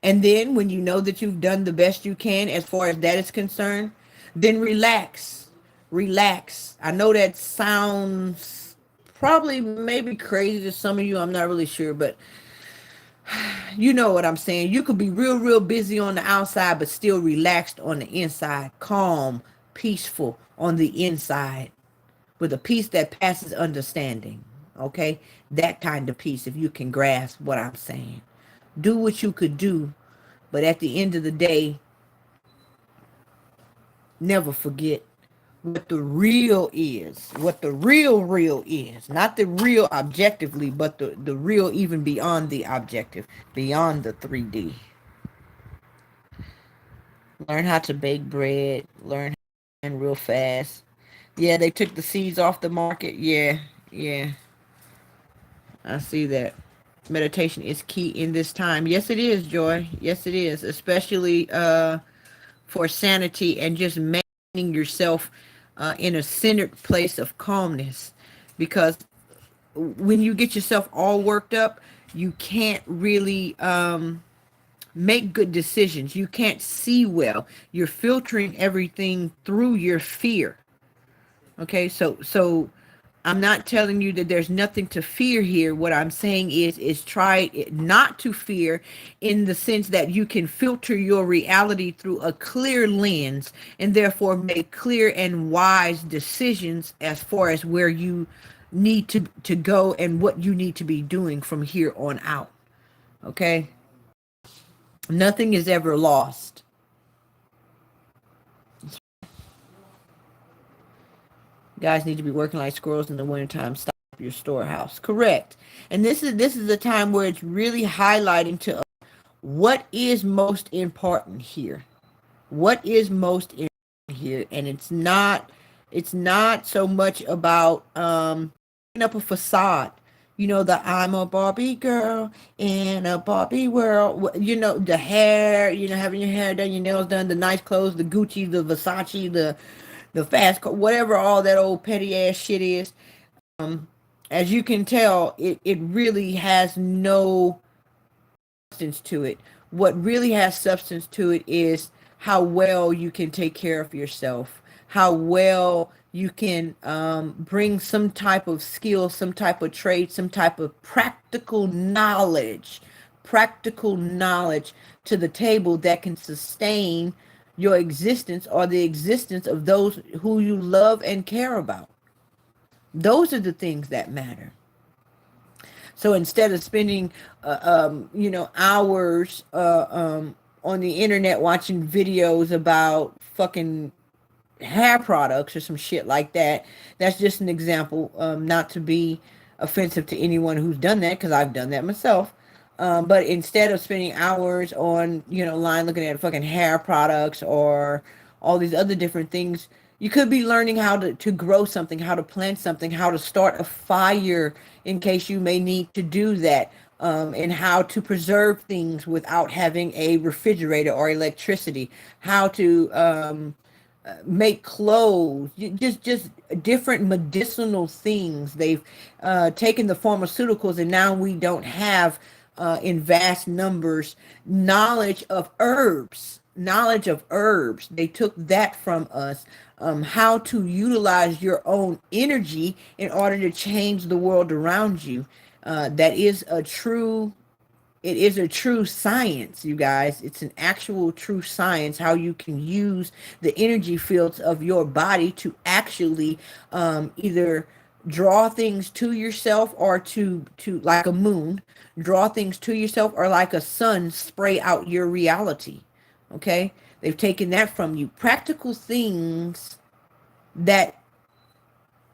And then when you know that you've done the best you can as far as that is concerned, then relax. Relax. I know that sounds probably maybe crazy to some of you. I'm not really sure, but you know what I'm saying. You could be real, real busy on the outside, but still relaxed on the inside, calm, peaceful on the inside, with a peace that passes understanding. Okay, that kind of peace, if you can grasp what I'm saying. Do what you could do, but at the end of the day, never forget what the real is, what the real is. Not the real objectively, but the real even beyond the objective, beyond the 3D. Learn how to bake bread, learn how to real fast. Yeah, they took the seeds off the market. Yeah. I see that. Meditation is key in this time. Yes, it is, Joy. Yes, it is. Especially for sanity and just maintaining yourself in a centered place of calmness. Because when you get yourself all worked up, you can't really make good decisions. You can't see well. You're filtering everything through your fear. Okay, so I'm not telling you that there's nothing to fear here. What I'm saying is try not to fear, in the sense that you can filter your reality through a clear lens and therefore make clear and wise decisions as far as where you need to go and what you need to be doing from here on out. Okay? Nothing is ever lost. Guys need to be working like squirrels in the wintertime. Stop your storehouse. Correct. And this is a time where it's really highlighting to us what is most important here. What is most important here? And it's not so much about putting up a facade. You know, the I'm a Barbie girl in a Barbie world. You know, the hair, you know, having your hair done, your nails done, the nice clothes, the Gucci, the Versace, the the fast car, whatever all that old petty ass shit is. As you can tell, it really has no substance to it. What really has substance to it is how well you can take care of yourself, how well you can bring some type of skill, some type of trade, some type of practical knowledge to the table that can sustain your existence or the existence of those who you love and care about. Those are the things that matter. So instead of spending, hours on the internet watching videos about fucking hair products or some shit like that, that's just an example, not to be offensive to anyone who's done that, because I've done that myself. But instead of spending hours on, line looking at fucking hair products or all these other different things, you could be learning how to grow something, how to plant something, how to start a fire in case you may need to do that, and how to preserve things without having a refrigerator or electricity, how to make clothes, just different medicinal things. They've taken the pharmaceuticals, and now we don't have in vast numbers knowledge of herbs. They took that from us. How to utilize your own energy in order to change the world around you. It is a true science, you guys. It's an actual true science, how you can use the energy fields of your body to actually either draw things to yourself, or to like a moon, draw things to yourself, or like a sun, spray out your reality. Okay? They've taken that from you. Practical things that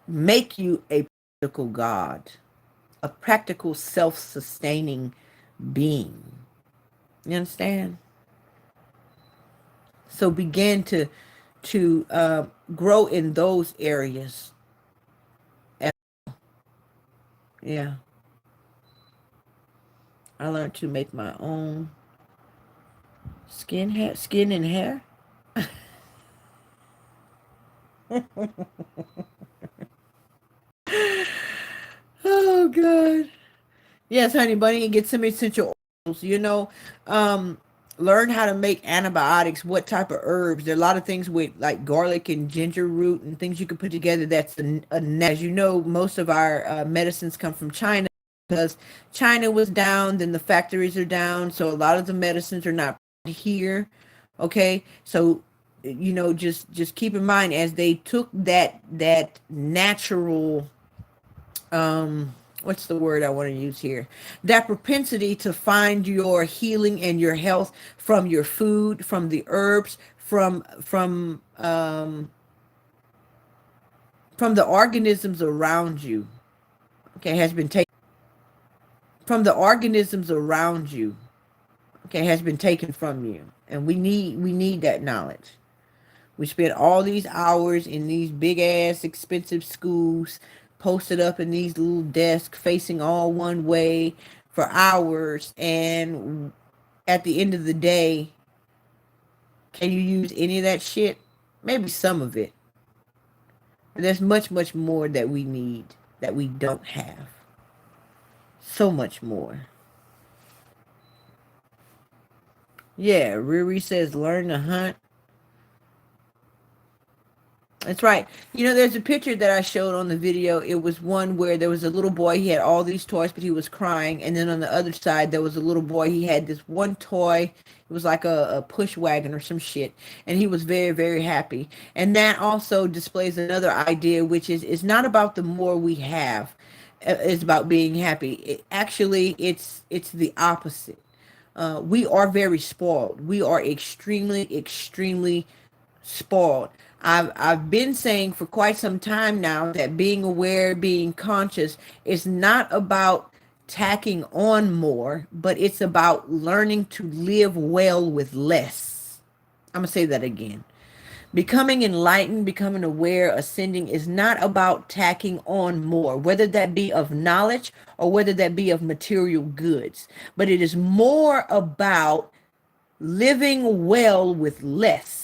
make you a practical God, a practical self-sustaining being. You understand? So begin to grow in those areas. Yeah. I learned to make my own skin and hair. Oh God. Yes, honey bunny, get some essential oils. Learn how to make antibiotics, what type of herbs. There are a lot of things with like garlic and ginger root and things you can put together. That's as you know, most of our medicines come from China, because China was down, then the factories are down, so a lot of the medicines are not here. Okay, so just keep in mind, as they took that natural, what's the word I want to use here, that propensity to find your healing and your health from your food, from the herbs, from the organisms around you. Okay, has been taken from the organisms around you. Okay, has been taken from you, and we need that knowledge. We spent all these hours in these big ass expensive schools, posted up in these little desks facing all one way for hours, and at the end of the day, can you use any of that shit? Maybe some of it. But there's much, much more that we need that we don't have. So much more. Yeah, Riri says learn to hunt. That's right. There's a picture that I showed on the video. It was one where there was a little boy. He had all these toys, but he was crying. And then on the other side, there was a little boy. He had this one toy. It was like a push wagon or some shit. And he was very, very happy. And that also displays another idea, which is, it's not about the more we have. It's about being happy. It's the opposite. We are very spoiled. We are extremely, extremely spoiled. I've been saying for quite some time now that being aware, being conscious is not about tacking on more, but it's about learning to live well with less. I'm going to say that again. Becoming enlightened, becoming aware, ascending is not about tacking on more, whether that be of knowledge or whether that be of material goods, but it is more about living well with less.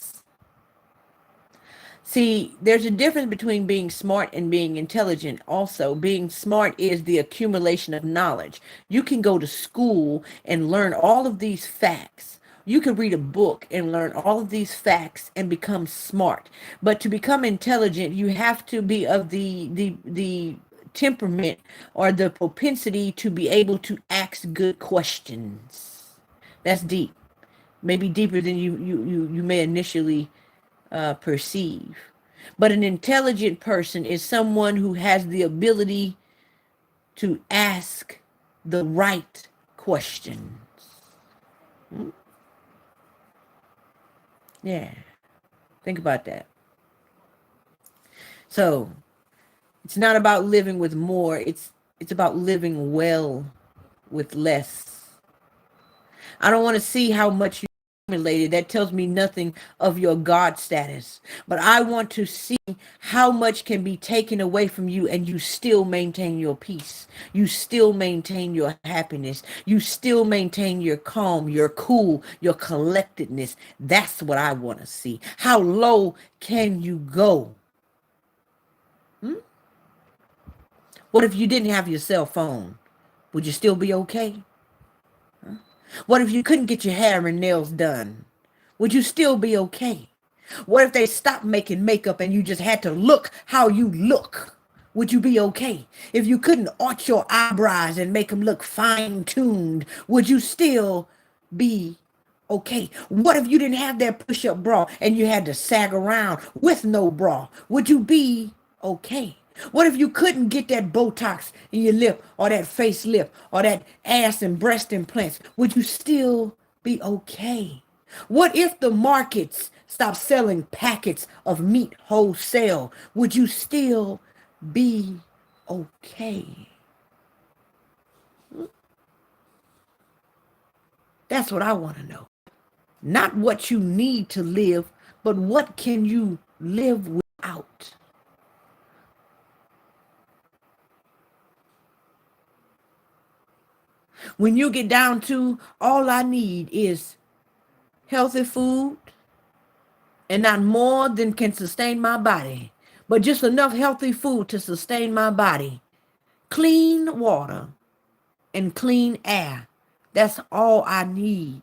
See, there's a difference between being smart and being intelligent. Also, being smart is the accumulation of knowledge. You can go to school and learn all of these facts. You can read a book and learn all of these facts and become smart. But to become intelligent, you have to be of the temperament or the propensity to be able to ask good questions. That's deep. Maybe deeper than you may initially perceive. But an intelligent person is someone who has the ability to ask the right questions. Yeah, think about that. So it's not about living with more, it's about living well with less. I don't want to see how much you accumulated. That tells me nothing of your God status. But I want to see how much can be taken away from you and you still maintain your peace. You still maintain your happiness. You still maintain your calm, your cool, your collectedness. That's what I want to see. How low can you go? What if you didn't have your cell phone? Would you still be okay? What if you couldn't get your hair and nails done? Would you still be okay? What if they stopped making makeup and you just had to look how you look? Would you be okay? If you couldn't arch your eyebrows and make them look fine-tuned, would you still be okay? What if you didn't have that push-up bra and you had to sag around with no bra? Would you be okay? What if you couldn't get that Botox in your lip or that facelift or that ass and breast implants? Would you still be okay? What if the markets stopped selling packets of meat wholesale? Would you still be okay? That's what I want to know. Not what you need to live, but what can you live without? When you get down to all I need is healthy food and not more than can sustain my body, but just enough healthy food to sustain my body, clean water and clean air. That's all I need,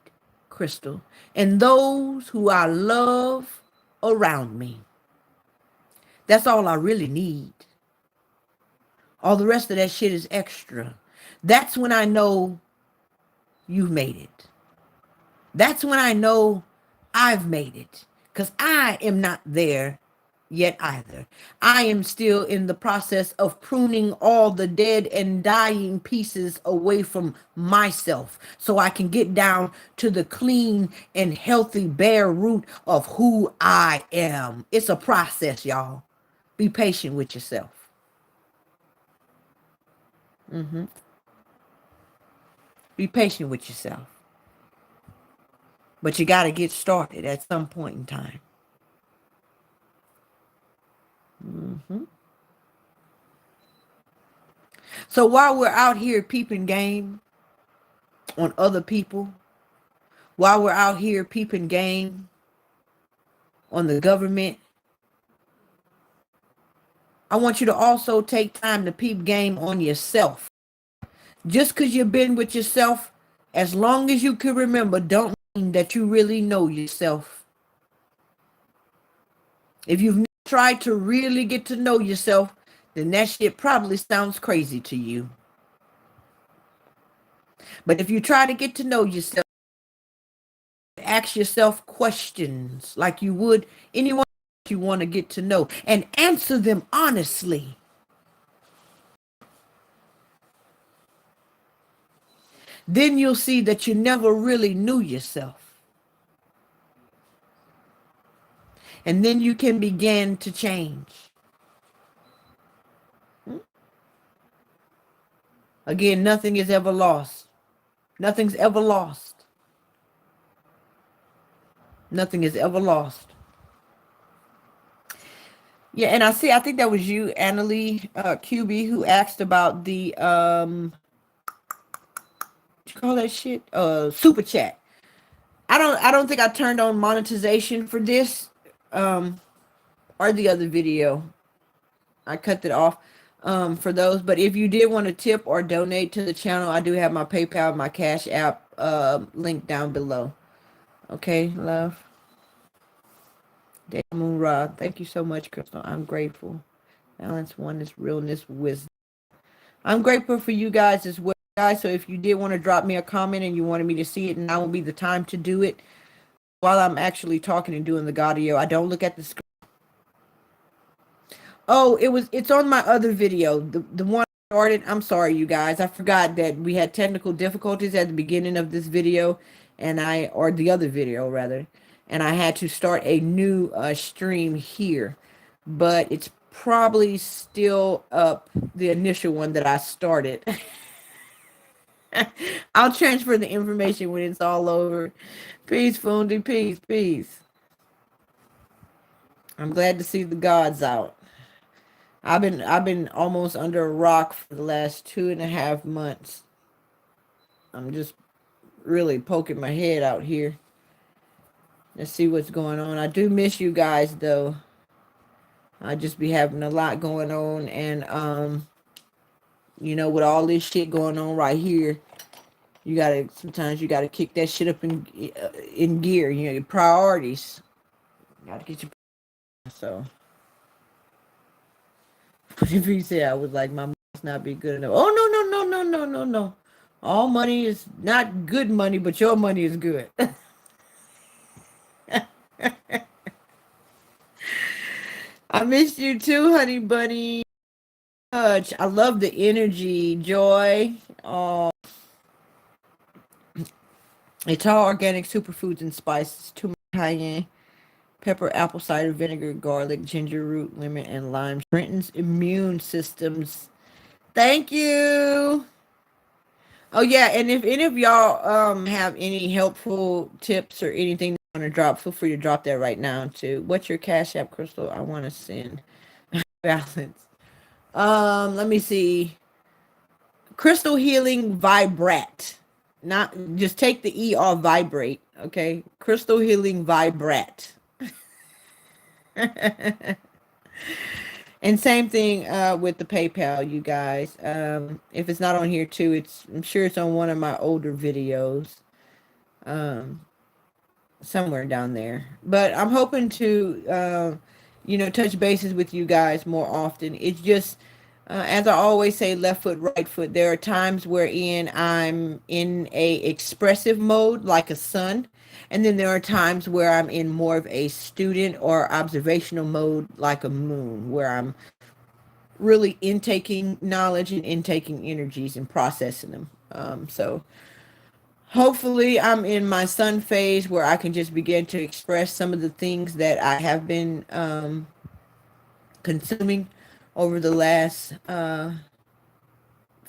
Crystal. And those who I love around me. That's all I really need. All the rest of that shit is extra. That's when I know you've made it. That's when I know I've made it. Because I am not there yet either. I am still in the process of pruning all the dead and dying pieces away from myself so I can get down to the clean and healthy bare root of who I am. It's a process, y'all. Be patient with yourself. Be patient with yourself. But you got to get started at some point in time. So while we're out here peeping game on other people, while we're out here peeping game on the government, I want you to also take time to peep game on yourself. Just because you've been with yourself as long as you can remember, don't mean that you really know yourself. If you've tried to really get to know yourself, then that shit probably sounds crazy to you. But if you try to get to know yourself, ask yourself questions like you would anyone you want to get to know and answer them honestly. Then you'll see that you never really knew yourself. And then you can begin to change. Again, nothing is ever lost. Nothing's ever lost. Nothing is ever lost. Yeah, and I think that was you, Annalie QB, who asked about the what you call that shit? Super chat. I don't think I turned on monetization for this. or the other video. I cut it off for those. But if you did want to tip or donate to the channel, I do have my PayPal, my Cash App link down below. Okay, love. Day Moon Rod, thank you so much, Crystal. I'm grateful. Balance, oneness, realness, wisdom. I'm grateful for you guys as well, guys. So if you did want to drop me a comment and you wanted me to see it, now will be the time to do it while I'm actually talking and doing the audio. I don't look at the screen. Oh, it's on my other video. The one I started. I'm sorry, you guys. I forgot that we had technical difficulties at the beginning of this video, or the other video rather, and I had to start a new stream here, but it's probably still up, the initial one that I started. I'll transfer the information when it's all over. Peace, Fundi. Peace, peace. I'm glad to see the gods out. I've been almost under a rock for the last 2.5 months. I'm just really poking my head out here. Let's see what's going on. I do miss you guys though. I just be having a lot going on, and you know, with all this shit going on right here, sometimes you gotta kick that shit up in gear. You know, your priorities. You gotta get your so. But if you say I was like, my must not be good enough. Oh, no. All money is not good money, but your money is good. I missed you too, honey bunny. Much. I love the energy, Joy. Oh, it's all organic superfoods and spices. Too much cayenne, pepper, apple cider vinegar, garlic, ginger root, lemon, and lime. Strengthens immune systems. Thank you. Oh yeah, and if any of y'all have any helpful tips or anything you want to drop, feel free to drop that right now too. What's your Cash App, Crystal? I want to send balance. Let me see. Crystal Healing Vibrat. Not just take the E off vibrate, okay? Crystal Healing Vibrat. And same thing with the PayPal, you guys. If it's not on here too, I'm sure it's on one of my older videos. Somewhere down there. But I'm hoping to touch bases with you guys more often. It's just as I always say, left foot, right foot. There are times wherein I'm in a expressive mode like a sun, and then there are times where I'm in more of a student or observational mode like a moon, where I'm really intaking knowledge and intaking energies and processing them. So hopefully I'm in my sun phase where I can just begin to express some of the things that I have been consuming over the last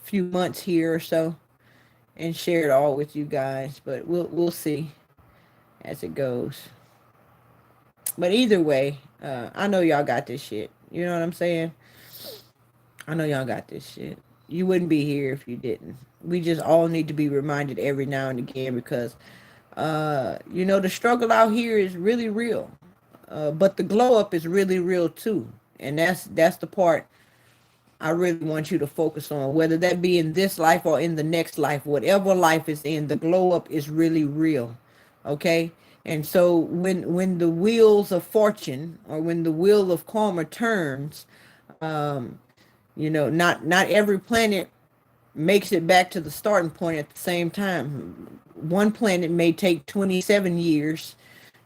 few months here or so, and share it all with you guys. But we'll see as it goes. But either way, I know y'all got this shit. You know what I'm saying? I know y'all got this shit. You wouldn't be here if you didn't. We just all need to be reminded every now and again, because the struggle out here is really real. But the glow up is really real too. And that's the part I really want you to focus on, whether that be in this life or in the next life. Whatever life is in, the glow up is really real. Okay? And so when the wheels of fortune, or when the wheel of karma turns, not every planet makes it back to the starting point at the same time. One planet may take 27 years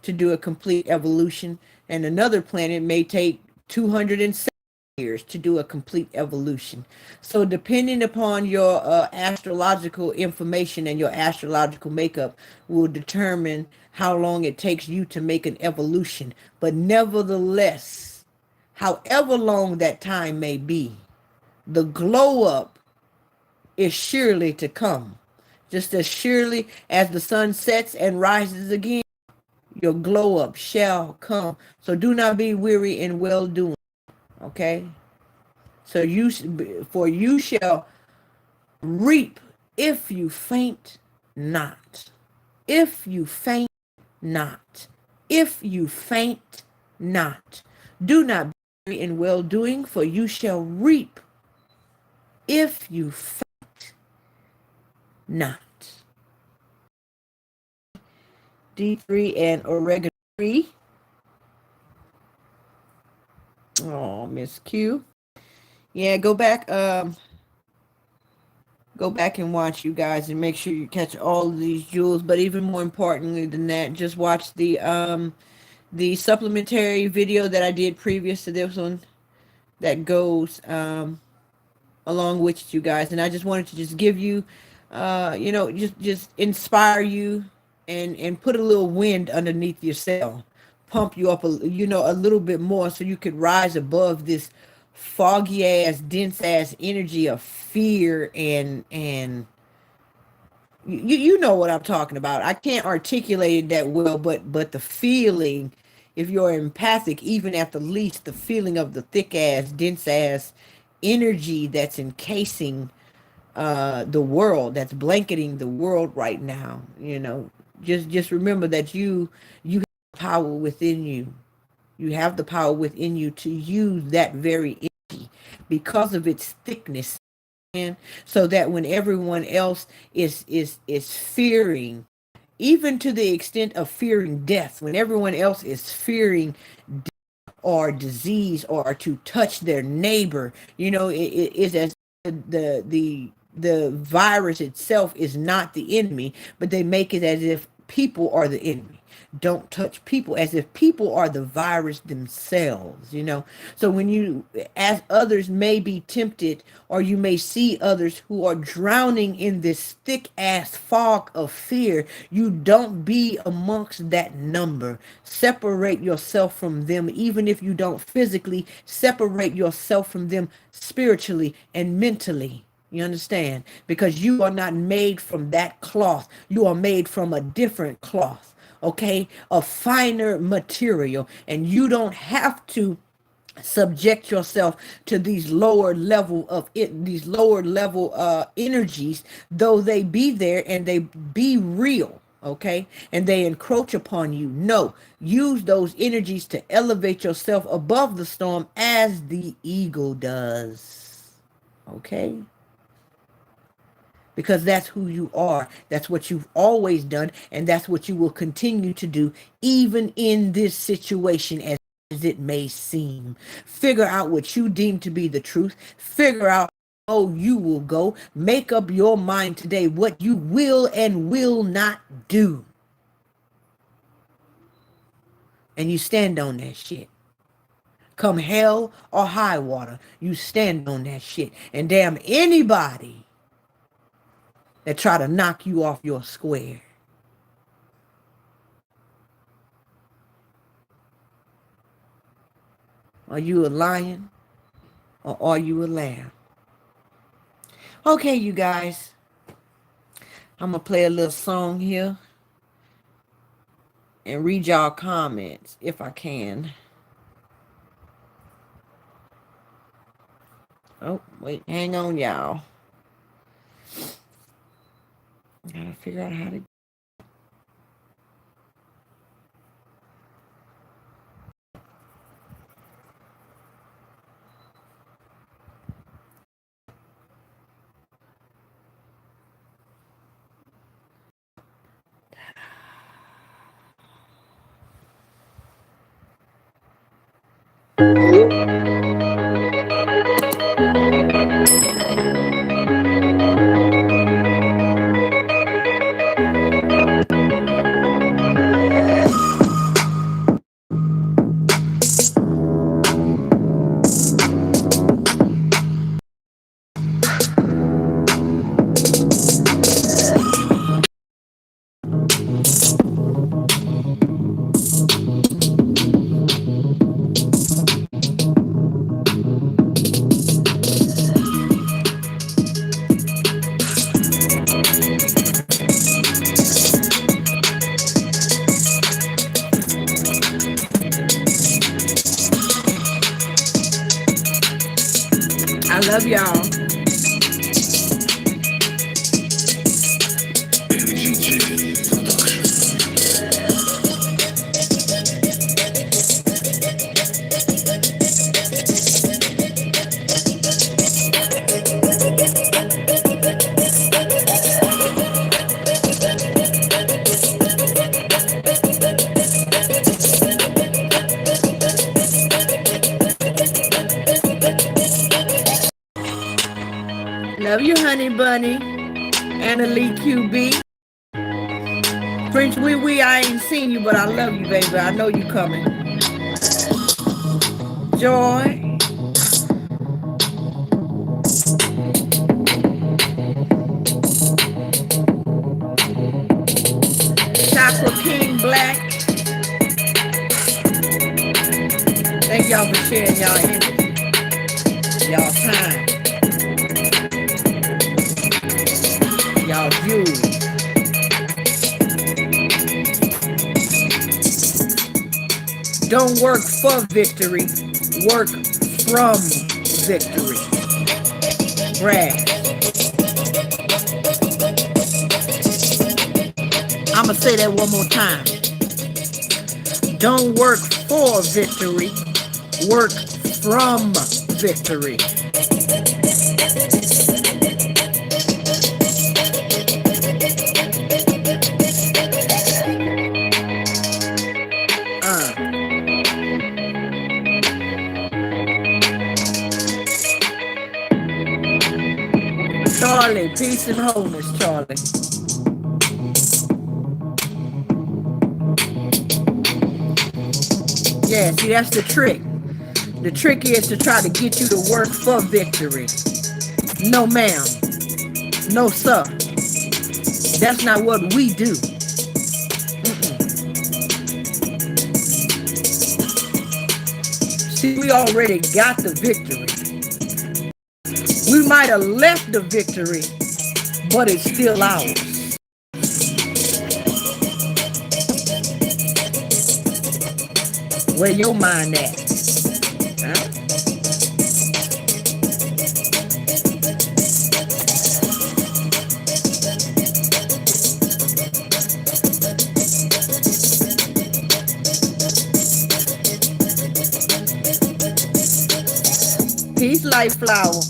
to do a complete evolution, and another planet may take 207 years to do a complete evolution. So depending upon your astrological information and your astrological makeup will determine how long it takes you to make an evolution. But nevertheless, however long that time may be, the glow up is surely to come. Just as surely as the sun sets and rises again, your glow up shall come. So do not be weary in well doing. Okay? So you shall reap if you faint not. If you faint not. If you faint not. Do not be weary in well doing, for you shall reap if you faint not. D3 and oregano 3. Oh, Miss Q. Yeah, go back and watch, you guys, and make sure you catch all of these jewels. But even more importantly than that, just watch the supplementary video that I did previous to this one that goes along with you guys. And I just wanted to just give you just inspire you and put a little wind underneath your sail, pump you up a little bit more, so you could rise above this foggy ass, dense ass energy of fear and you know what I'm talking about. I can't articulate it that well, but the feeling, if you're empathic, even at the least, the feeling of the thick ass, dense ass energy that's encasing the world, that's blanketing the world right now. Just remember that you have power within you. You have the power within you to use that very energy because of its thickness, so that when everyone else is fearing, even to the extent of fearing death, when everyone else is fearing or disease or to touch their neighbor, it is as the virus itself is not the enemy, but they make it as if people are the enemy. Don't touch people, as if people are the virus themselves. So as others may be tempted, or you may see others who are drowning in this thick ass fog of fear, you don't be amongst that number. Separate yourself from them, even if you don't physically separate yourself from them spiritually and mentally. You understand? Because you are not made from that cloth. You are made from a different cloth. Okay, a finer material, and you don't have to subject yourself to these lower level energies, though they be there and they be real. Okay, and they encroach upon you. No, use those energies to elevate yourself above the storm, as the eagle does. Okay, because that's who you are. That's what you've always done, and that's what you will continue to do, even in this situation, as it may seem. Figure out what you deem to be the truth. Figure out how you will go. Make up your mind today what you will and will not do. And you stand on that shit. Come hell or high water, you stand on that shit. And damn anybody that try to knock you off your square. Are you a lion or are you a lamb? Okay, you guys. I'm going to play a little song here and read y'all comments if I can. Oh, wait, hang on, y'all. Gotta figure out how to. I love y'all. Love you, honey bunny. Annalie QB. French Wee, I ain't seen you, but I love you, baby. I know you coming. Joy. Chakra King Black. Thank y'all for sharing y'all energy, y'all time, y'all views. Don't work for victory, work from victory. Brad. I'm gonna say that one more time. Don't work for victory, work from victory. Charlie, peace and wholeness, Charlie. Yeah, see, that's the trick. The trick is to try to get you to work for victory. No, ma'am. No, sir. That's not what we do. See, we already got the victory. We might have left the victory, but it's still ours. Where your mind at? Huh? Peace, life flower.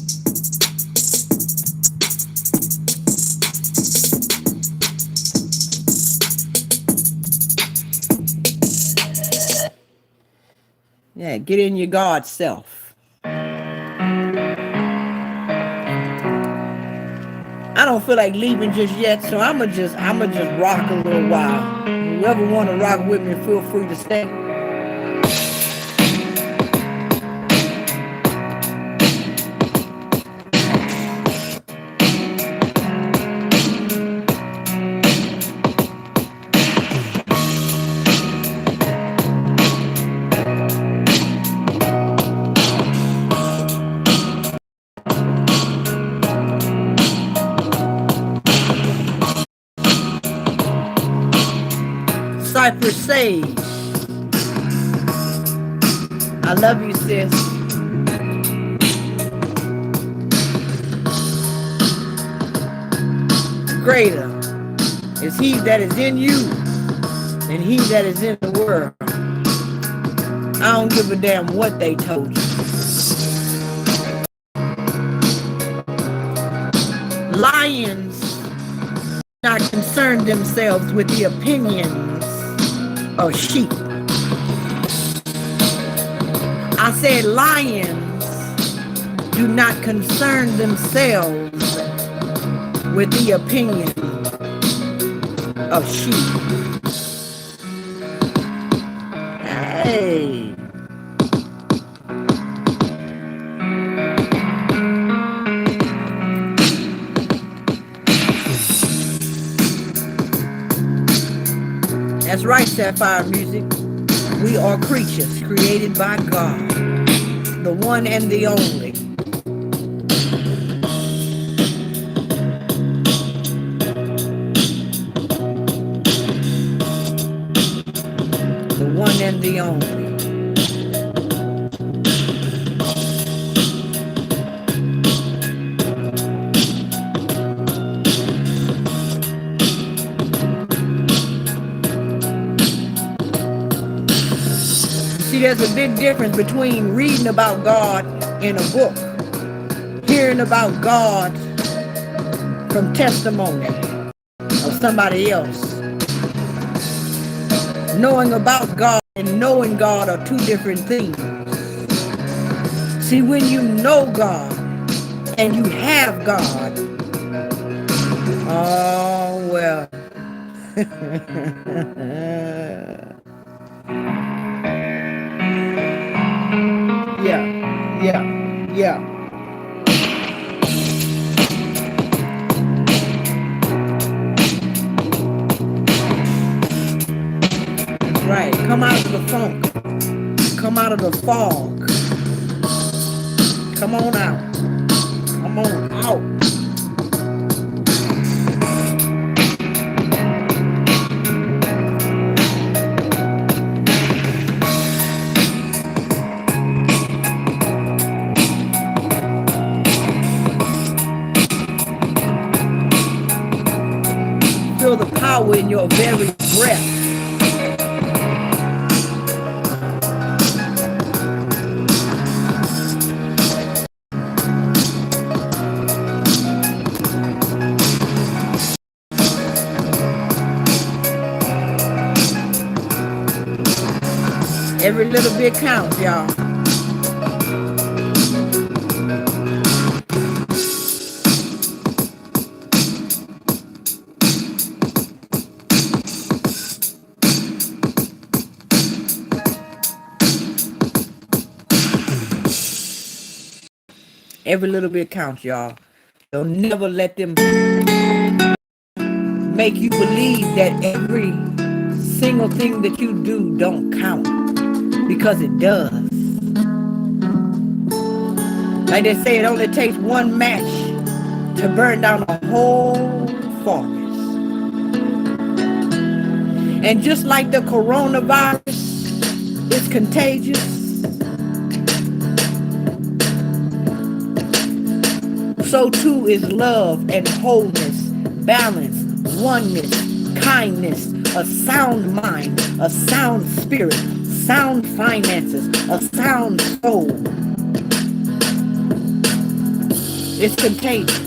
Yeah, get in your God self. I don't feel like leaving just yet, so I'ma just rock a little while. Whoever want to rock with me, feel free to stay. Cypress Sage. I love you, sis. Greater is he that is in you than he that is in the world. I don't give a damn what they told you. Lions not concern themselves with the opinions of sheep. I said lions do not concern themselves with the opinion of sheep. Hey. That's right, Sapphire Music. We are creatures created by God, the one and the only. The one and the only. See, there's a big difference between reading about God in a book, hearing about God from testimony of somebody else. Knowing about God and knowing God are two different things. See, when you know God and you have God, oh well. Yeah. Right. Come out of the funk. Come out of the fog. Come on out. Come on out. Feel the power in your very breath. Every little bit counts, y'all. Every little bit counts, y'all. Don't never let them make you believe that every single thing that you do don't count, because it does. Like they say, it only takes one match to burn down a whole forest. And just like the coronavirus is contagious, so too is love and wholeness, balance, oneness, kindness, a sound mind, a sound spirit, sound finances, a sound soul. It's contagious.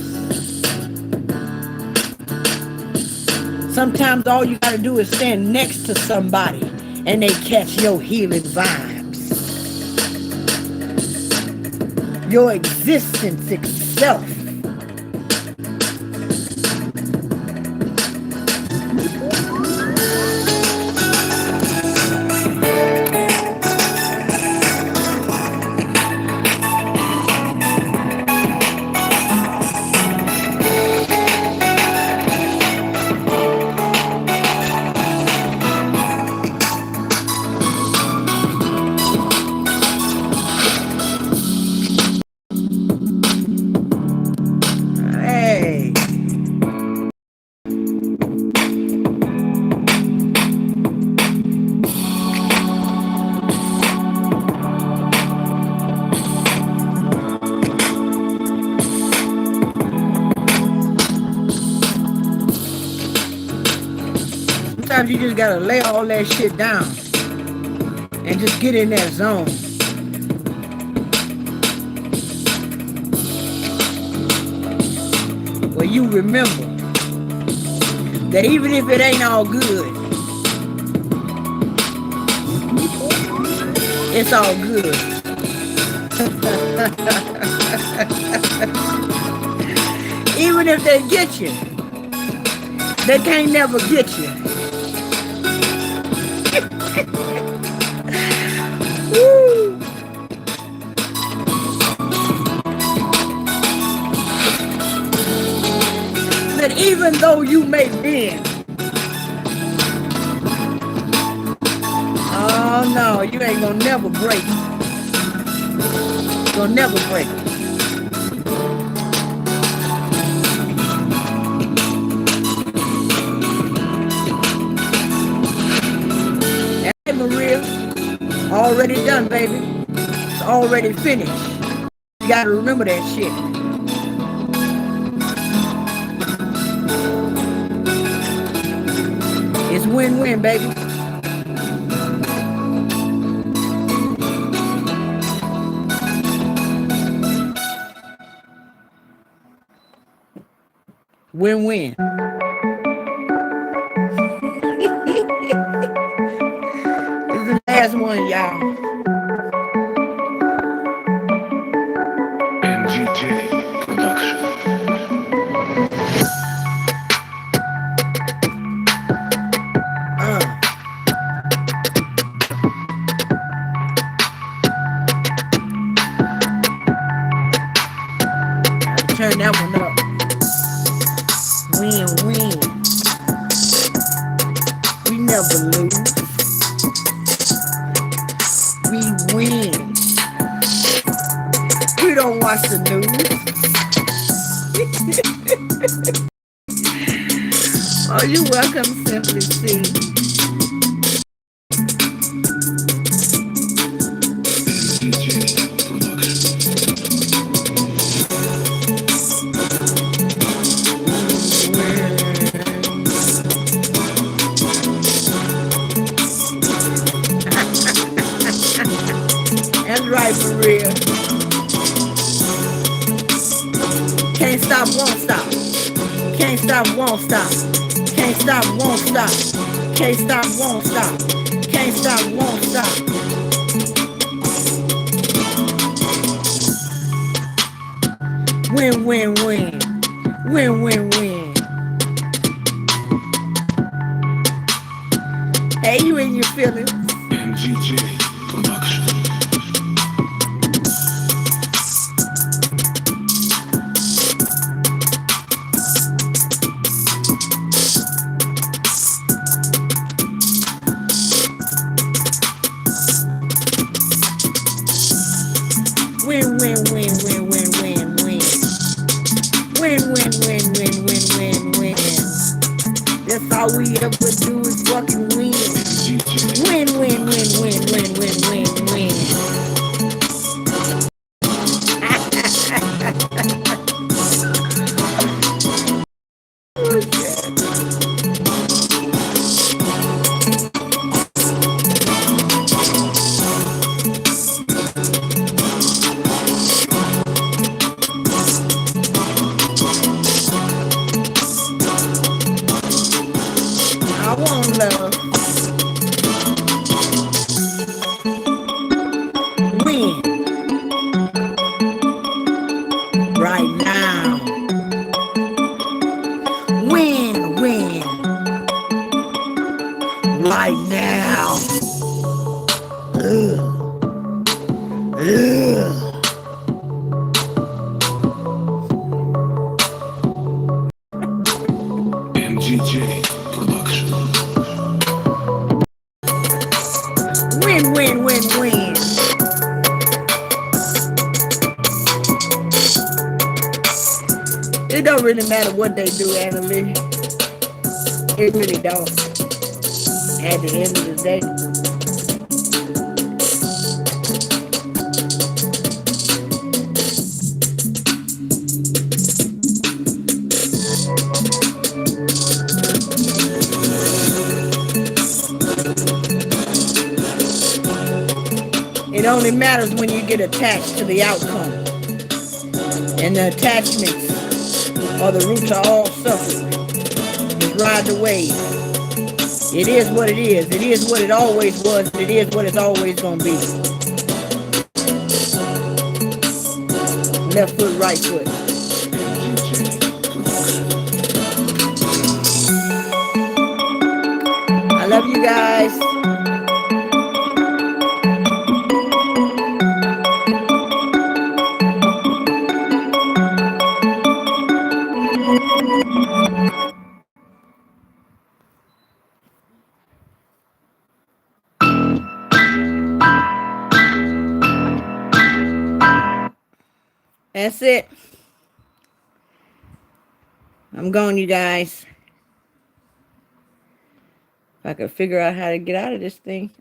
Sometimes all you gotta do is stand next to somebody and they catch your healing vibes. Your existence itself. Sometimes you just gotta lay all that shit down and just get in that zone. Where you remember that even if it ain't all good, it's all good. Even if they get you, they can't never get you. Woo. That even though you may bend, oh no, you ain't gonna never break. Gonna never break. Hey Maria, already done, baby. It's already finished. You gotta remember that shit. It's win-win, baby. Win-win. This is the last one, y'all. NGJ Production. turn that one up. Win-win. We never lose. We win. We don't watch the news. Oh, you're welcome, Simply C. That's right, for real. Can't stop, won't stop. Can't stop, won't stop. Can't stop, won't stop. Can't stop, won't stop. Can't stop, won't stop. Win, win, win. Win, win, win. Hey, you in your feelings? MGJ Production. Win, win, win, win, win, win, win. Win, win, win, win, win, win, win. That's all we ever do is fucking win. Win, win, win, win, win, win, win, win. I want love. Win. Right now. Win, win. Right now. Ugh. Ugh. MGJ Production. Win, win, win, win. It don't really matter what they do, Annalie. It really don't. At the end of the day. It only matters when you get attached to the outcome. And the attachments are the roots of all suffering. Just ride the wave. It is what it is. It is what it always was. It is what it's always going to be. Left foot, right foot. I love you guys. That's it. I'm going, you guys. If I could figure out how to get out of this thing.